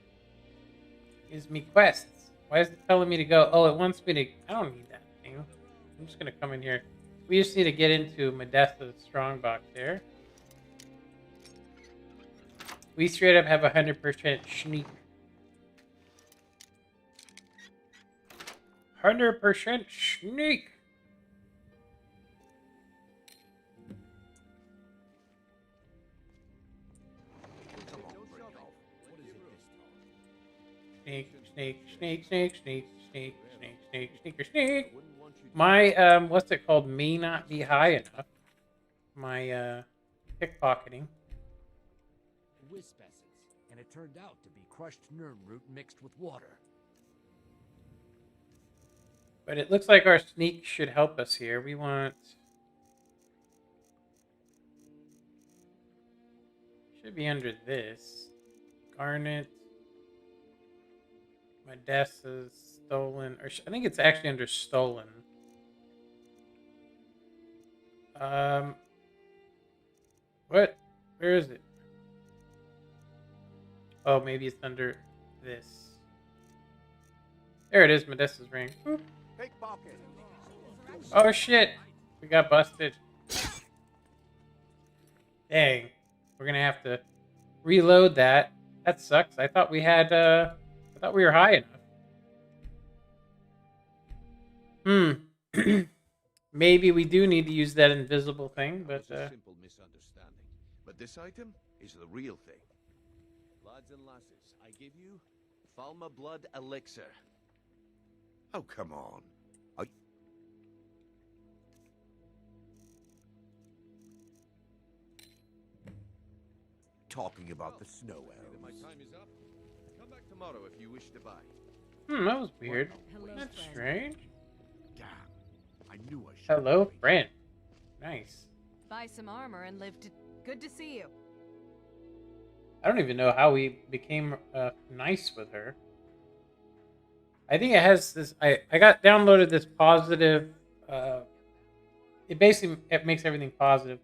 A: is me quests? Why is it telling me to go? Oh, it wants me to. I don't need that thing. I'm just gonna come in here. We just need to get into Modesta's strongbox here. We straight up have 100% sneak. 100% sneak. Sneak, sneak, sneak, sneak, sneak, sneak, sneak, sneak, sneaker, sneak. My, what's it called? May not be high enough. My, pickpocketing.
U: Wisp essence, and it turned out to be crushed nerm root mixed with water.
A: But it looks like our sneak should help us here. We want... Should be under this. Garnet. Modesta's stolen. Or I think it's actually under stolen. What? Where is it? Oh, maybe it's under this. There it is, Modesta's ring. Boop. Oh shit! We got busted. Dang. We're gonna have to reload that. That sucks. I thought we had, I thought we were high enough. Maybe we do need to use that invisible thing, but,
E: It's a simple misunderstanding. But this item is the real thing. Lads and lasses, I give you Falma Blood Elixir.
L: Oh, come on. Talking about the snow elves.
E: My time is up. Come back tomorrow if you wish to buy.
A: that was weird. That's strange.
U: Damn, I knew I should.
A: Hello, friend. Nice.
H: Buy some armor and live to... Good to see you.
A: I don't even know how we became nice with her. I think it has this... I got downloaded this positive... it basically makes everything positive.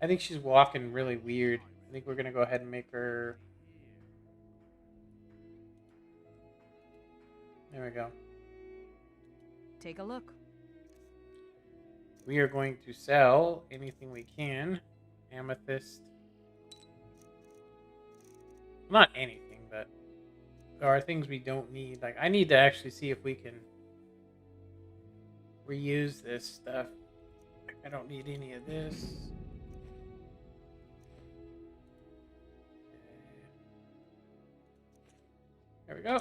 A: I think she's walking really weird. I think we're going to go ahead and make her... There we go.
H: Take a look.
A: We are going to sell anything we can. Amethyst. Not anything, but there are things we don't need. Like, I need to actually see if we can reuse this stuff. I don't need any of this. There we go.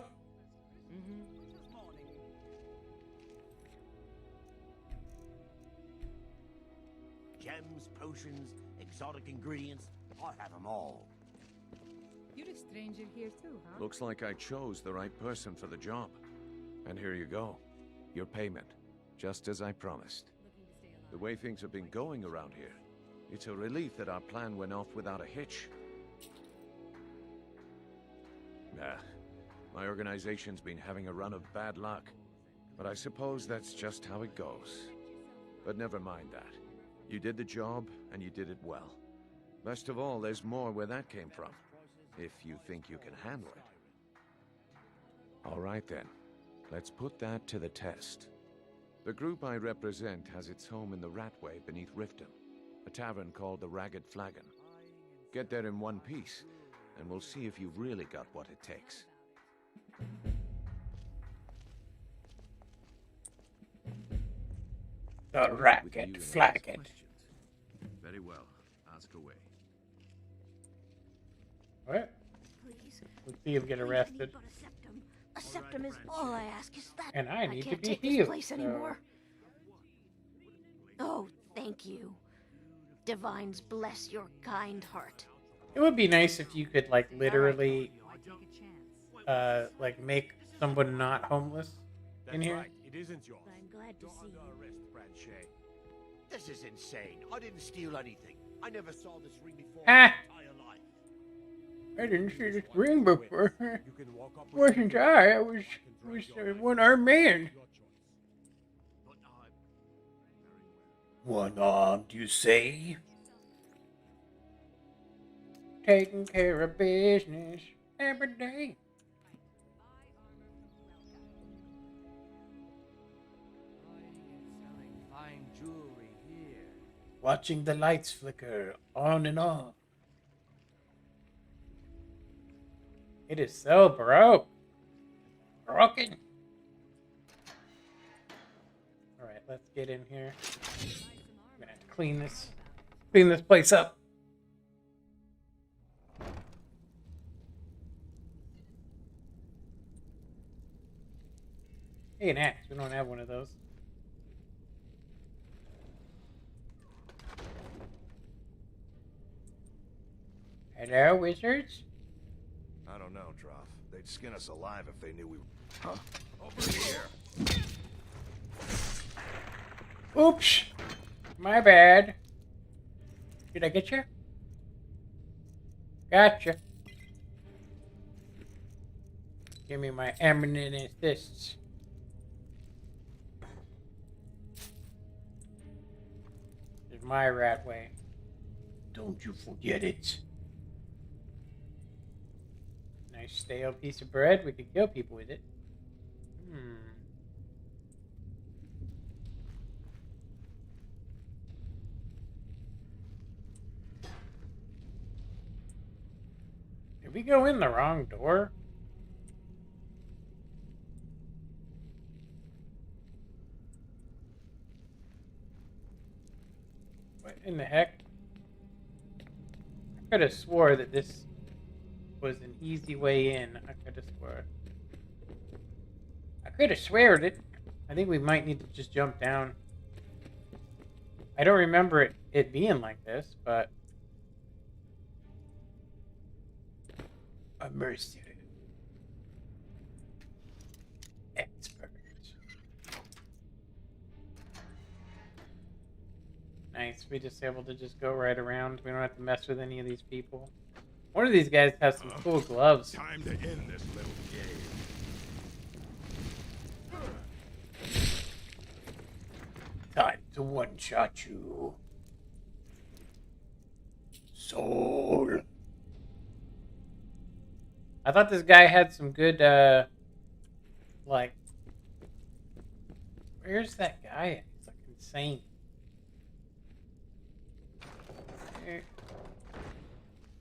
L: Gems, potions, exotic ingredients, I have them all.
T: You're a stranger here too, huh?
E: Looks like I chose the right person for the job. And here you go. Your payment. Just as I promised. The way things have been going around here, it's a relief that our plan went off without a hitch. Nah, my organization's been having a run of bad luck. But I suppose that's just how it goes. But never mind that. You did the job, and you did it well. Best of all, there's more where that came from. If you think you can handle it. All right then. Let's put that to the test. The group I represent has its home in the Ratway beneath Riften, a tavern called the Ragged Flagon. Get there in one piece, and we'll see if you've really got what it takes.
Q: The Ragged Flagon.
J: Very well. Ask away.
A: What? Let's see him get arrested.
S: A septum is all I ask. Is that
A: And I need to
S: can't
A: be
S: take
A: healed,
S: this place
A: so-
S: anymore. Oh, thank you. Divines bless your kind heart.
A: It would be nice if you could, like, literally, like, make someone not homeless in
P: That's
A: here.
P: right. It isn't yours.
S: I'm glad to see you.
L: This is insane. I didn't steal anything. I never saw this ring before
A: Ah.
L: my entire life.
A: I didn't see this ring before. Wasn't I? I was one-armed man.
Q: One-armed, you say?
A: Taking care of business every day.
U: Fine jewelry here.
Q: Watching the lights flicker on and off.
A: It is so broke.
Q: Broken.
A: Alright, let's get in here. I'm gonna have to clean this place up. Hey, an axe. We don't have one of those. Hello, wizards?
V: I don't know, Droff. They'd skin us alive if they knew we... Huh? Over here!
A: Oops! My bad. Did I get you? Gotcha. Give me my eminent assists. This is my rat way.
Q: Don't you forget it.
A: Nice stale piece of bread. We could kill people with it. Did we go in the wrong door? What in the heck? I could have swore that this was an easy way in. I could have swore. I could have sweared it. I think we might need to just jump down. I don't remember it being like this, but
Q: A mercenary. Expert.
A: nice. We just able to just go right around. We don't have to mess with any of these people. One of these guys has some cool gloves.
P: Time to end this little game.
Q: Time to one-shot you. Soul.
A: I thought this guy had some good, like, where's that guy? He's like insane.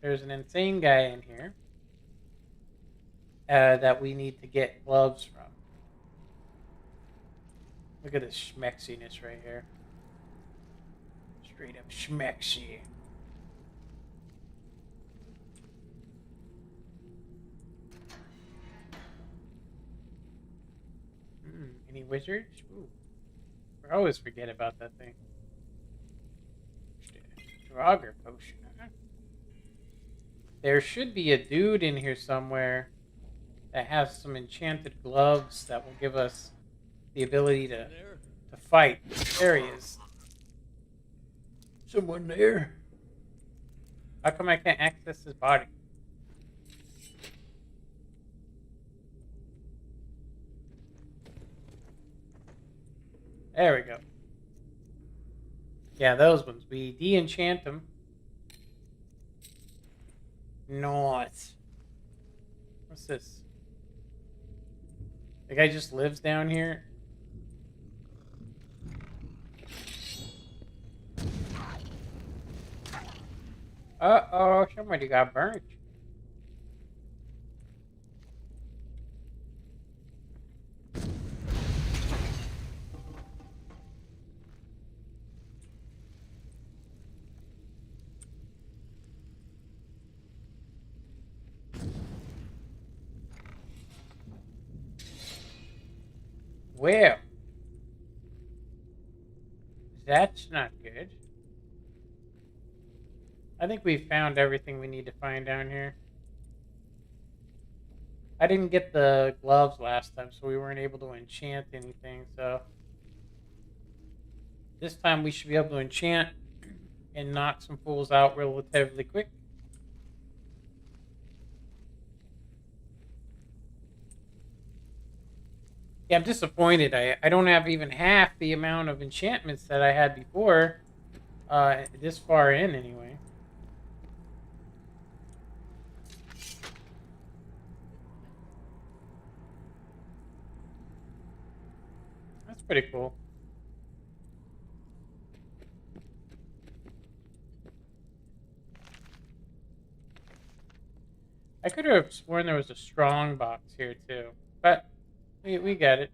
A: there's an insane guy in here that we need to get gloves from. Look at this schmexiness right here. Straight up schmexy. Any wizards? Ooh. I always forget about that thing. Draugr potion. There should be a dude in here somewhere that has some enchanted gloves that will give us the ability to fight. There he is.
Q: Someone there?
A: How come I can't access his body? There we go. Yeah, those ones. We de-enchant them. Nice. What's this? The guy just lives down here? Uh-oh, somebody got burnt. Well, that's not good. I think we found everything we need to find down here. I didn't get the gloves last time, so we weren't able to enchant anything, so this time we should be able to enchant and knock some fools out relatively quick. Yeah, I'm disappointed. I don't have even half the amount of enchantments that I had before, this far in anyway. That's pretty cool. I could have sworn there was a strong box here too, but we got it.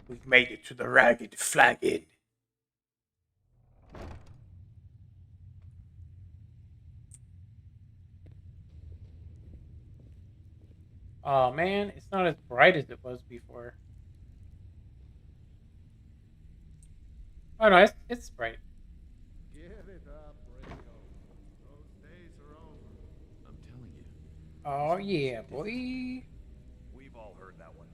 Q: We've made it to the Ragged Flagon.
A: Oh man, it's not as bright as it was before. Oh no, it's bright.
E: Give it up, Ringo. Those days are over.
J: I'm telling you.
A: Oh yeah, boy.
V: We've all heard that one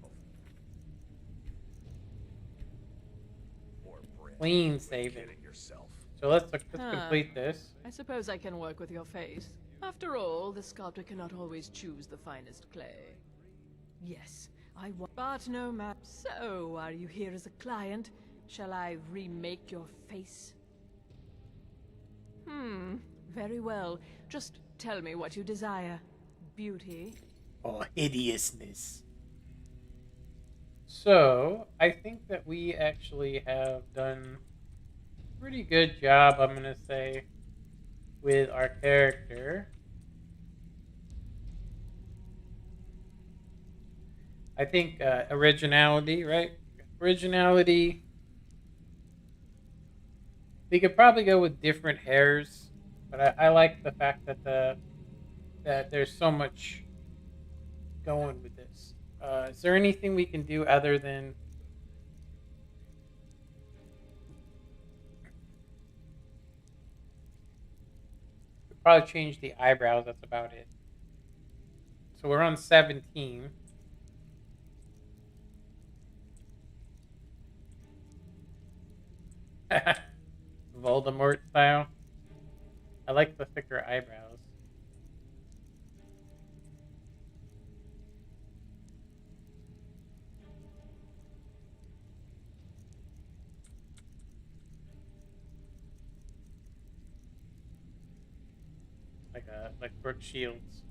V: before.
A: Clean save it.
V: Yourself.
A: So let's complete this.
M: I suppose I can work with your face. After all, the sculptor cannot always choose the finest clay. Yes, I want, but no map. So, are you here as a client? Shall I remake your face? Very well. Just tell me what you desire. Beauty?
Q: Or hideousness.
A: So, I think that we actually have done a pretty good job, I'm going to say, with our character. I think originality, right? Originality. We could probably go with different hairs, but I like the fact that that there's so much going with this. Is there anything we can do other than we'll probably change the eyebrows? That's about it. So we're on 17. Voldemort style. I like the thicker eyebrows. Like Brooke Shields.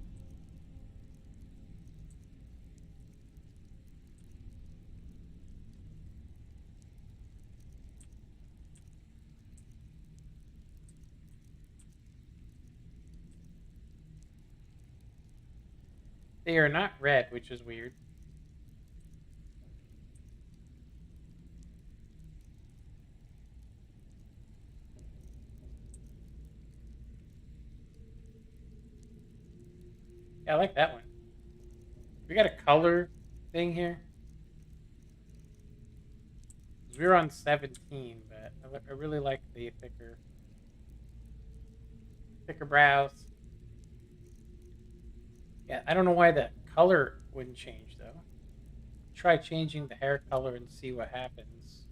A: They are not red, which is weird. Yeah, I like that one. We got a color thing here. We were on 17, but I really like the thicker brows. Yeah, I don't know why the color wouldn't change though. Try changing the hair color and see what happens.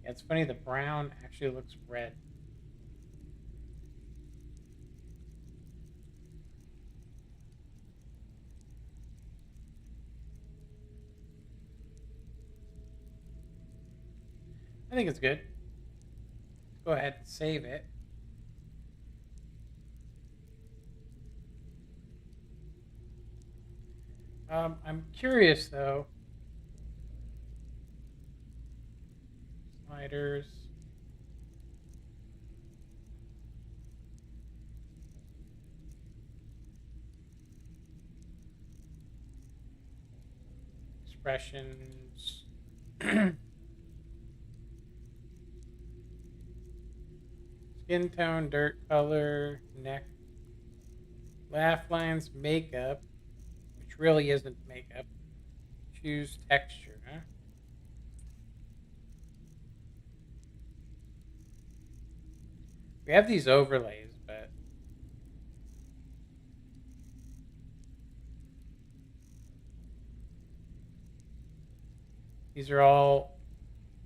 A: Yeah, it's funny, the brown actually looks red. I think it's good. Let's go ahead and save it. I'm curious though. Sliders. Expressions. Skin tone, dirt color, neck, laugh lines, makeup, which really isn't makeup. Choose texture, huh? We have these overlays, but these are all,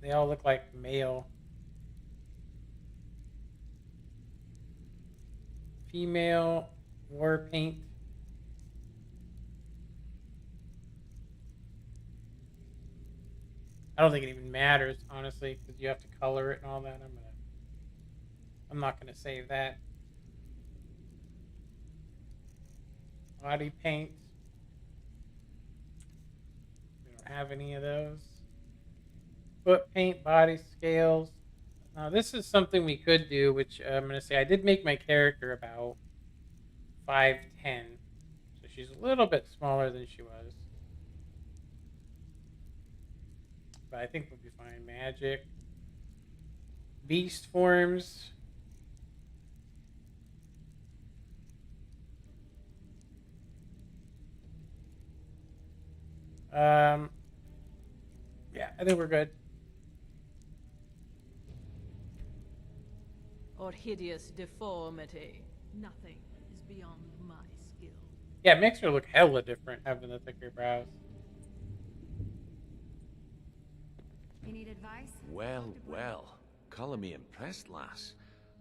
A: they all look like male. Female war paint. I don't think it even matters, honestly, because you have to color it and all that. I'm not gonna save that. Body paint. We don't have any of those. Foot paint, body scales. Now this is something we could do, which I'm gonna say I did make my character about 5'10", so she's a little bit smaller than she was. But I think we'll be fine. Magic. Beast forms. Yeah, I think we're good.
M: Or hideous deformity. Nothing is beyond my skill.
A: Yeah, it makes her look hella different having the thicker brows.
C: You need advice?
V: Well, well. Color me impressed, lass.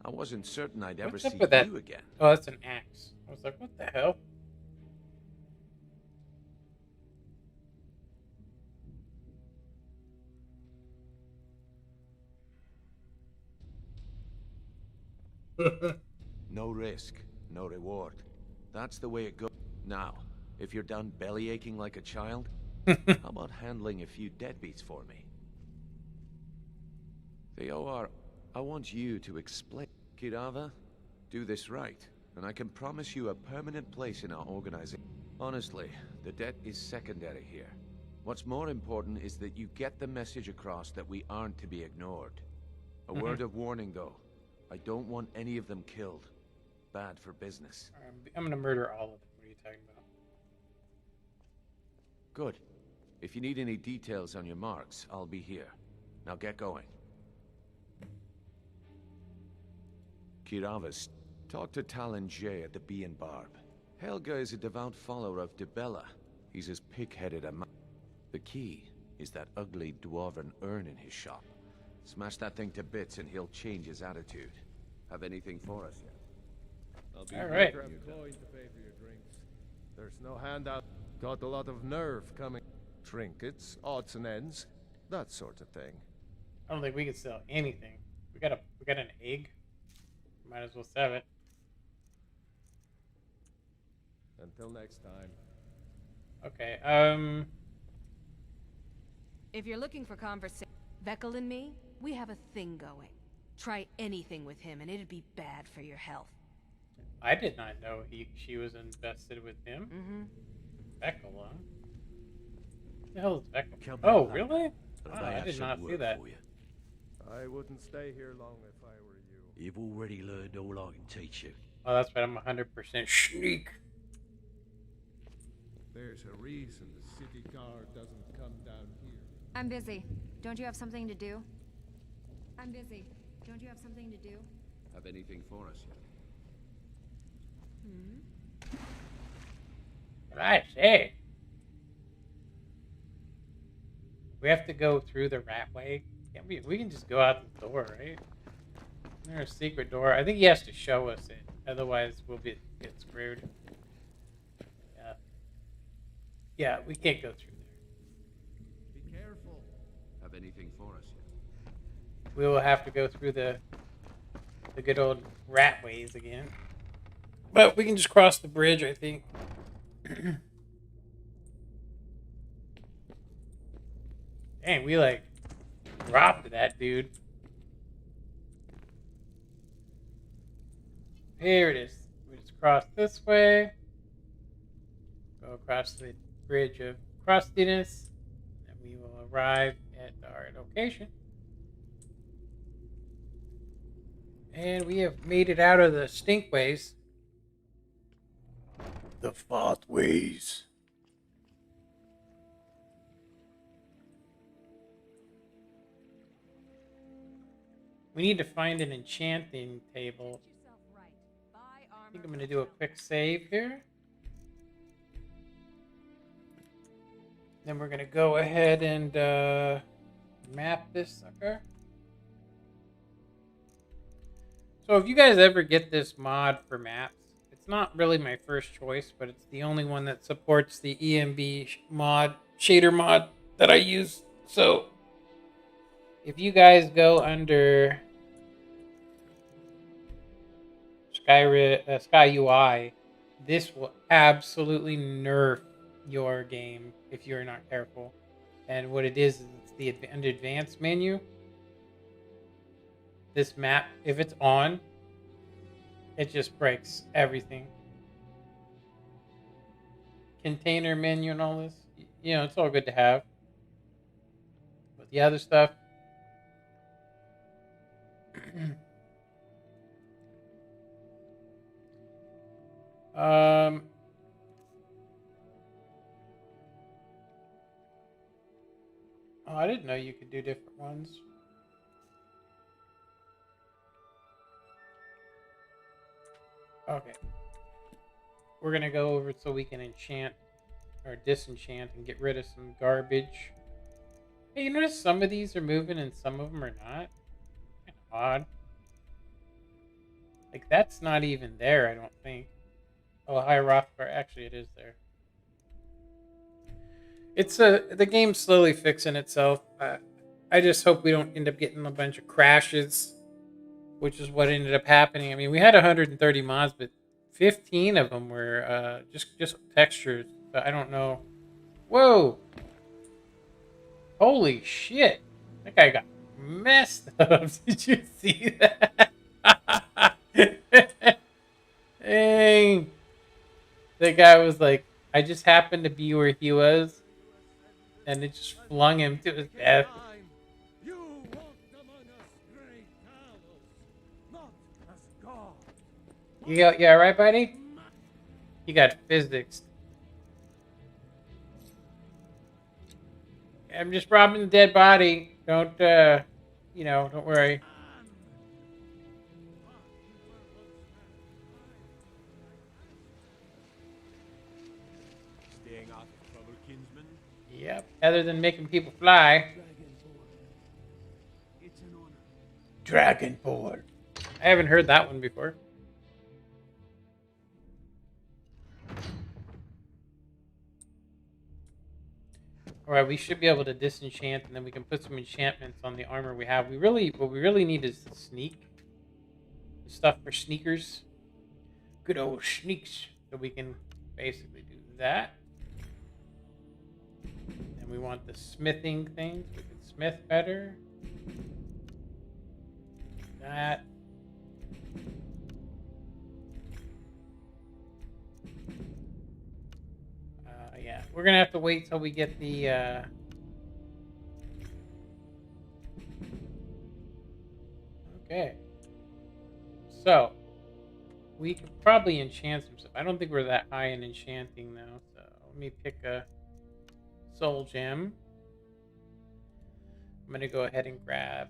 V: I wasn't certain I'd ever
A: What's up
V: see
A: with that?
V: you again.
A: Oh, that's an axe. I was like, what the hell?
V: No risk, no reward. That's the way it goes. Now, if you're done belly aching like a child, how about handling a few deadbeats for me? Theor, I want you to explain. Kirava, do this right, and I can promise you a permanent place in our organization. Honestly, the debt is secondary here. What's more important is that you get the message across that we aren't to be ignored. A word of warning, though. I don't want any of them killed. Bad for business.
A: I'm gonna murder all of them. What are you talking about?
V: Good. If you need any details on your marks, I'll be here. Now get going. Kiravas, talk to Talon J at the Bee and Barb. Helga is a devout follower of Dibella. He's as pig-headed a man. The key is that ugly dwarven urn in his shop. Smash that thing to bits and he'll change his attitude. Have anything for us yet?
E: I'll be
A: all right.
E: grab a coin to pay for your drinks. There's no handout. Got a lot of nerve coming. Trinkets, odds and ends, that sort of thing.
A: I don't think we can sell anything. We got an egg. Might as well sell it.
E: Until next time.
A: Okay.
H: If you're looking for conversation, Vekel and me, we have a thing going. Try anything with him and it'd be bad for your health.
A: I did not know she was invested with him. Vekel, huh? What the hell is Vekel? Oh, really? Wow, I did not see that.
E: I wouldn't stay here long if I were you.
U: You've already learned all I can teach you.
A: Oh, that's right. I'm 100% sneak.
E: There's a reason the city guard doesn't come down here.
C: I'm busy. Don't you have something to do? I'm busy. Don't you have something to do?
J: Have anything for us yet?
A: What I say? We have to go through the ratway. Can't we can just go out the door, right? There's a secret door. I think he has to show us it. Otherwise, we'll get screwed. Yeah. Yeah, we can't go through there.
J: Be careful. Have anything for us yet?
A: We will have to go through the good old ratways again. But we can just cross the bridge, I think. Dang, we like dropped that dude. Here it is. We just cross this way. Go across the bridge of crustiness. And we will arrive at our location. And we have made it out of the stinkways.
Q: The pathways.
A: We need to find an enchanting table. I think I'm going to do a quick save here. Then we're going to go ahead and map this sucker. So if you guys ever get this mod for maps, it's not really my first choice, but it's the only one that supports the EMB mod, shader mod that I use. So if you guys go under Sky UI, this will absolutely nerf your game if you're not careful. And what it is it's the advanced menu. This map, if it's on, it just breaks everything. Container menu and all this, you know, it's all good to have. But the other stuff, oh, I didn't know you could do different ones. Okay. We're going to go over so we can enchant or disenchant and get rid of some garbage. Hey, you notice some of these are moving and some of them are not? Kind of odd. Like, that's not even there, I don't think. Oh, hi, Rothgar. Actually, it is there. It's the game's slowly fixing itself. I just hope we don't end up getting a bunch of crashes, which is what ended up happening. I mean, we had 130 mods, but 15 of them were just textures. But I don't know. Whoa! Holy shit! That guy got messed up. Did you see that? Dang! The guy was like, I just happened to be where he was, and it just flung him to his death. You all right, buddy? He got physics. I'm just robbing the dead body. Don't, you know, don't worry.
P: Staying out of trouble, kinsman?
A: Yep. Other than making people fly.
P: It's an honor.
A: Dragonborn. I haven't heard that one before. Alright, we should be able to disenchant, and then we can put some enchantments on the armor we have. What we really need is the sneak. The stuff for sneakers. Good old sneaks. So we can basically do that. And We want the smithing thing. We can smith better. That. Yeah, we're gonna have to wait till we get the. Okay. So we could probably enchant some stuff. I don't think we're that high in enchanting though. So let me pick a soul gem. I'm gonna go ahead and grab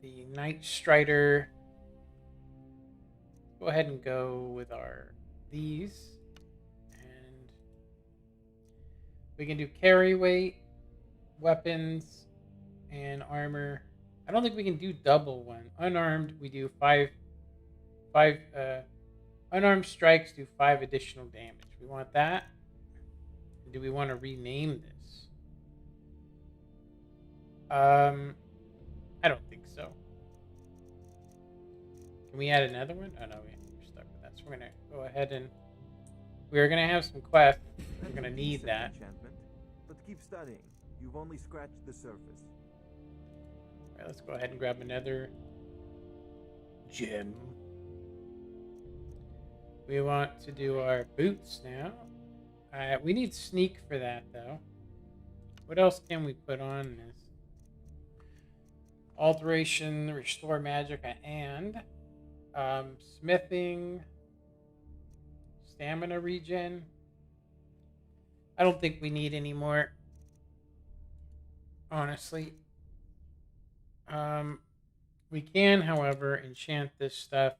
A: the Night Strider. Go ahead and go with these. And we can do carry weight, weapons, and armor. I don't think we can do double one. Unarmed, we do five unarmed strikes do 5 additional damage. We want that. Do we want to rename this? I don't think so. Can we add another one? Oh no, we're stuck with that. So we're gonna go ahead and we're gonna have some quests. We're gonna need that.
R: Enchantment, but keep studying. You've only scratched the surface.
A: Alright, let's go ahead and grab another gem. We want to do our boots now. We need sneak for that though. What else can we put on this? Alteration, restore magic, and smithing, stamina regen. I don't think we need any more, honestly. We can, however, enchant this stuff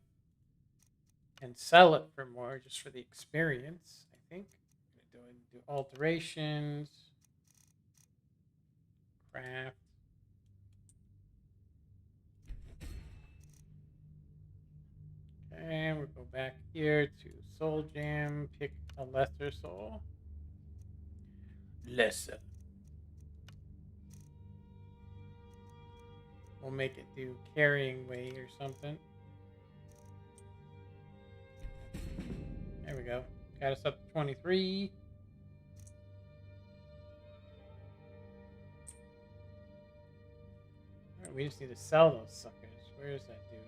A: and sell it for more, just for the experience, I think. I'm gonna do alterations, craft. Okay, we'll go back here to Soul Gem, pick a lesser soul. Lesser. We'll make it do carrying weight or something. There we go. Got us up to 23. Alright, we just need to sell those suckers. Where is that dude?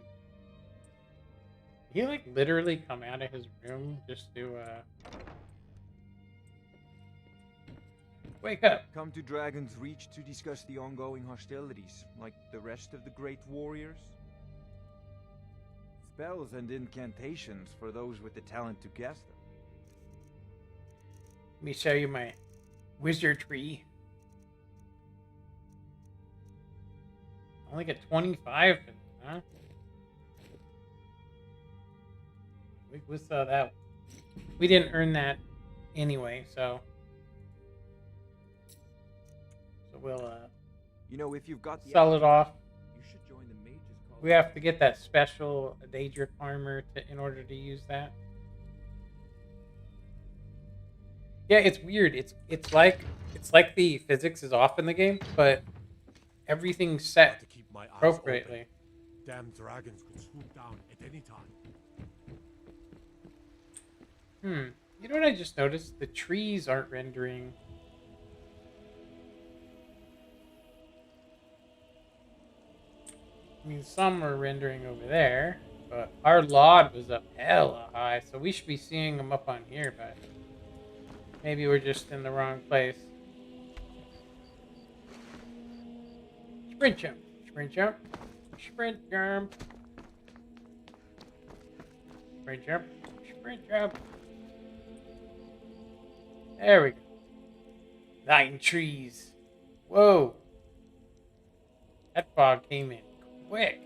A: Did he like literally come out of his room just to wake up?
R: Come to Dragon's Reach to discuss the ongoing hostilities, like the rest of the great warriors. Spells and incantations for those with the talent to cast them.
A: Let me show you my wizardry. Only get 25, huh? We saw that. We didn't earn that anyway, so we'll
R: you know, if you've got the
A: sell it off.
R: You should join the mages.
A: We have to get that special Daedric armor in order to use that. Yeah, it's weird. It's like the physics is off in the game, but everything's set
P: To keep my eyes
A: appropriately.
P: open. Damn dragons could swoop down at any time.
A: You know what I just noticed? The trees aren't rendering. I mean, some are rendering over there, but our LOD was up hella high, so we should be seeing them up on here, but maybe we're just in the wrong place. Sprint jump, sprint jump, sprint jump, sprint jump, sprint jump. There we go. 9 trees. Whoa. That fog came in quick.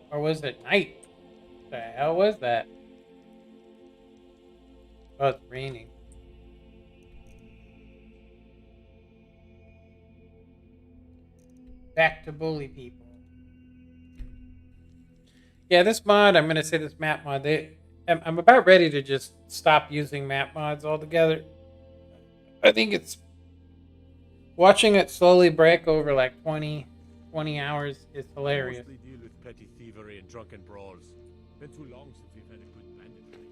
A: Or was it night? What the hell was that? Oh, it's raining. Back to bully people. Yeah, this mod, I'm going to say this map mod, I'm about ready to just stop using map mods altogether. I think it's... Watching it slowly break over like 20 hours is hilarious.
P: Mostly deal with petty thievery and drunken brawls. Been too long since we've had a good bandit raid.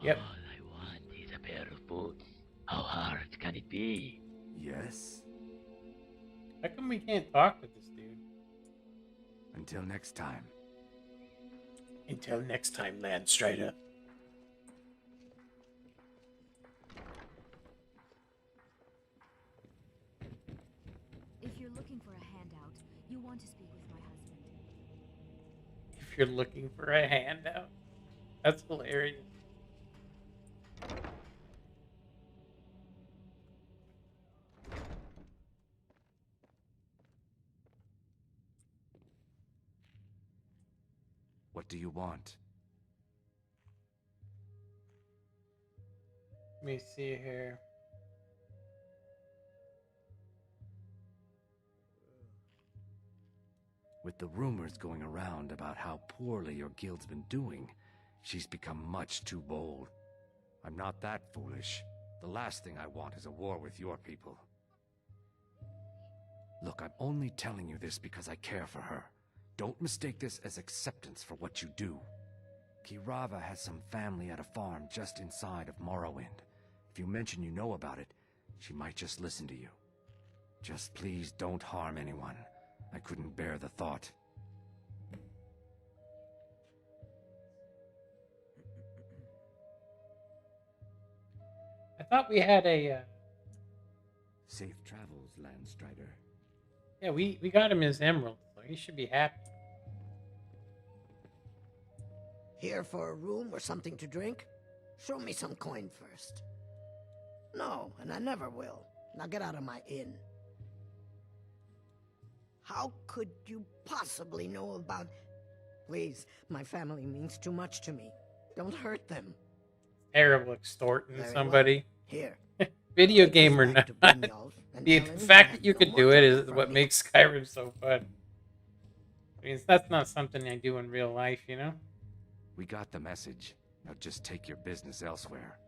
A: Yep.
G: All I want is a pair of boots. How hard can it be?
N: Yes.
A: How come we can't talk to this dude?
N: Until next time.
Q: Until next time, Landstrider.
B: If you're looking for a handout, you want to speak with my husband.
A: If you're looking for a handout. That's hilarious.
N: What do you want?
A: Let me see here.
N: With the rumors going around about how poorly your guild's been doing, she's become much too bold. I'm not that foolish. The last thing I want is a war with your people. Look, I'm only telling you this because I care for her. Don't mistake this as acceptance for what you do. Kirava has some family at a farm just inside of Morrowind. If you mention you know about it, she might just listen to you. Just please don't harm anyone. I couldn't bear the thought.
A: I thought we had a...
N: Safe travels, Landstrider.
A: Yeah, we got him his emerald, so he should be happy.
S: Here for a room or something to drink? Show me some coin first. No, and I never will. Now get out of my inn. How could you possibly know about... Please, my family means too much to me. Don't hurt them.
A: Terrible extorting
S: Very
A: somebody.
S: well. Here.
A: Video game or not. The fact that you could do it is what makes Skyrim so fun. I mean, that's not something I do in real life, you know?
N: We got the message. Now just take your business elsewhere.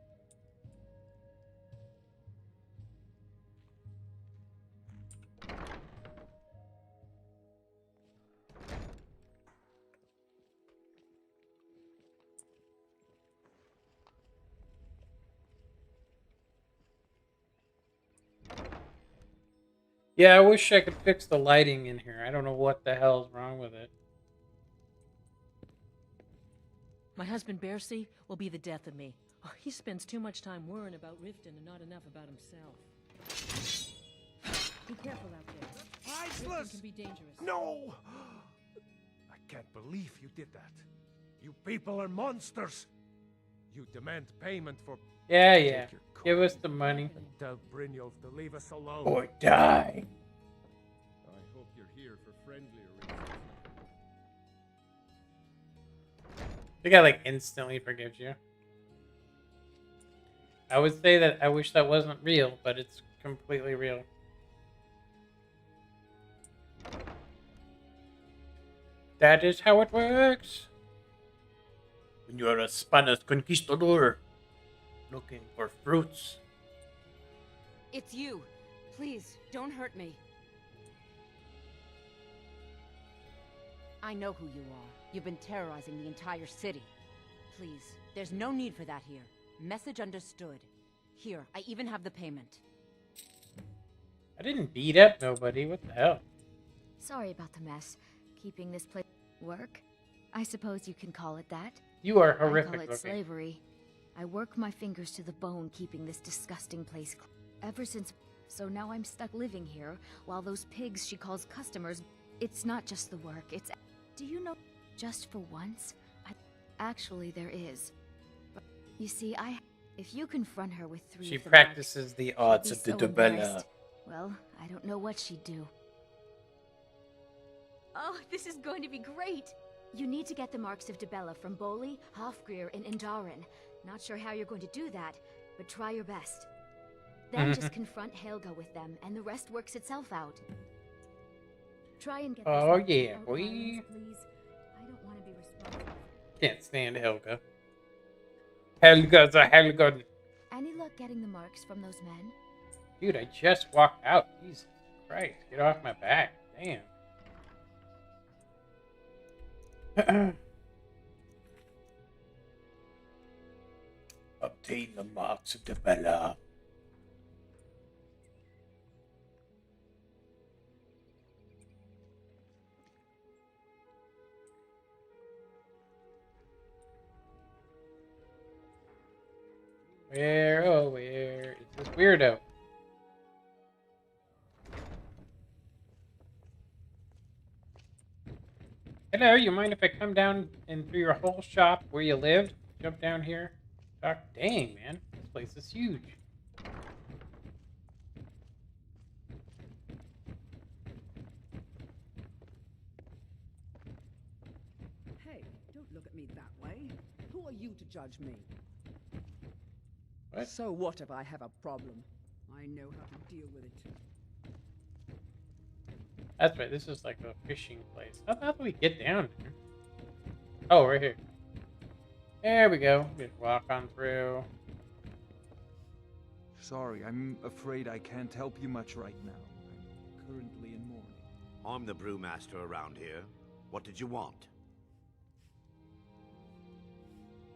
A: Yeah, I wish I could fix the lighting in here. I don't know what the hell's wrong with it.
W: My husband Bearsea will be the death of me. Oh, he spends too much time worrying about Riften and not enough about himself. Be careful out there. Riften can be dangerous.
E: No! I can't believe you did that. You people are monsters. You demand payment for...
A: Yeah. Give us the money.
E: And tell Brynjolf to leave us alone.
A: Or die.
P: I hope you're here for friendlier reasons.
A: The guy like instantly forgives you. I would say that I wish that wasn't real, but it's completely real. That is how it works.
Q: When you're a Spanish conquistador looking for fruits.
O: It's you. Please, don't hurt me. I know who you are. You've been terrorizing the entire city. Please, there's no need for that here. Message understood. Here, I even have the payment.
A: I didn't beat up nobody. What the hell?
B: Sorry about the mess. Keeping this place work? I suppose you can call it that.
A: You are
B: I call
A: horrific
B: it
A: looking.
B: slavery. I work my fingers to the bone keeping this disgusting place ever since. So now I'm stuck living here while those pigs she calls customers. It's not just the work. It's... Do you know? Just for once, actually there is. But you see, if you confront her with three...
A: She
B: of the
A: practices the
B: marks,
A: arts
B: she'd
A: of
B: be
A: the
B: so
A: Dibella.
B: embarrassed. Well, I don't know what she'd do. Oh, this is going to be great! You need to get the Marks of Dibella from Boli, Hofgrir, and Indaren. Not sure how you're going to do that, but try your best. Then just confront Helga with them, and the rest works itself out. Try and get
A: Oh
B: this
A: yeah,
B: out,
A: boy.
B: Lions, please. I don't want to be responsible.
A: Can't stand Helga. Helga's a Helga.
B: Any luck getting the marks from those men?
A: Dude, I just walked out. Jesus Christ. Get off my back. Damn.
Q: obtain the Marks of Dibella.
A: Where, oh, where is this weirdo? Hello, you mind if I come down and through your whole shop where you lived? Jump down here? Talk. Dang, man. This place is huge.
D: Hey, don't look at me that way. Who are you to judge me?
A: What?
D: So what if I have a problem? I know how to deal with it.
A: That's right, this is like a fishing place. How do we get down here? Oh, right here. There we go. Just walk on through.
R: Sorry, I'm afraid I can't help you much right now. I'm currently in mourning.
L: I'm the brewmaster around here. What did you want?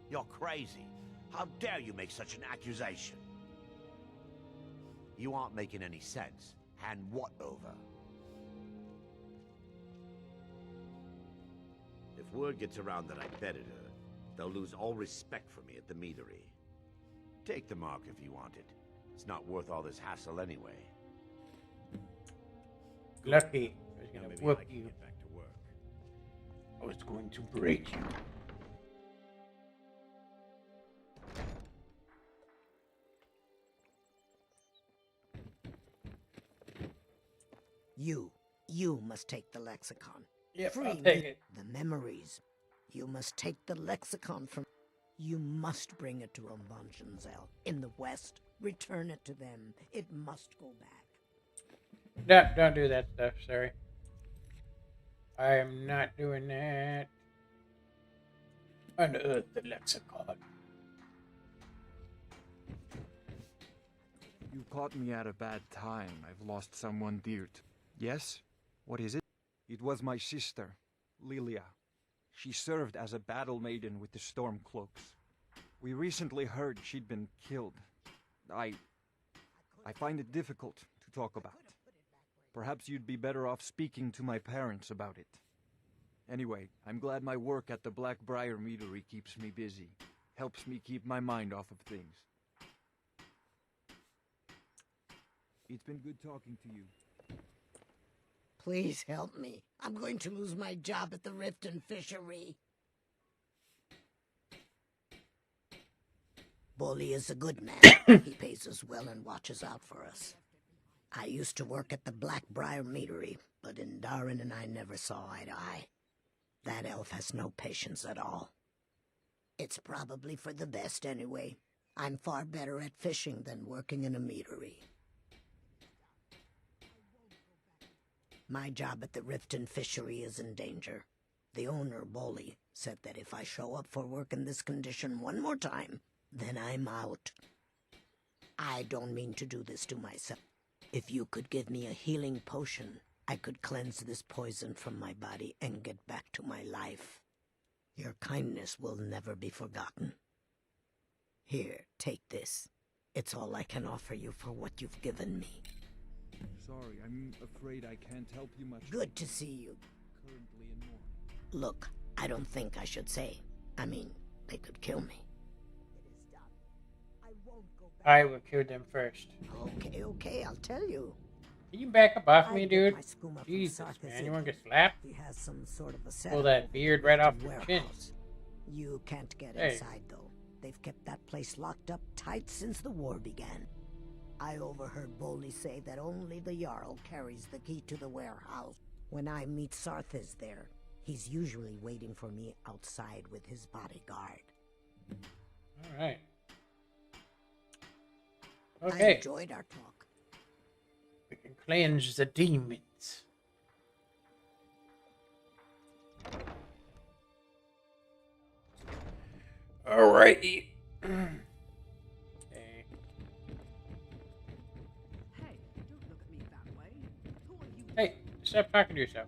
L: You're crazy. How dare you make such an accusation? You aren't making any sense. Hand what over? If word gets around that I betted her, they'll lose all respect for me at the meadery. Take the mark if you want it. It's not worth all this hassle anyway.
A: Lucky. I was
L: Now
A: gonna
L: maybe
A: whoop
L: I can
A: you.
L: get back to work.
Q: I was going to break you.
S: You must take the lexicon.
A: Yep,
S: Free
A: I'll take
S: me
A: it.
S: the memories. You must take the lexicon from... You must bring it to Umbanjanzel in the west. Return it to them. It must go back.
A: Don't do that stuff, sorry. I am not doing that.
Q: Unearth the lexicon.
R: You caught me at a bad time. I've lost someone dear to... Yes? What is it? It was my sister, Lilia. She served as a battle maiden with the Stormcloaks. We recently heard she'd been killed. I find it difficult to talk about. Perhaps you'd be better off speaking to my parents about it. Anyway, I'm glad my work at the Blackbriar Meadery keeps me busy. Helps me keep my mind off of things. It's been good talking to you.
S: Please help me. I'm going to lose my job at the Riften Fishery. Bolly is a good man. He pays us well and watches out for us. I used to work at the Blackbriar Meadery, but in Darren and I never saw eye to eye. That elf has no patience at all. It's probably for the best anyway. I'm far better at fishing than working in a meadery. My job at the Riften Fishery is in danger. The owner, Bolly, said that if I show up for work in this condition one more time, then I'm out. I don't mean to do this to myself. If you could give me a healing potion, I could cleanse this poison from my body and get back to my life. Your kindness will never be forgotten. Here, take this. It's all I can offer you for what you've given me.
R: Sorry, I'm afraid I can't help you much.
S: Good to see you.
R: Currently in mourning.
S: Look, I don't think I should say. I mean, they could kill me.
A: I will kill them first.
S: Okay, I'll tell you.
A: Can you back up off me,
S: I get
A: dude?
S: my skooma from
A: Jesus,
S: Sarkis
A: man.
S: City.
A: You want to get slapped?
S: He has some sort of a setup
A: Pull that
S: over
A: beard
S: the
A: right off
S: Riften
A: your chin.
S: warehouse. You can't get
A: Hey.
S: inside, though. They've kept that place locked up tight since the war began. I overheard Boley say that only the Jarl carries the key to the warehouse. When I meet Sarthis there, he's usually waiting for me outside with his bodyguard.
A: Alright.
S: I
A: Okay.
S: enjoyed our talk.
A: We can cleanse the demons.
Q: Alrighty.
A: Okay.
D: Hey, don't look at me that way. Who are you?
A: Hey, stop talking to yourself.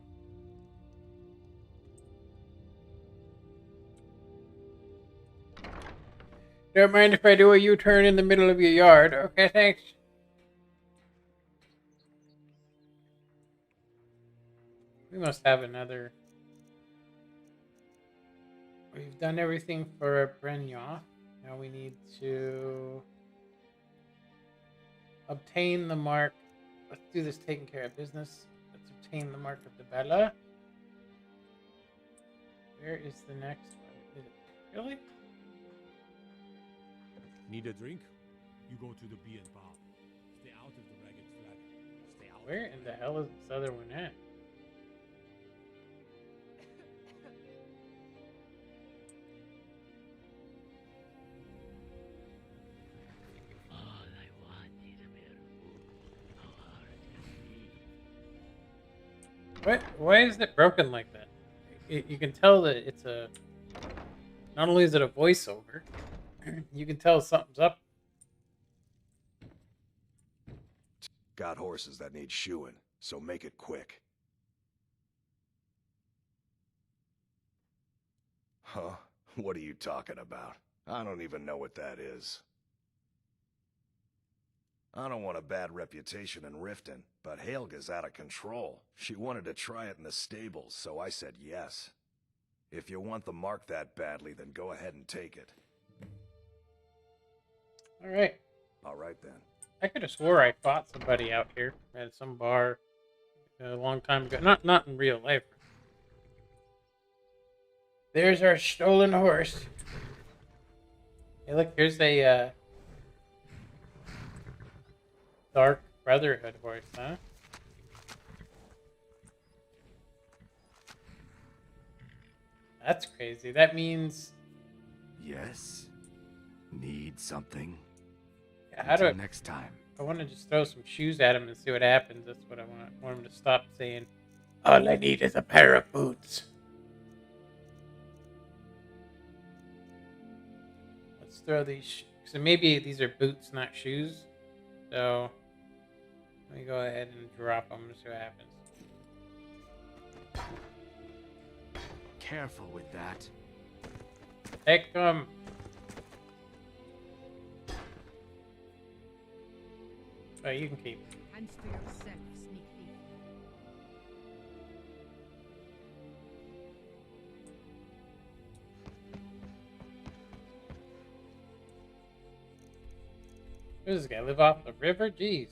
A: Don't mind if I do a U-turn in the middle of your yard. Okay, thanks. We must have another. We've done everything for Brenya. Now we need to obtain the mark. Let's do this taking care of business. Let's obtain the Mark of Dibella. Where is the next one? Is it really?
P: Need a drink? You go to the B and bar. Stay out of the ragged flag. Stay out.
A: Where in the hell is this other one at?
G: All I want is a pair of boots. How hard can it be?
A: Why is it broken like that? You can tell that it's a. Not only is it a voiceover, you can tell something's up.
E: Got horses that need shoeing, so make it quick. Huh? What are you talking about? I don't even know what that is. I don't want a bad reputation in Riften, but Helga's out of control. She wanted to try it in the stables, so I said yes. If you want the mark that badly, then go ahead and take it.
A: Alright.
E: Alright then.
A: I could have swore I fought somebody out here at some bar a long time ago. Not in real life. There's our stolen horse. Hey, look, here's a Dark Brotherhood horse, huh? That's crazy. That means...
N: Yes? Need something?
A: Yeah, how do
N: Until next time.
A: I want to just throw some shoes at him and see what happens. That's what I want. I want him to stop saying, all I need is a pair of boots. Let's throw these... So maybe these are boots, not shoes. So... Let me go ahead and drop them and see what happens.
N: Careful with that.
A: Take them. Oh, you can keep.
T: Hands to yourself, sneak thief.
A: Who does this guy live off the river? Jeez.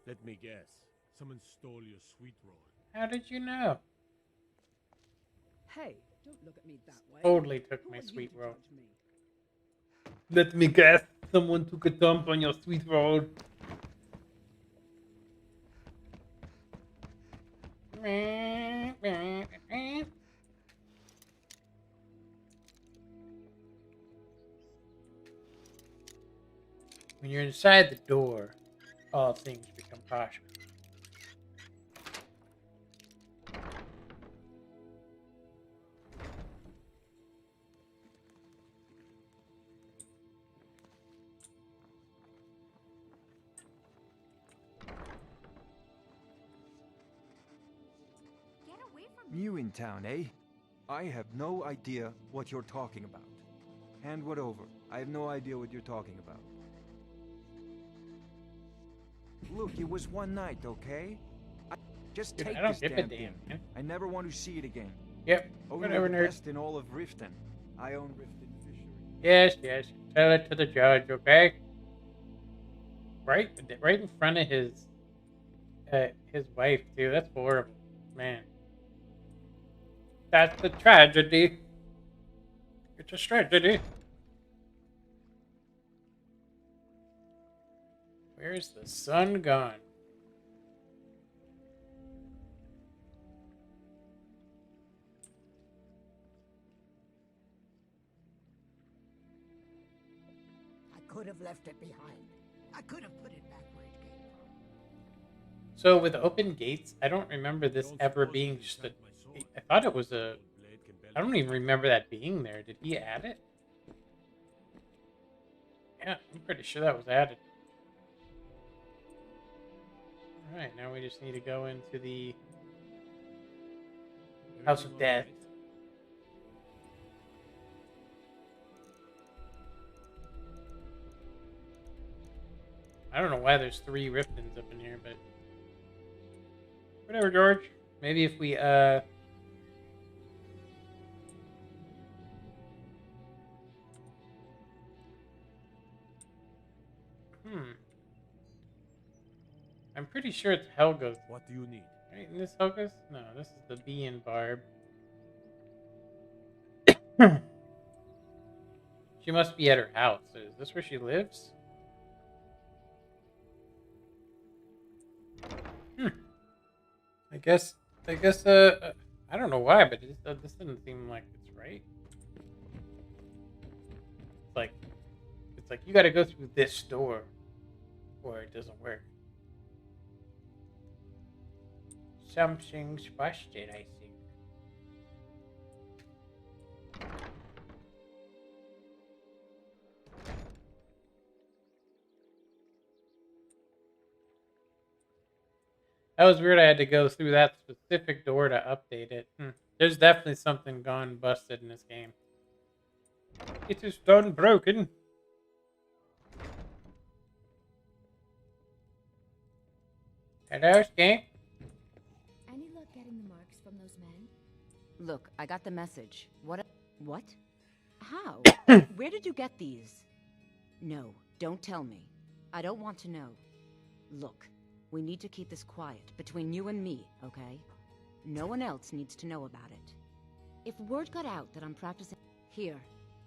P: Let me guess. Someone stole your sweet roll.
A: How did you know?
D: Hey, don't look at me that way.
A: Totally took
D: Who
A: my
D: are you
A: sweet
D: to
A: roll.
D: judge me?
A: Let me guess. Someone took a dump on your sweet roll. When you're inside the door, all things become possible.
R: New in town, eh? I have no idea what you're talking about. Hand what over. I have no idea what you're talking about. Look, it was one night, okay? Just
A: Dude,
R: take
A: I don't
R: this
A: give a
R: damn
A: damn,
R: thing.
A: man.
R: I never want to see it again.
A: Yep,
R: Only
A: whatever,
R: the
A: nerd.
R: best in all of Riften. I own Riften Fishery.
A: Yes, yes. Tell it to the judge, okay? Right in front of his wife, too. That's horrible, man. That's the tragedy. It's a tragedy. Where's the sun gone?
S: I could have left it behind. I could have put it back where it came from.
A: So with open gates, I don't remember this ever being just a... I thought it was a... I don't even remember that being there. Did he add it? Yeah, I'm pretty sure that was added. Alright, now we just need to go into the House of Death. I don't know why there's 3 Riftons up in here, but whatever, George. Maybe if we I'm pretty sure it's Helga's.
P: What do you need?
A: Right, isn't this Helga's? No, this is the Bee and Barb. She must be at her house. Is this where she lives? I guess, I don't know why, but this doesn't seem like it's right. It's like you gotta go through this door, or it doesn't work. Something's busted, I think. That was weird. I had to go through that specific door to update it. There's definitely something gone busted in this game. It is done broken. Hello, Skank.
B: Any luck getting the marks from those men?
O: Look, I got the message. What? How? Where did you get these? No, don't tell me. I don't want to know. Look, we need to keep this quiet between you and me, okay? No one else needs to know about it. If word got out that I'm practicing... Here,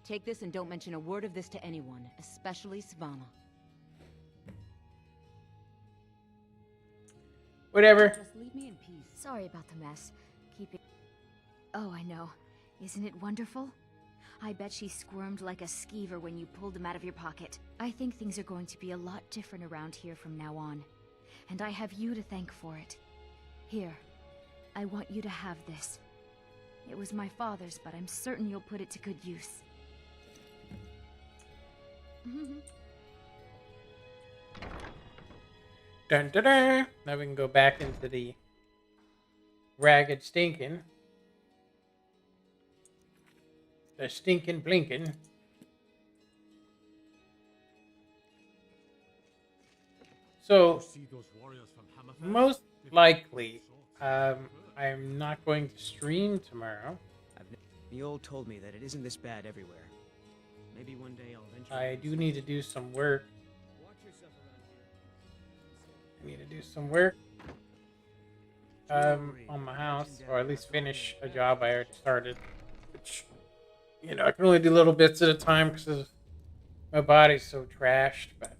O: take this and don't mention a word of this to anyone, especially Savannah.
A: Whatever.
B: Just leave me in peace. Sorry about the mess. Keep it... Oh, I know. Isn't it wonderful? I bet she squirmed like a skeever when you pulled them out of your pocket. I think things are going to be a lot different around here from now on. And I have you to thank for it. Here, I want you to have this. It was my father's, but I'm certain you'll put it to good use.
A: Dun dun dun! Now we can go back into the ragged stinking. The stinking blinking. So, most likely, I'm not going to stream tomorrow.
F: The old told me that it isn't this bad everywhere. Maybe one day I'll venture.
A: I do need to do some work. I need to do some work on my house, or at least finish a job I already started. Which, you know, I can only do little bits at a time because my body's so trashed, but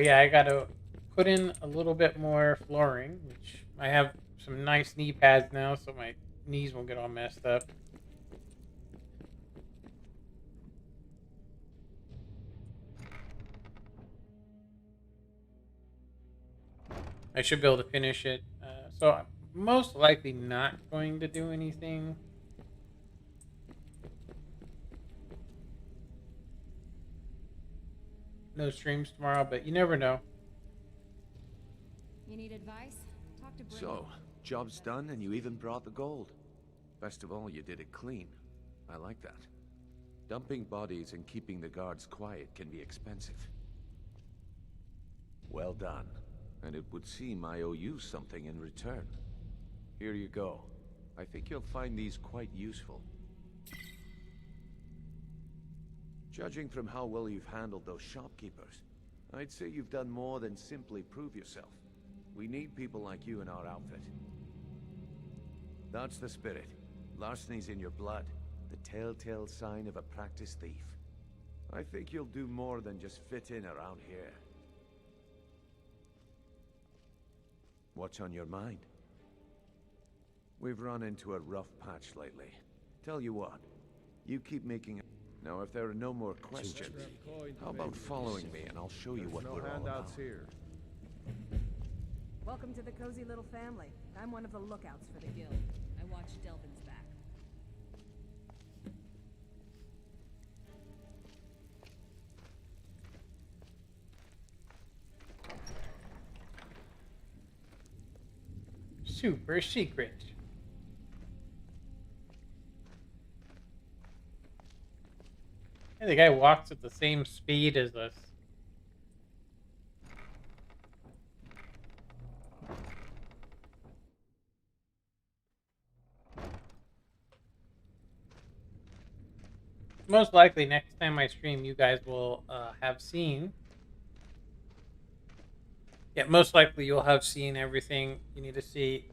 A: yeah, I gotta put in a little bit more flooring, which I have some nice knee pads now, so my knees won't get all messed up. I should be able to finish it. So I'm most likely not going to do anything. No streams tomorrow, but you never know.
C: You need advice? Talk to Brady.
V: So, job's done and you even brought the gold. Best of all, you did it clean. I like that. Dumping bodies and keeping the guards quiet can be expensive. Well done. And it would seem I owe you something in return. Here you go. I think you'll find these quite useful. Judging from how well you've handled those shopkeepers, I'd say you've done more than simply prove yourself. We need people like you in our outfit. That's the spirit. Larceny's in your blood. The telltale sign of a practiced thief. I think you'll do more than just fit in around here. What's on your mind? We've run into a rough patch lately. Tell you what, you keep making... Now, if there are no more questions, how about following me and I'll show you what we're all about.
I: Here.
K: Welcome to the cozy little family. I'm one of the lookouts for the guild. I watch Delvin's back.
A: Super secret. Hey, the guy walks at the same speed as us. Most likely, next time I stream, you guys will have seen. Yeah, most likely you'll have seen everything you need to see.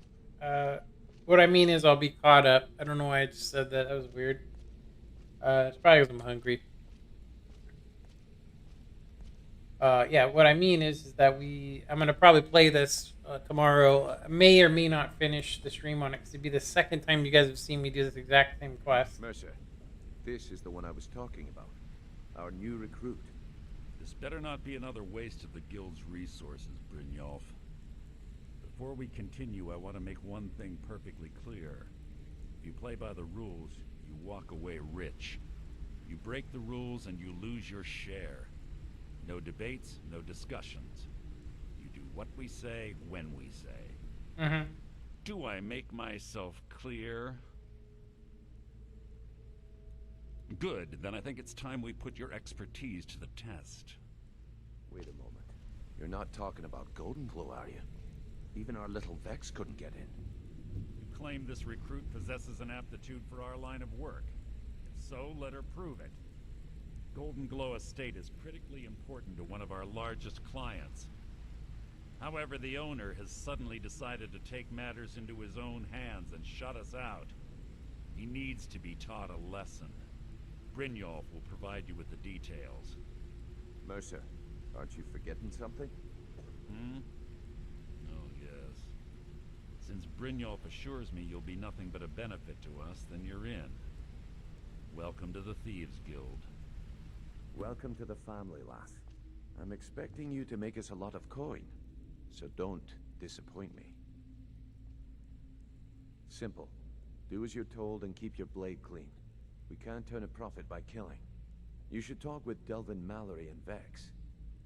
A: What I mean is I'll be caught up. I don't know why I just said that. That was weird. It's probably because I'm hungry. Yeah, what I mean is that I'm going to probably play this tomorrow. I may or may not finish the stream on it, because it'd be the second time you guys have seen me do this exact same quest.
E: Mercer, this is the one I was talking about. Our new recruit.
H: This better not be another waste of the guild's resources, Brynjolf. Before we continue, I want to make one thing perfectly clear. If you play by the rules, you walk away rich. You break the rules and you lose your share. No debates, no discussions. You do what we say, when we say. Do I make myself clear? Good, then I think it's time we put your expertise to the test.
E: Wait a moment. You're not talking about Golden Glow, are you? Even our little Vex couldn't get in.
H: You claim this recruit possesses an aptitude for our line of work. If so, let her prove it. Golden Glow Estate is critically important to one of our largest clients. However, the owner has suddenly decided to take matters into his own hands and shut us out. He needs to be taught a lesson. Brynjolf will provide you with the details.
E: Mercer, aren't you forgetting something?
H: Oh, yes. Since Brynjolf assures me you'll be nothing but a benefit to us, then you're in. Welcome to the Thieves Guild.
E: Welcome to the family, lass. I'm expecting you to make us a lot of coin, so don't disappoint me. Simple. Do as you're told and keep your blade clean. We can't turn a profit by killing. You should talk with Delvin Mallory and Vex.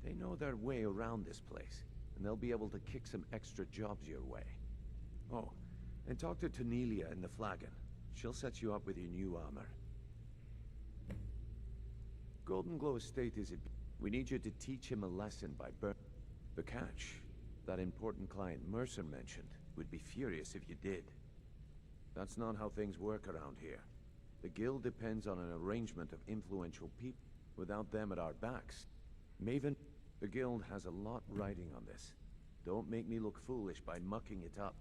E: They know their way around this place, and they'll be able to kick some extra jobs your way. Oh, and talk to Tanelia in the Flagon. She'll set you up with your new armor. Golden Glow Estate is it. We need you to teach him a lesson by The catch, that important client Mercer mentioned, would be furious if you did. That's not how things work around here. The guild depends on an arrangement of influential people. Without them at our backs, Maven, the guild has a lot riding on this. Don't make me look foolish by mucking it up.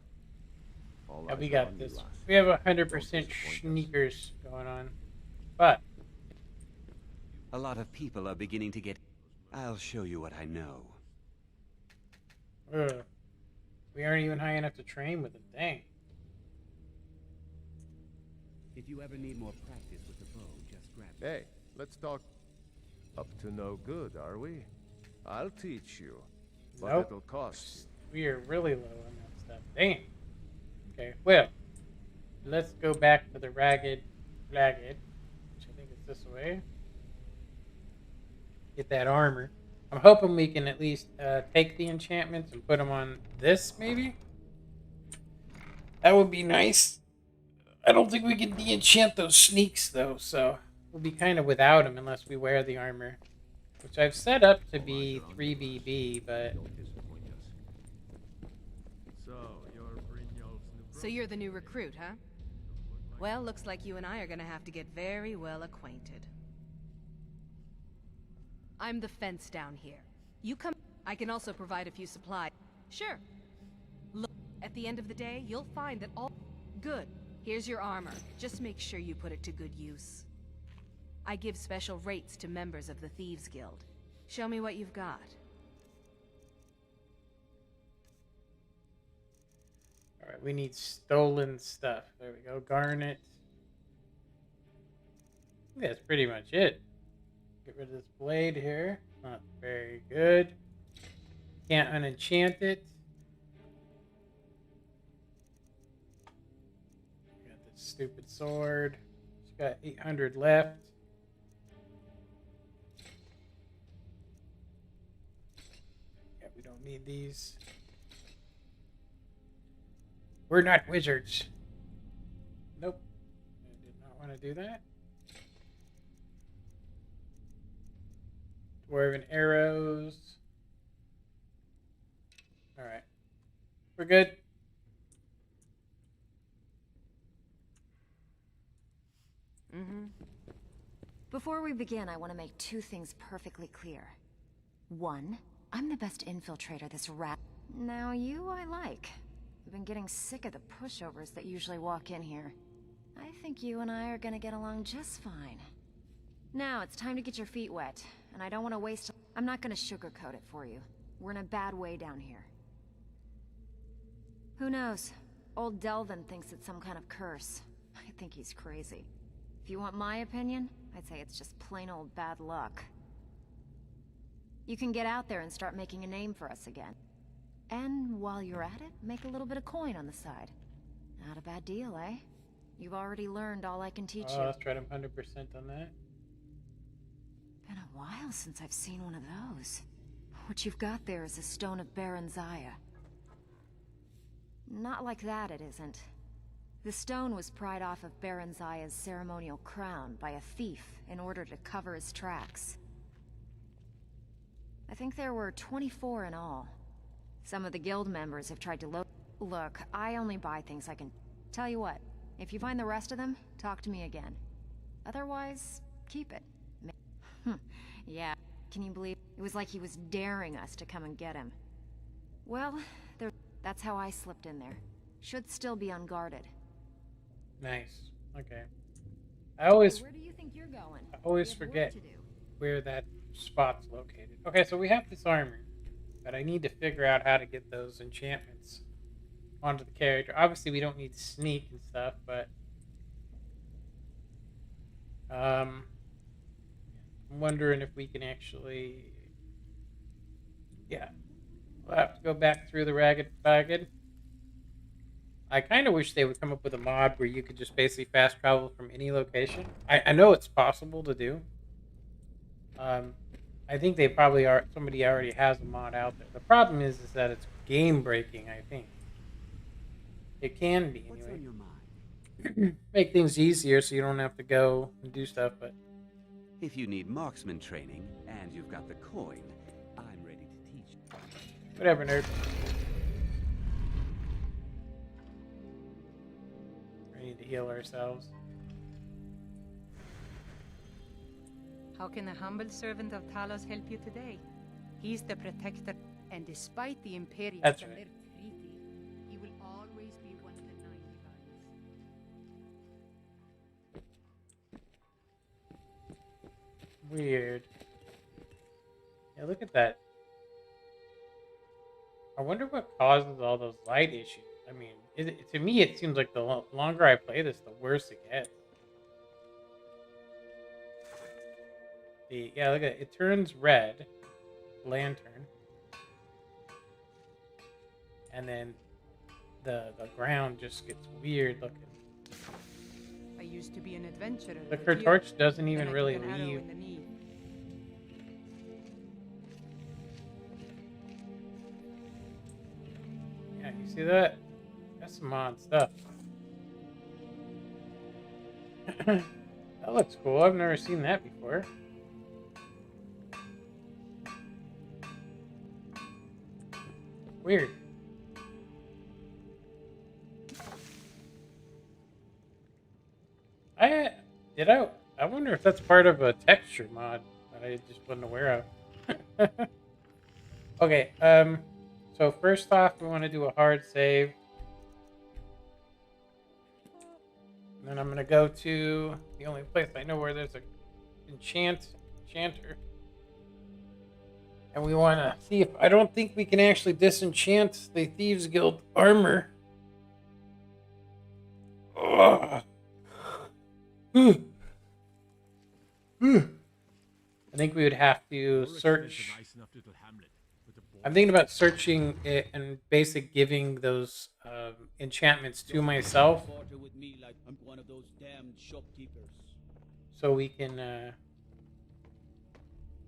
A: Yeah, we got this. We have 100% sneakers going on, but
I: a lot of people are beginning to get. I'll show you what I know.
A: We aren't even high enough to train with it. Dang.
U: If you ever need more practice with the bow, just grab it.
E: Hey, let's talk. Up to no good, are we? I'll teach you, but
A: Nope.
E: it'll cost
A: We are really low on that stuff. Damn. Okay, well, let's go back to the Ragged Flagon, which I think is this way. Get that armor. I'm hoping we can at least take the enchantments and put them on this, maybe? That would be nice. I don't think we can de-enchant those sneaks, though, so we'll be kind of without them unless we wear the armor. Which I've set up to be 3BB, but...
K: So you're the new recruit, huh? Well, looks like you and I are gonna have to get very well acquainted. I'm the fence down here. You come... I can also provide a few supplies. Sure. Look, at the end of the day, you'll find that all... Good. Here's your armor. Just make sure you put it to good use. I give special rates to members of the Thieves Guild. Show me what you've got.
A: Alright, we need stolen stuff. There we go. Garnet. I think that's pretty much it. Get rid of this blade here. Not very good. Can't unenchant it. Got this stupid sword. It's got 800 left. Yeah, we don't need these. We're not wizards. Nope. I did not want to do that. Dwarven arrows. Alright. We're good.
C: Before we begin, I want to make two things perfectly clear. One, I'm the best infiltrator this rat. Now you I like. I've been getting sick of the pushovers that usually walk in here. I think you and I are gonna get along just fine. Now it's time to get your feet wet, and I don't want to waste. I'm not gonna sugarcoat it for you. We're in a bad way down here. Who knows? Old Delvin thinks it's some kind of curse. I think he's crazy. If you want my opinion, I'd say it's just plain old bad luck. You can get out there and start making a name for us again. And while you're at it, make a little bit of coin on the side. Not a bad deal, eh? You've already learned all I can teach you.
A: Let's try to 100% on that.
C: Been a while since I've seen one of those. What you've got there is a stone of Baron Zaya. Not like that, it isn't. The stone was pried off of Baron Zaya's ceremonial crown by a thief in order to cover his tracks. I think there were 24 in all. Some of the guild members have tried to Look, I only buy things I can... Tell you what, if you find the rest of them, talk to me again. Otherwise, keep it. Yeah, can you believe... It was like he was daring us to come and get him. Well, that's how I slipped in there. Should still be unguarded.
A: Nice. Okay. I always...
C: Where do you think you're going?
A: I always forget where that spot's located. Okay, so we have this armor, but I need to figure out how to get those enchantments onto the character. Obviously, we don't need to sneak and stuff, but I'm wondering if we can actually... Yeah. We'll have to go back through the Ragged Wagon. I kind of wish they would come up with a mod where you could just basically fast travel from any location. I know it's possible to do. I think they probably are. Somebody already has a mod out there. The problem is that it's game breaking. I think it can be anyway.
I: What's on your mind?
A: Make things easier so you don't have to go and do stuff. But
I: If you need marksman training and you've got the coin, I'm ready to teach you.
A: whatever, nerd. We need to heal ourselves.
K: How can a humble servant of Talos help you today? He's the protector, and despite the Imperium's
A: That's right.
K: alert treaty, he will always be one of the 90 ones.
A: Weird. Yeah, look at that. I wonder what causes all those light issues. I mean, to me, it seems like the longer I play this, the worse it gets. Yeah, look at it. It turns red, lantern, and then the ground just gets weird looking.
K: I used to be an adventurer.
A: Look,
K: with
A: her
K: you,
A: torch doesn't even
K: and I
A: really
K: took an arrow
A: leave.
K: in the knee.
A: Yeah, you see that? That's some odd stuff. That looks cool. I've never seen that before. Weird. I wonder if that's part of a texture mod that I just wasn't aware of. Okay, so first off, we want to do a hard save. And then I'm going to go to the only place I know where there's a enchanter. And we want to see if... I don't think we can actually disenchant the Thieves Guild armor. Ugh. I think we would have to search... I'm thinking about searching it and basic giving those enchantments to myself. So we can...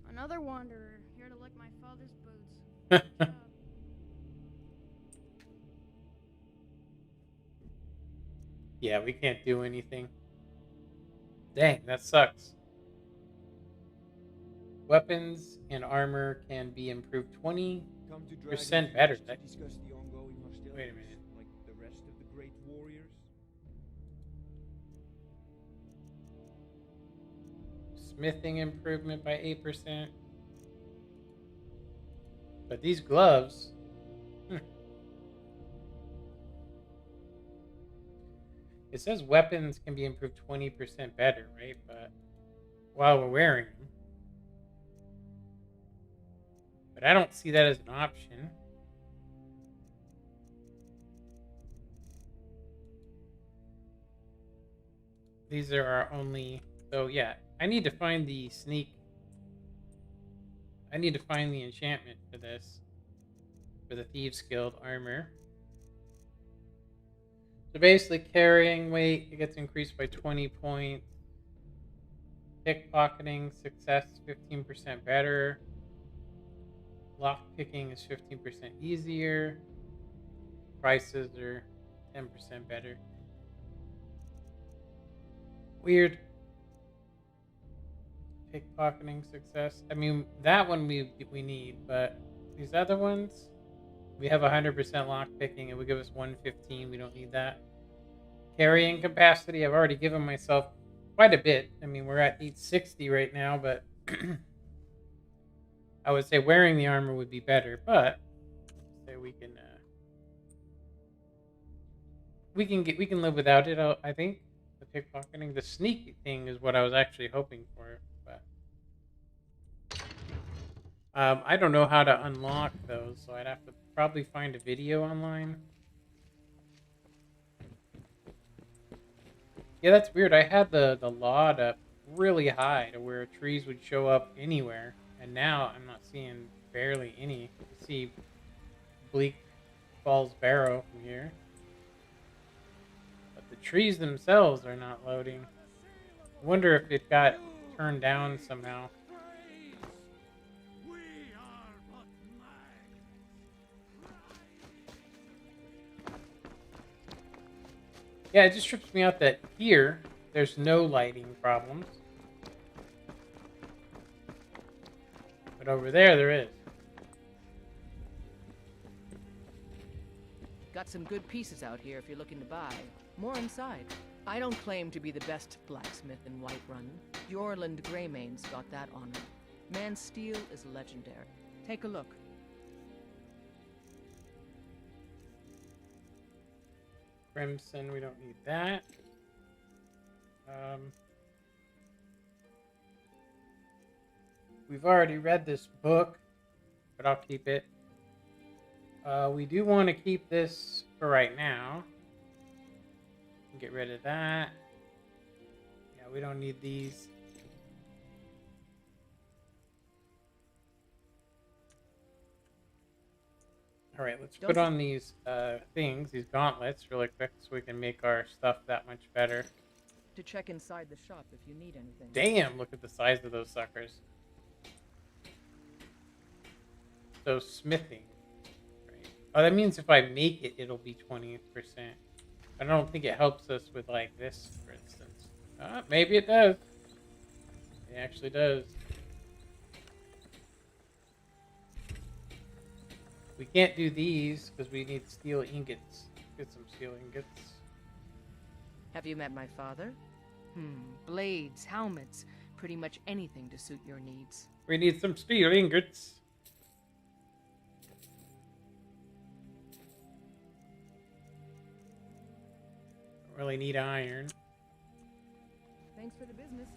J: Another wanderer, here to lick my father's boots.
A: Yeah, we can't do anything. Dang, that sucks. Weapons and armor can be improved 20%
R: Come to
A: better.
R: to discuss the ongoing hostilities,
A: Wait a minute.
R: like the rest of the great warriors.
A: Smithing improvement by 8%. But these gloves... It says weapons can be improved 20% better, right? But while we're wearing them. But I don't see that as an option. These are our only... So yeah, I need to find the sneak. I need to find the enchantment for this. For the Thieves Guild armor. So basically carrying weight, it gets increased by 20 points. Pickpocketing success 15% better. Lock picking is 15% easier. Prices are 10% better. Weird. Pickpocketing success. I mean, that one we need, but these other ones, we have 100% lock picking. It would give us 115. We don't need that. Carrying capacity, I've already given myself quite a bit. I mean, we're at 860 right now, but I would say wearing the armor would be better. But say we can live without it. I think the pickpocketing, the sneaky thing is what I was actually hoping for. But I don't know how to unlock those, so I'd have to probably find a video online. Yeah, that's weird. I had the lot up really high to where trees would show up anywhere, and now I'm not seeing barely any. You see Bleak Falls Barrow from here, but the trees themselves are not loading. I wonder if it got turned down somehow. Yeah, it just trips me out that here, there's no lighting problems. But over there is.
L: Got some good pieces out here if you're looking to buy. More inside. I don't claim to be the best blacksmith in Whiterun. Jorland Greymane's got that honor. Man's steel is legendary. Take a look.
A: Crimson, we don't need that. We've already read this book, but I'll keep it. We do want to keep this for right now. Get rid of that. Yeah, we don't need these. All right, let's put on these things, these gauntlets, really quick, so we can make our stuff that much better.
L: To check inside the shop if you need anything.
A: Damn, look at the size of those suckers. So smithing. Right. Oh, that means if I make it, it'll be 20%. I don't think it helps us with like this, for instance. Maybe it does. It actually does. We can't do these because we need steel ingots. Get some steel ingots.
L: Have you met my father? Blades, helmets, pretty much anything to suit your needs.
A: We need some steel ingots. Don't really need iron.
L: Thanks for the business.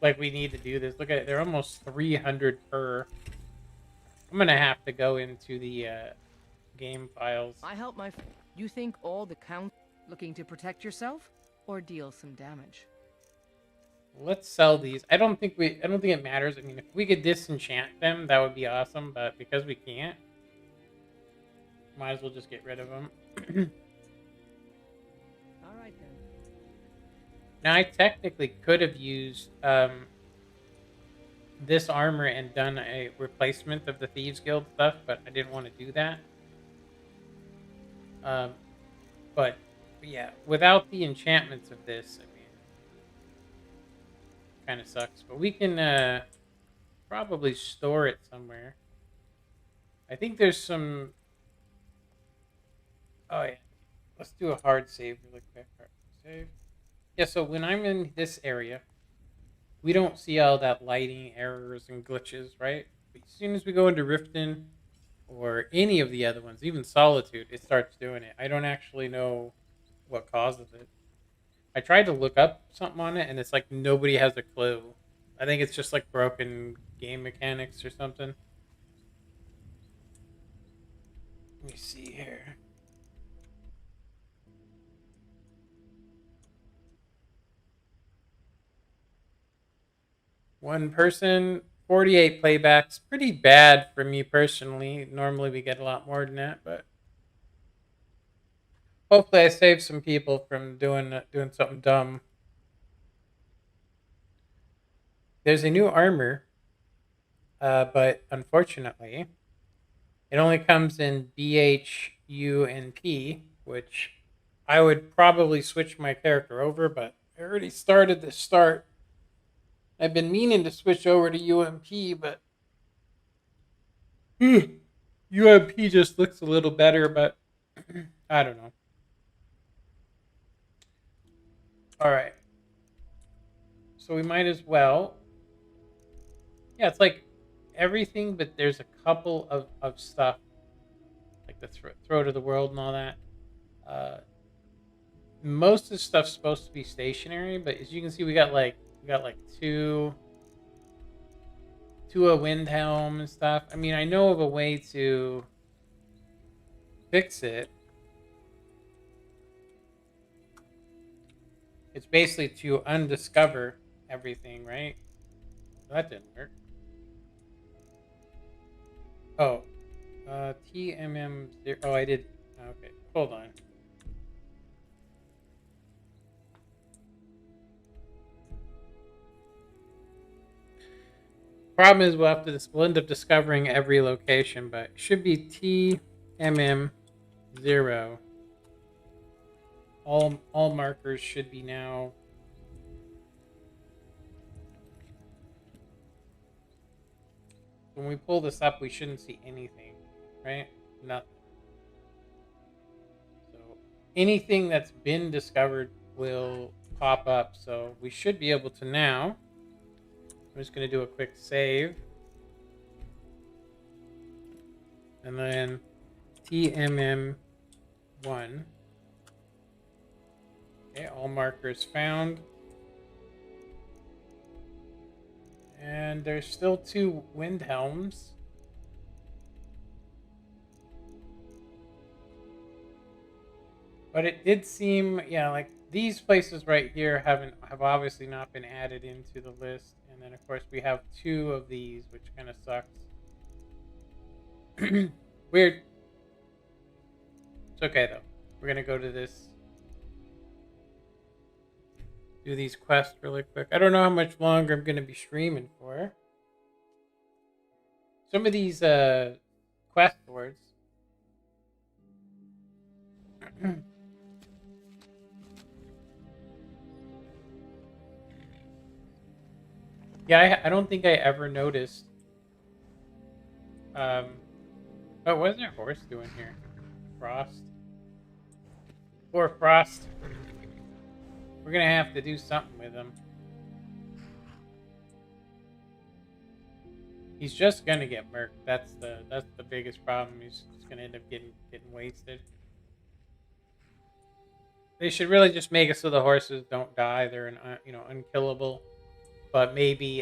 A: Like we need to do this. Look at it. They're almost 300 per. I'm gonna have to go into the game files.
L: I help my. You think all the count looking to protect yourself or deal some damage?
A: Let's sell these. I don't think it matters. I mean, if we could disenchant them, that would be awesome. But because we can't, might as well just get rid of them.
L: All right then.
A: Now I technically could have used this armor and done a replacement of the Thieves Guild stuff, but I didn't want to do that. But yeah, without the enchantments of this, I mean, kind of sucks. But we can probably store it somewhere. I think there's some. Oh yeah, let's do a hard save really quick. Hard save. Yeah, so when I'm in this area, we don't see all that lighting errors and glitches, right? But as soon as we go into Riften or any of the other ones, even Solitude, it starts doing it. I don't actually know what causes it. I tried to look up something on it, and it's like nobody has a clue. I think it's just like broken game mechanics or something. Let me see here. One person, 48 playbacks. Pretty bad for me personally. Normally we get a lot more than that, but hopefully I saved some people from doing something dumb. There's a new armor, but unfortunately, it only comes in BH, U, and P, which I would probably switch my character over, but I already started the start. I've been meaning to switch over to UMP, but UMP just looks a little better, but I don't know. All right. So we might as well. Yeah, it's like everything, but there's a couple of stuff, like the throat of the world and all that. Most of the stuff's supposed to be stationary, but as you can see, we got like two a wind helm and stuff. I mean, I know of a way to fix it. It's basically to undiscover everything, right? That didn't work. Oh, TMM. Oh, I did. Okay, hold on. Problem is, we'll end up discovering every location, but it should be TMM0. All markers should be now. When we pull this up, we shouldn't see anything, right? Nothing. So anything that's been discovered will pop up. So we should be able to now. I'm just going to do a quick save. And then TMM1. Okay, all markers found. And there's still 2 wind helms. But it did seem, yeah, like these places right here have obviously not been added into the list. And then of course we have 2 of these, which kind of sucks. Weird. It's okay though. We're gonna go to this. Do these quests really quick. I don't know how much longer I'm gonna be streaming for. Some of these quest boards. Yeah, I don't think I ever noticed. Oh, what is their horse doing here? Frost. Poor Frost. We're gonna have to do something with him. He's just gonna get murked. That's the biggest problem. He's just gonna end up getting wasted. They should really just make it so the horses don't die. They're unkillable. But maybe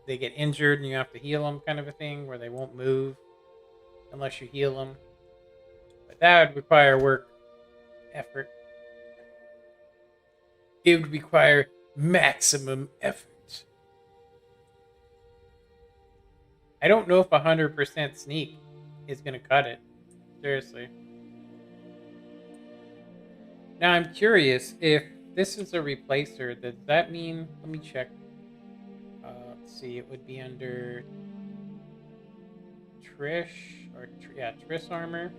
A: they get injured and you have to heal them, kind of a thing, where they won't move unless you heal them. But that would require work, effort. It would require maximum effort. I don't know if 100% sneak is going to cut it. Seriously. Now I'm curious if this is a replacer. Does that mean? Let me check. let's see, it would be under Trish, or yeah, Triss armor.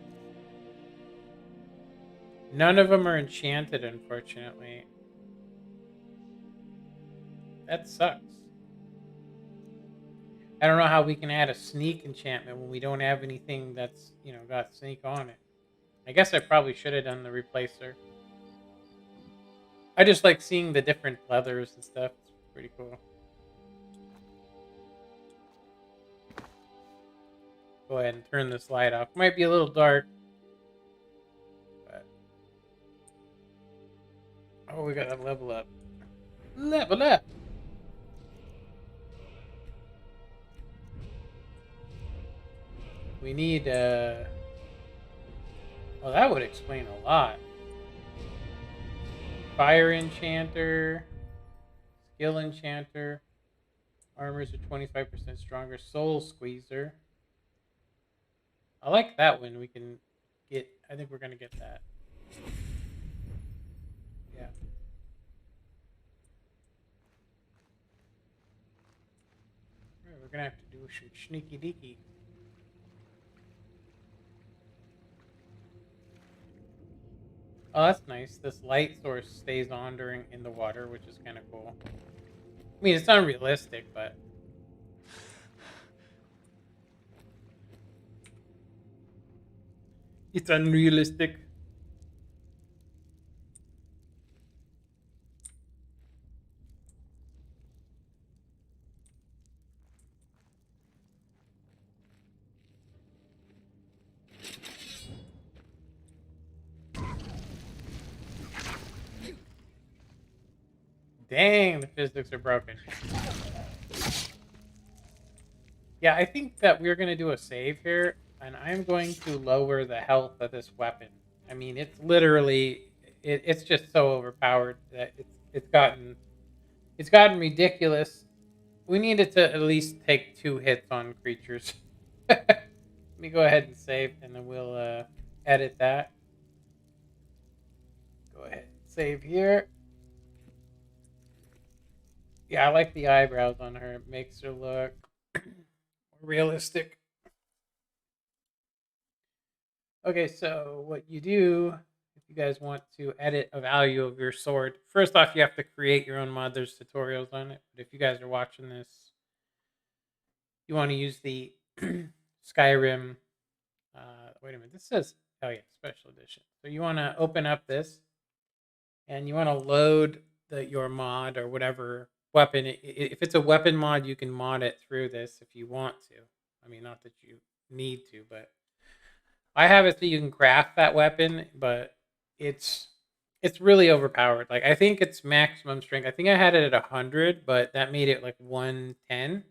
A: None of them are enchanted, unfortunately. That sucks. I don't know how we can add a sneak enchantment when we don't have anything that's, you know, got sneak on it. I guess I probably should have done the replacer. I just like seeing the different leathers and stuff. It's pretty cool. Go ahead and turn this light off. Might be a little dark. But... oh, we gotta level up. Level up! We need, well, that would explain a lot. Fire Enchanter, Skill Enchanter, Armors are 25% stronger, Soul Squeezer. I like that one. We can get, I think we're going to get that. Yeah. Right, we're going to have to do some sneaky deaky. Oh, that's nice. This light source stays on during in the water, which is kind of cool. I mean, it's unrealistic, but it's unrealistic. Dang, the physics are broken. Yeah, I think that we're going to do a save here, and I'm going to lower the health of this weapon. I mean, it's literally, it's just so overpowered that it's gotten ridiculous. We needed to at least take 2 hits on creatures. Let me go ahead and save, and then we'll edit that. Go ahead and save here. Yeah, I like the eyebrows on her. It makes her look more realistic. Okay, so what you do, if you guys want to edit a value of your sword, first off, you have to create your own mod. There's tutorials on it. But if you guys are watching this, you want to use the Skyrim. Wait a minute, this says, oh yeah, special edition. So you want to open up this, and you want to load your mod or whatever weapon. If it's a weapon mod, you can mod it through this if you want to. I mean, not that you need to, but I have it so you can craft that weapon, but it's really overpowered. Like, I think it's maximum strength. I think I had it at 100, but that made it like 110.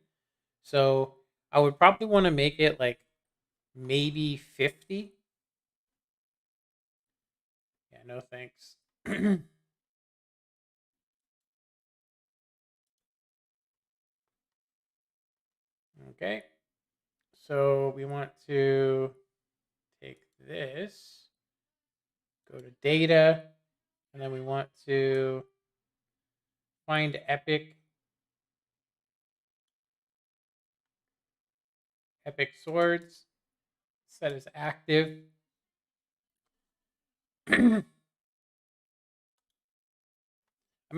A: So I would probably want to make it like maybe 50. Yeah, no thanks. Okay, so we want to take this, go to data, and then we want to find epic swords, set as active. I'm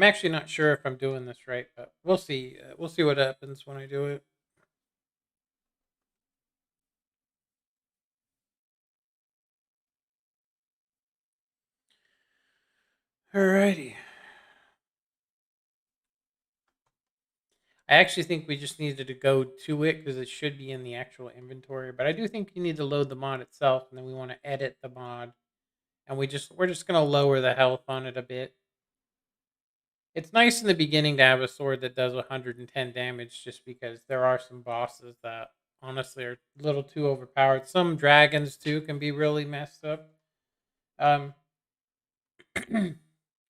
A: actually not sure if I'm doing this right, but we'll see. We'll see what happens when I do it. Alrighty. I actually think we just needed to go to it because it should be in the actual inventory. But I do think you need to load the mod itself, and then we want to edit the mod. And we're just gonna lower the health on it a bit. It's nice in the beginning to have a sword that does 110 damage, just because there are some bosses that honestly are a little too overpowered. Some dragons too can be really messed up.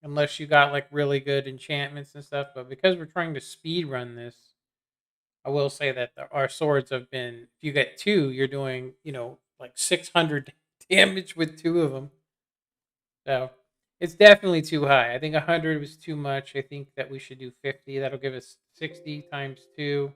A: Unless you got like really good enchantments and stuff. But because we're trying to speed run this, I will say that our swords have been, if you get 2, you're doing, you know, like 600 damage with 2 of them. So it's definitely too high. I think 100 was too much. I think that we should do 50. That'll give us 60 times 2.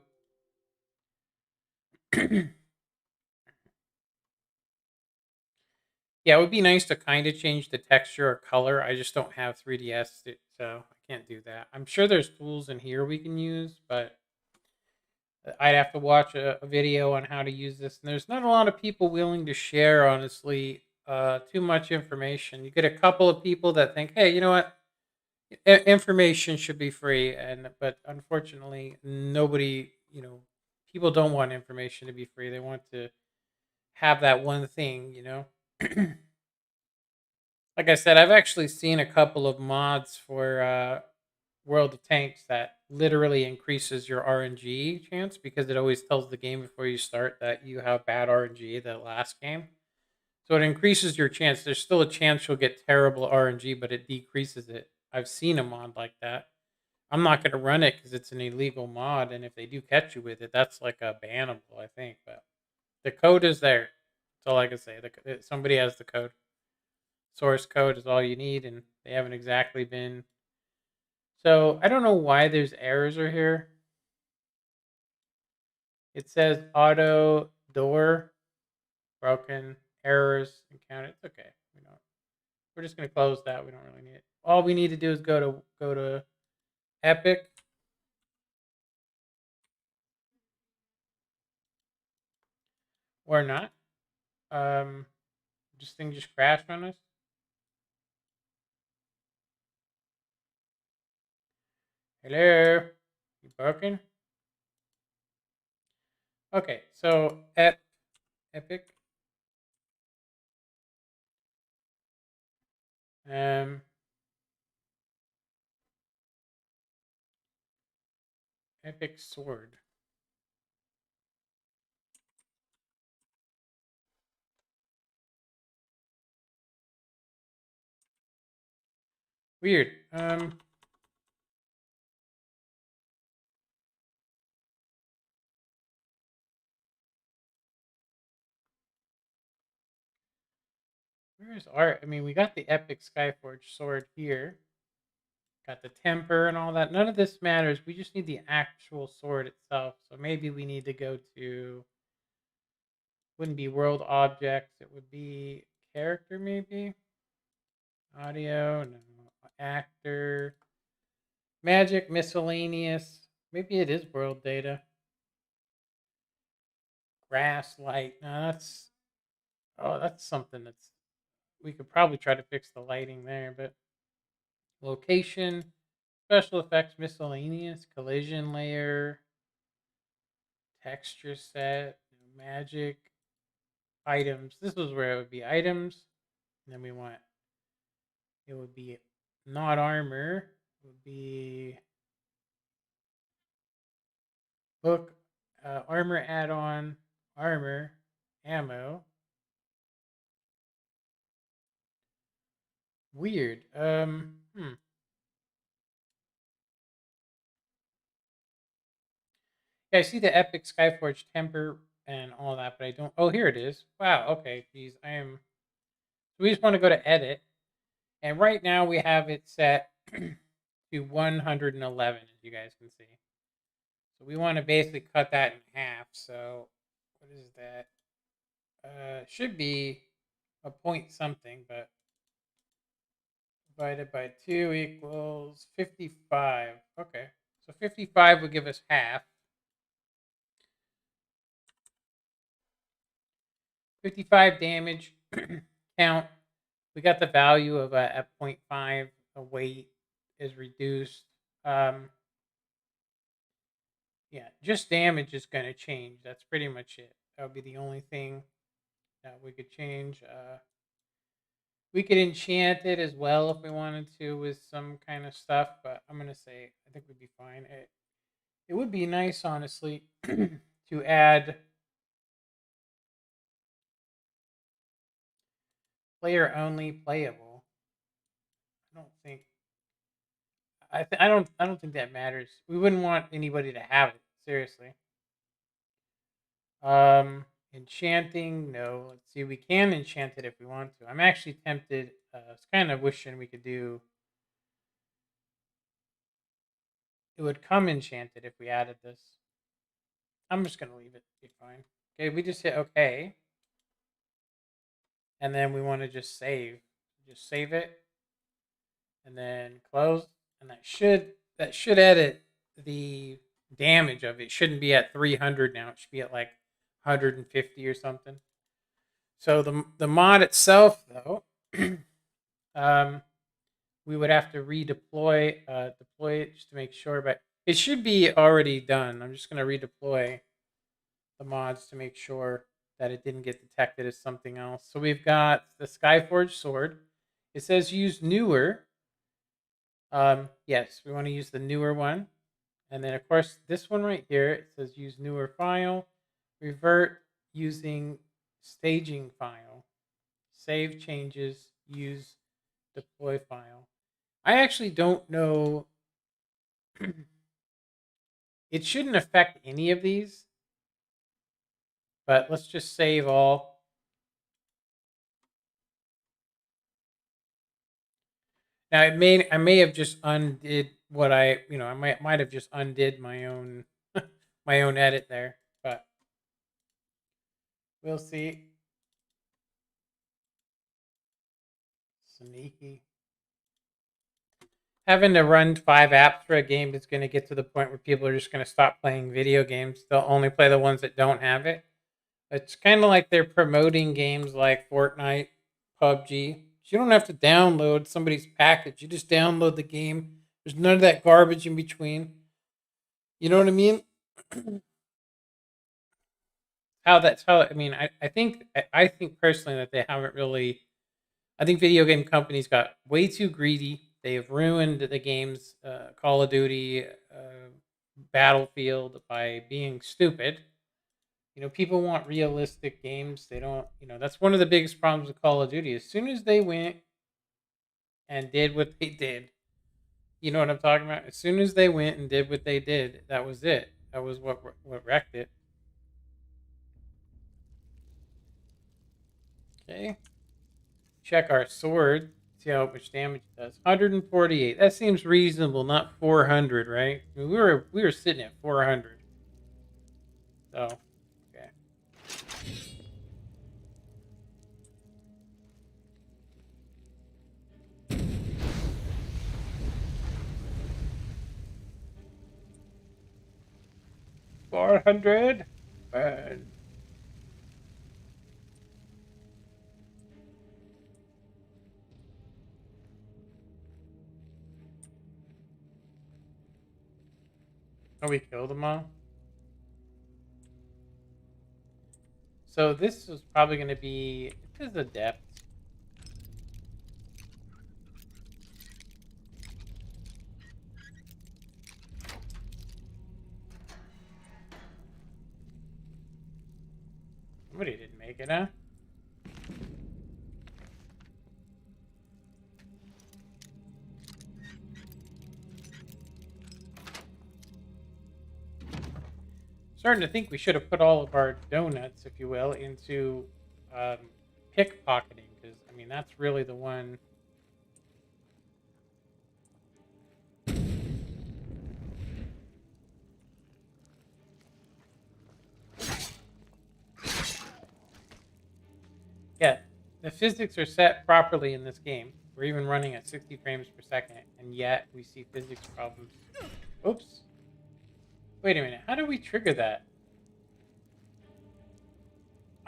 A: Yeah, it would be nice to kind of change the texture or color. I just don't have 3DS, so I can't do that. I'm sure there's tools in here we can use, but I'd have to watch a video on how to use this. And there's not a lot of people willing to share, honestly, too much information. You get a couple of people that think, hey, you know what? Information should be free. But unfortunately, nobody, people don't want information to be free. They want to have that one thing, Like I said, I've actually seen a couple of mods for World of Tanks that literally increases your RNG chance because it always tells the game before you start that you have bad RNG the last game. So it increases your chance. There's still a chance you'll get terrible RNG, but it decreases it. I've seen a mod like that. I'm not going to run it because it's an illegal mod, and if they do catch you with it, that's like a bannable, I think. But the code is there. That's all I can say. Somebody has the code. Source code is all you need, and they haven't exactly been. So I don't know why there's errors are here. It says auto door broken errors encountered. It's okay. We're just gonna close that. We don't really need it. All we need to do is go to Epic. Or not. This thing just crashed on us. Hello? You broken? Okay, so Epic. Epic sword. Weird. Where's art? I mean, we got the Epic Skyforge sword here. Got the temper and all that. None of this matters. We just need the actual sword itself. So maybe we need to go to... Wouldn't be world objects. It would be character, maybe? Audio, no. Actor. Magic, miscellaneous. Maybe it is world data. Grass, light. No, that's... Oh, that's something that's... We could probably try to fix the lighting there, but... Location, special effects, miscellaneous, collision layer, texture set, magic, items. This was where it would be items. And then we want... It would be not armor. It would be... Book, armor add-on, armor, ammo. Weird. Yeah, I see the Epic Skyforge temper and all that, but I don't... Oh, here it is. Wow, okay, geez, I am... So we just want to go to edit. And right now we have it set to 111, as you guys can see. So we want to basically cut that in half. So what is that? Should be a point something, but divided by 2 equals 55. Okay, so 55 would give us half. 55 damage count. We got the value of at 0.5. The weight is reduced. Yeah, just damage is going to change. That's pretty much it. That would be the only thing that we could change. We could enchant it as well if we wanted to with some kind of stuff, but I'm going to say I think we'd be fine. It would be nice, honestly, to add player only playable. I don't think I don't think that matters. We wouldn't want anybody to have it, seriously. Enchanting, no. Let's see, we can enchant it if we want to. I'm actually tempted. I was kind of wishing we could do... It would come enchanted if we added this. I'm just going to leave it. Be fine. Okay, we just hit OK. And then we want to just save. Just save it. And then close. And that should edit the damage of it. It shouldn't be at 300 now. It should be at like 150 or something. So the mod itself, though, we would have to redeploy, deploy it just to make sure. But it should be already done. I'm just going to redeploy the mods to make sure that it didn't get detected as something else. So we've got the Skyforged sword. It says use newer. Yes, we want to use the newer one. And then, of course, this one right here, it says use newer file. Revert using staging file. Save changes, use deploy file. I actually don't know. It shouldn't affect any of these. But let's just save all. Now I may have just undid what I might have just undid my own my own edit there, but we'll see. Sneaky. Having to run 5 apps for a game is going to get to the point where people are just going to stop playing video games. They'll only play the ones that don't have it. It's kind of like they're promoting games like Fortnite, PUBG. You don't have to download somebody's package. You just download the game. There's none of that garbage in between. You know what I mean? I think personally that they haven't really. I think video game companies got way too greedy. They have ruined the games, Call of Duty, Battlefield, by being stupid. People want realistic games. They don't, that's one of the biggest problems with Call of Duty. As soon as they went and did what they did, you know what I'm talking about? As soon as they went and did what they did, that was it. That was what wrecked it. Okay. Check our sword. See how much damage it does. 148. That seems reasonable, not 400, right? I mean, we were sitting at 400. So, okay. $400. Burn. Oh, we killed them all? So this is probably going to be... This is a depth. Somebody didn't make it, huh? Starting to think we should have put all of our donuts, if you will, into pickpocketing, because I mean that's really the one. Yeah, the physics are set properly in this game. We're even running at 60 frames per second, and yet we see physics problems. Oops. Wait a minute, how do we trigger that?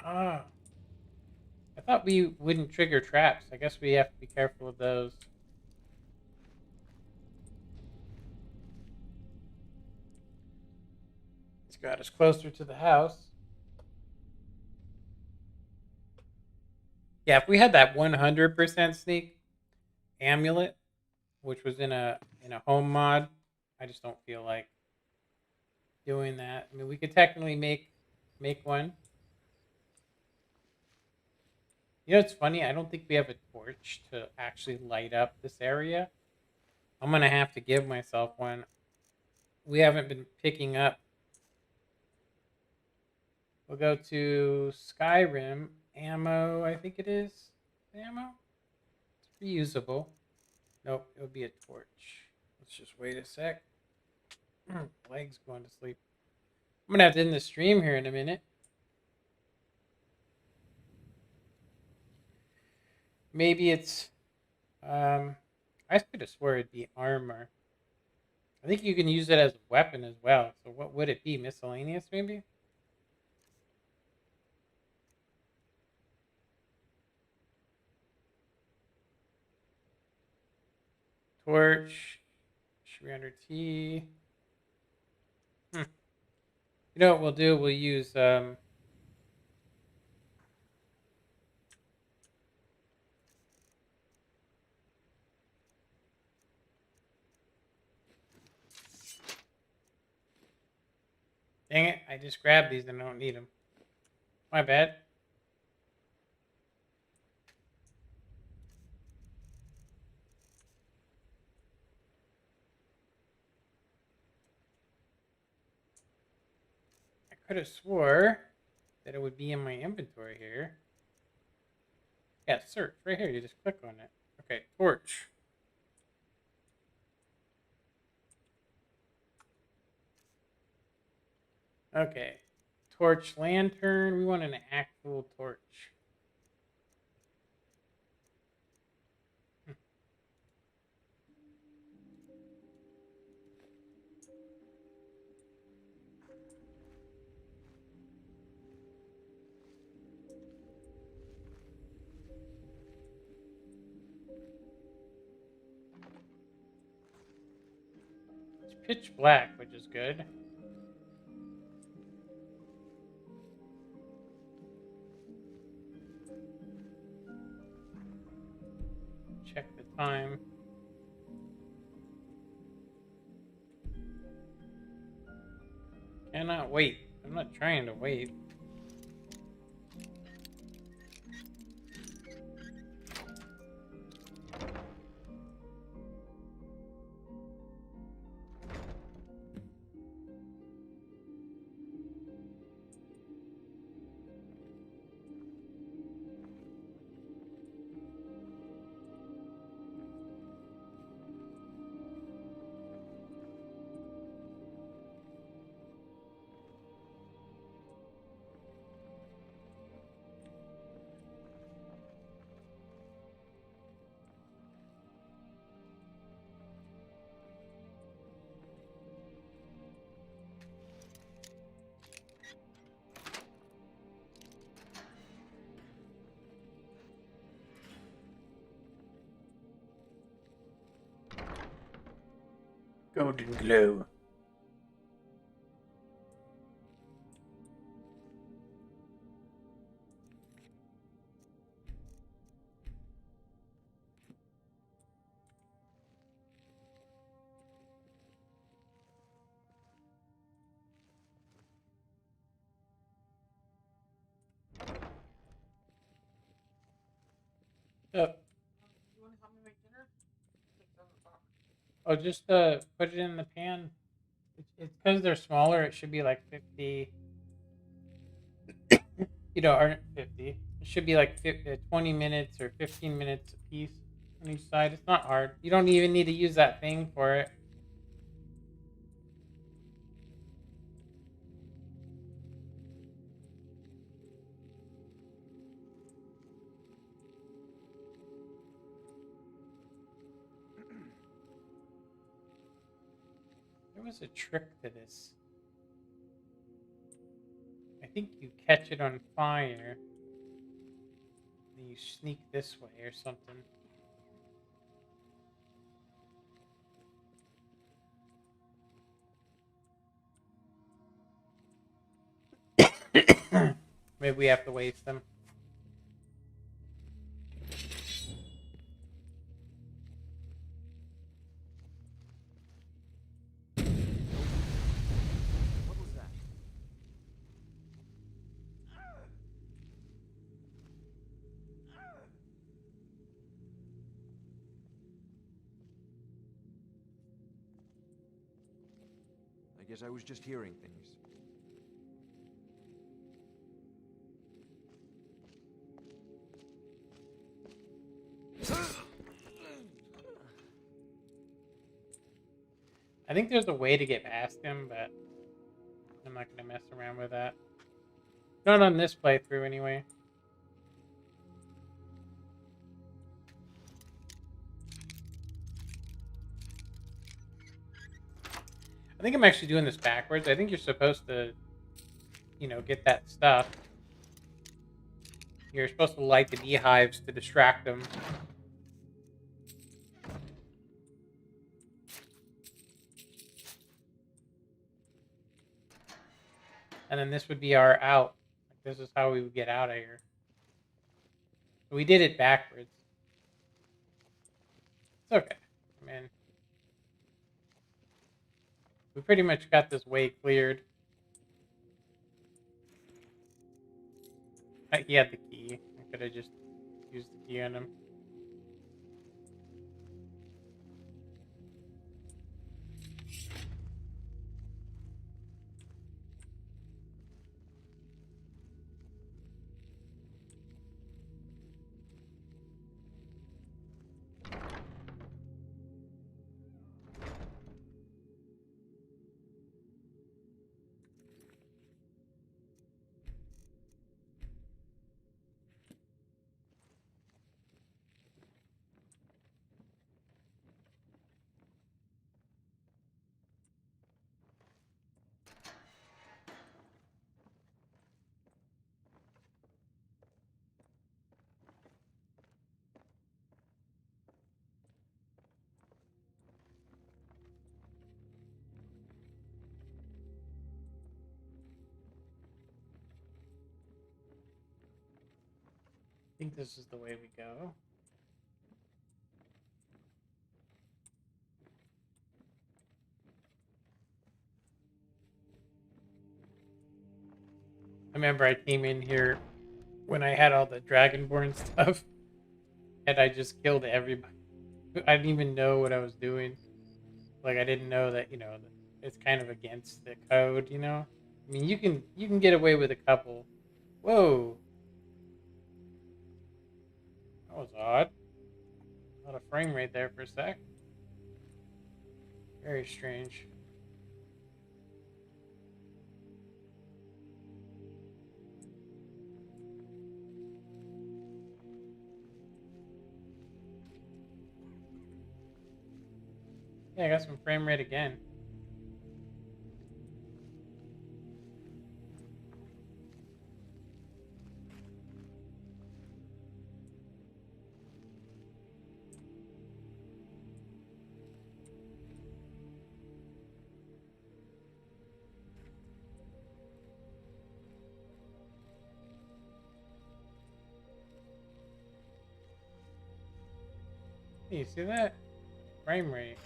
A: Ah. I thought we wouldn't trigger traps. I guess we have to be careful with those. It's got us closer to the house. Yeah, if we had that 100% sneak amulet, which was in a home mod, I just don't feel like doing that. I mean, we could technically make one. It's funny. I don't think we have a torch to actually light up this area. I'm gonna have to give myself one. We haven't been picking up. We'll go to Skyrim ammo. I think it is ammo. It's reusable. Nope, it would be a torch. Let's just wait a sec. Legs going to sleep. I'm gonna have to end the stream here in a minute. Maybe it's... I could have swore it'd be armor. I think you can use it as a weapon as well. So what would it be? Miscellaneous, maybe? Torch. Should be under T. You know what we'll do? We'll use... Dang it, I just grabbed these and I don't need them. My bad. I could have swore that it would be in my inventory here. Yeah, search. Right here, you just click on it. Okay, torch. Okay. Torch lantern. We want an actual torch. It's pitch black, which is good. Check the time. Cannot wait. I'm not trying to wait. Golden glow. Up. Oh, just put it in the pan. It's because they're smaller. It should be like 50. You know, or 50. It should be like 20 minutes or 15 minutes a piece on each side. It's not hard. You don't even need to use that thing for it. There was a trick to this. I think you catch it on fire. Then you sneak this way or something. Maybe we have to waste them.
R: What was that? I guess I was just hearing things.
A: I think there's a way to get past him, but I'm not going to mess around with that. Not on this playthrough, anyway. I think I'm actually doing this backwards. I think you're supposed to, you know, get that stuff. You're supposed to light the beehives to distract them. And then this would be our out. This is how we would get out of here. We did it backwards. It's okay. I mean, we pretty much got this way cleared. He had the key. I could have just used the key on him. I think this is the way we go. I remember I came in here when I had all the Dragonborn stuff, and I just killed everybody. I didn't even know what I was doing. Like, I didn't know that, you know, it's kind of against the code, you know? I mean, you can get away with a couple. Whoa. That was odd. Not a frame rate there for a sec. Very strange. Yeah, I got some frame rate again. Hey, you see that? Frame rate.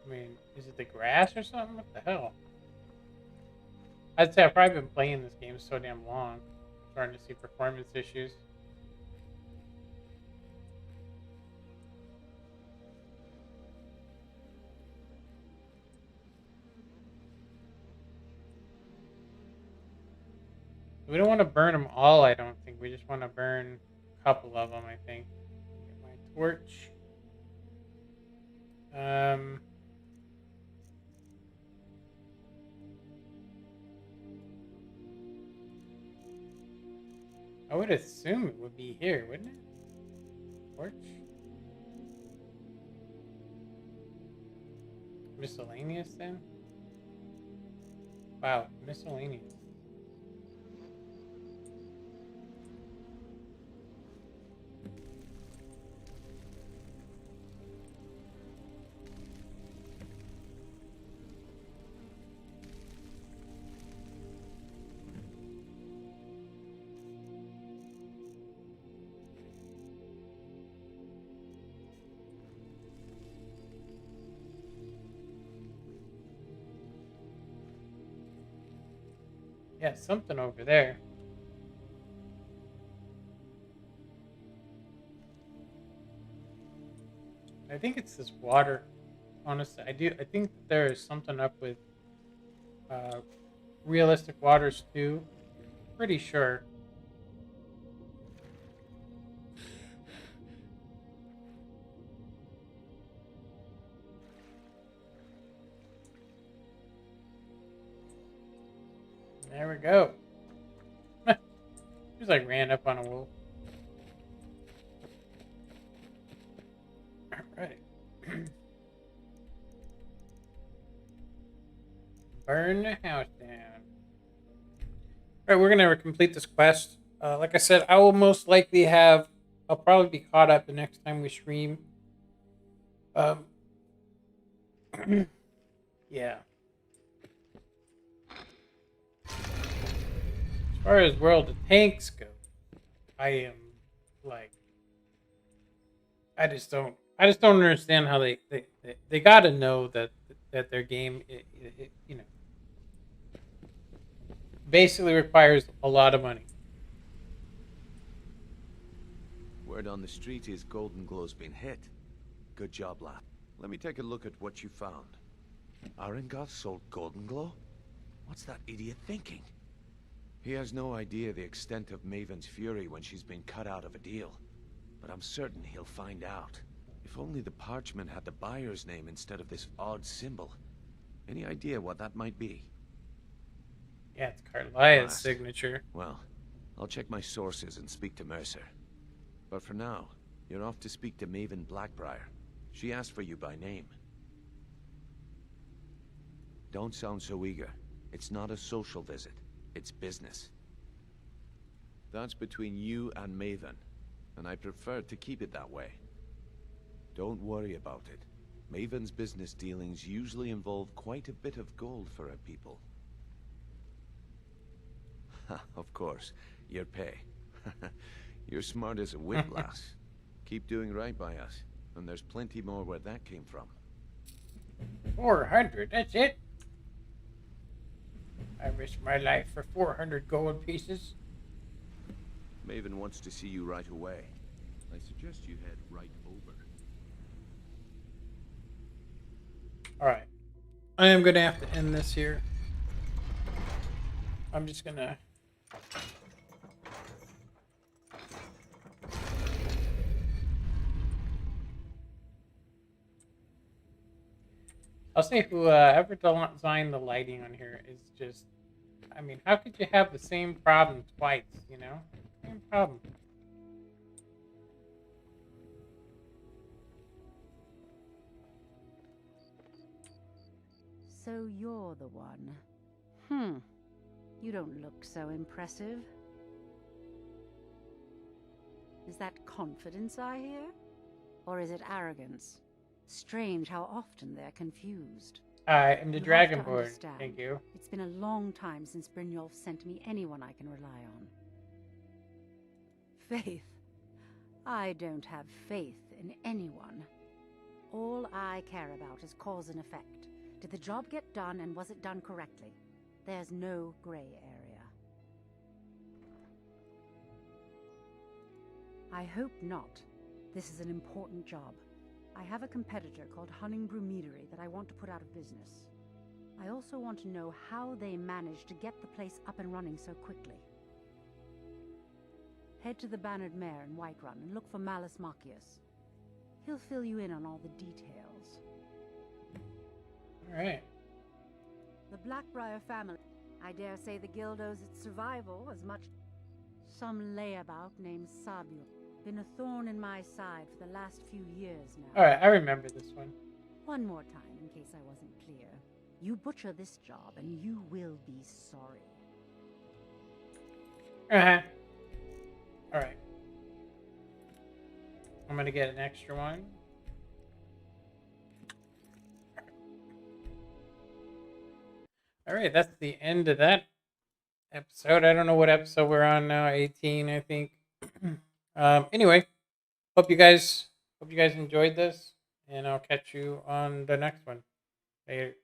A: I mean, is it the grass or something? What the hell? I'd say I've probably been playing this game so damn long. I'm starting to see performance issues. We don't want to burn them all, I don't think. We just want to burn a couple of them, I think. Get my torch. I would assume it would be here, wouldn't it? Torch. Miscellaneous then? Wow, miscellaneous. Yeah, something over there. I think it's this water. Honestly, I think there is something up with realistic waters too. Pretty sure. There we go. Just like ran up on a wolf. Alright. Burn the house down. Alright, we're gonna complete this quest. Like I said, I will most likely have... I'll probably be caught up the next time we stream. Yeah. As far as World of Tanks go, I am like... I just don't understand how they gotta know that their game, you know, basically requires a lot of money.
V: Word on the street is Golden Glow's been hit. Good job, lad. Let me take a look at what you found. Arengoth sold Golden Glow? What's that idiot thinking? He has no idea the extent of Maven's fury when she's been cut out of a deal. But I'm certain he'll find out. If only the parchment had the buyer's name instead of this odd symbol. Any idea what that might be?
A: Yeah, it's Carlia's signature.
V: Well, I'll check my sources and speak to Mercer. But for now, you're off to speak to Maven Blackbriar. She asked for you by name. Don't sound so eager. It's not a social visit. It's business. That's between you and Maven, and I prefer to keep it that way. Don't worry about it. Maven's business dealings usually involve quite a bit of gold for her people. Of course, your pay. You're smart as a whip, lass. Keep doing right by us, and there's plenty more where that came from.
A: 400, that's it? I risked my life for 400 gold pieces.
V: Maven wants to see you right away. I suggest you head right over.
A: Alright. I am going to have to end this here. I'm just going to... I'll say whoever designed the lighting on here is just... I mean, how could you have the same problem twice, you know? Same problem.
O: So you're the one. You don't look so impressive. Is that confidence I hear? Or is it arrogance? Strange how often they're confused.
A: I am the Dragonborn. Thank you.
O: It's been a long time since Brynjolf sent me anyone I can rely on. Faith? I don't have faith in anyone. All I care about is cause and effect. Did the job get done, and was it done correctly? There's no gray area. I hope not. This is an important job. I have a competitor called Hunningbrew Meadery that I want to put out of business. I also want to know how they managed to get the place up and running so quickly. Head to the Bannered Mare in Whiterun and look for Malus Machius. He'll fill you in on all the details.
A: Alright.
O: The Blackbriar family. I dare say the guild owes its survival as much... Some layabout named Sabu. Been a thorn in my side for the last few years now.
A: Alright, I remember this one.
O: One more time, in case I wasn't clear. You butcher this job, and you will be sorry.
A: Alright. I'm gonna get an extra one. Alright, that's the end of that episode. I don't know what episode we're on now. 18, I think. Anyway, hope you guys enjoyed this, and I'll catch you on the next one. Later.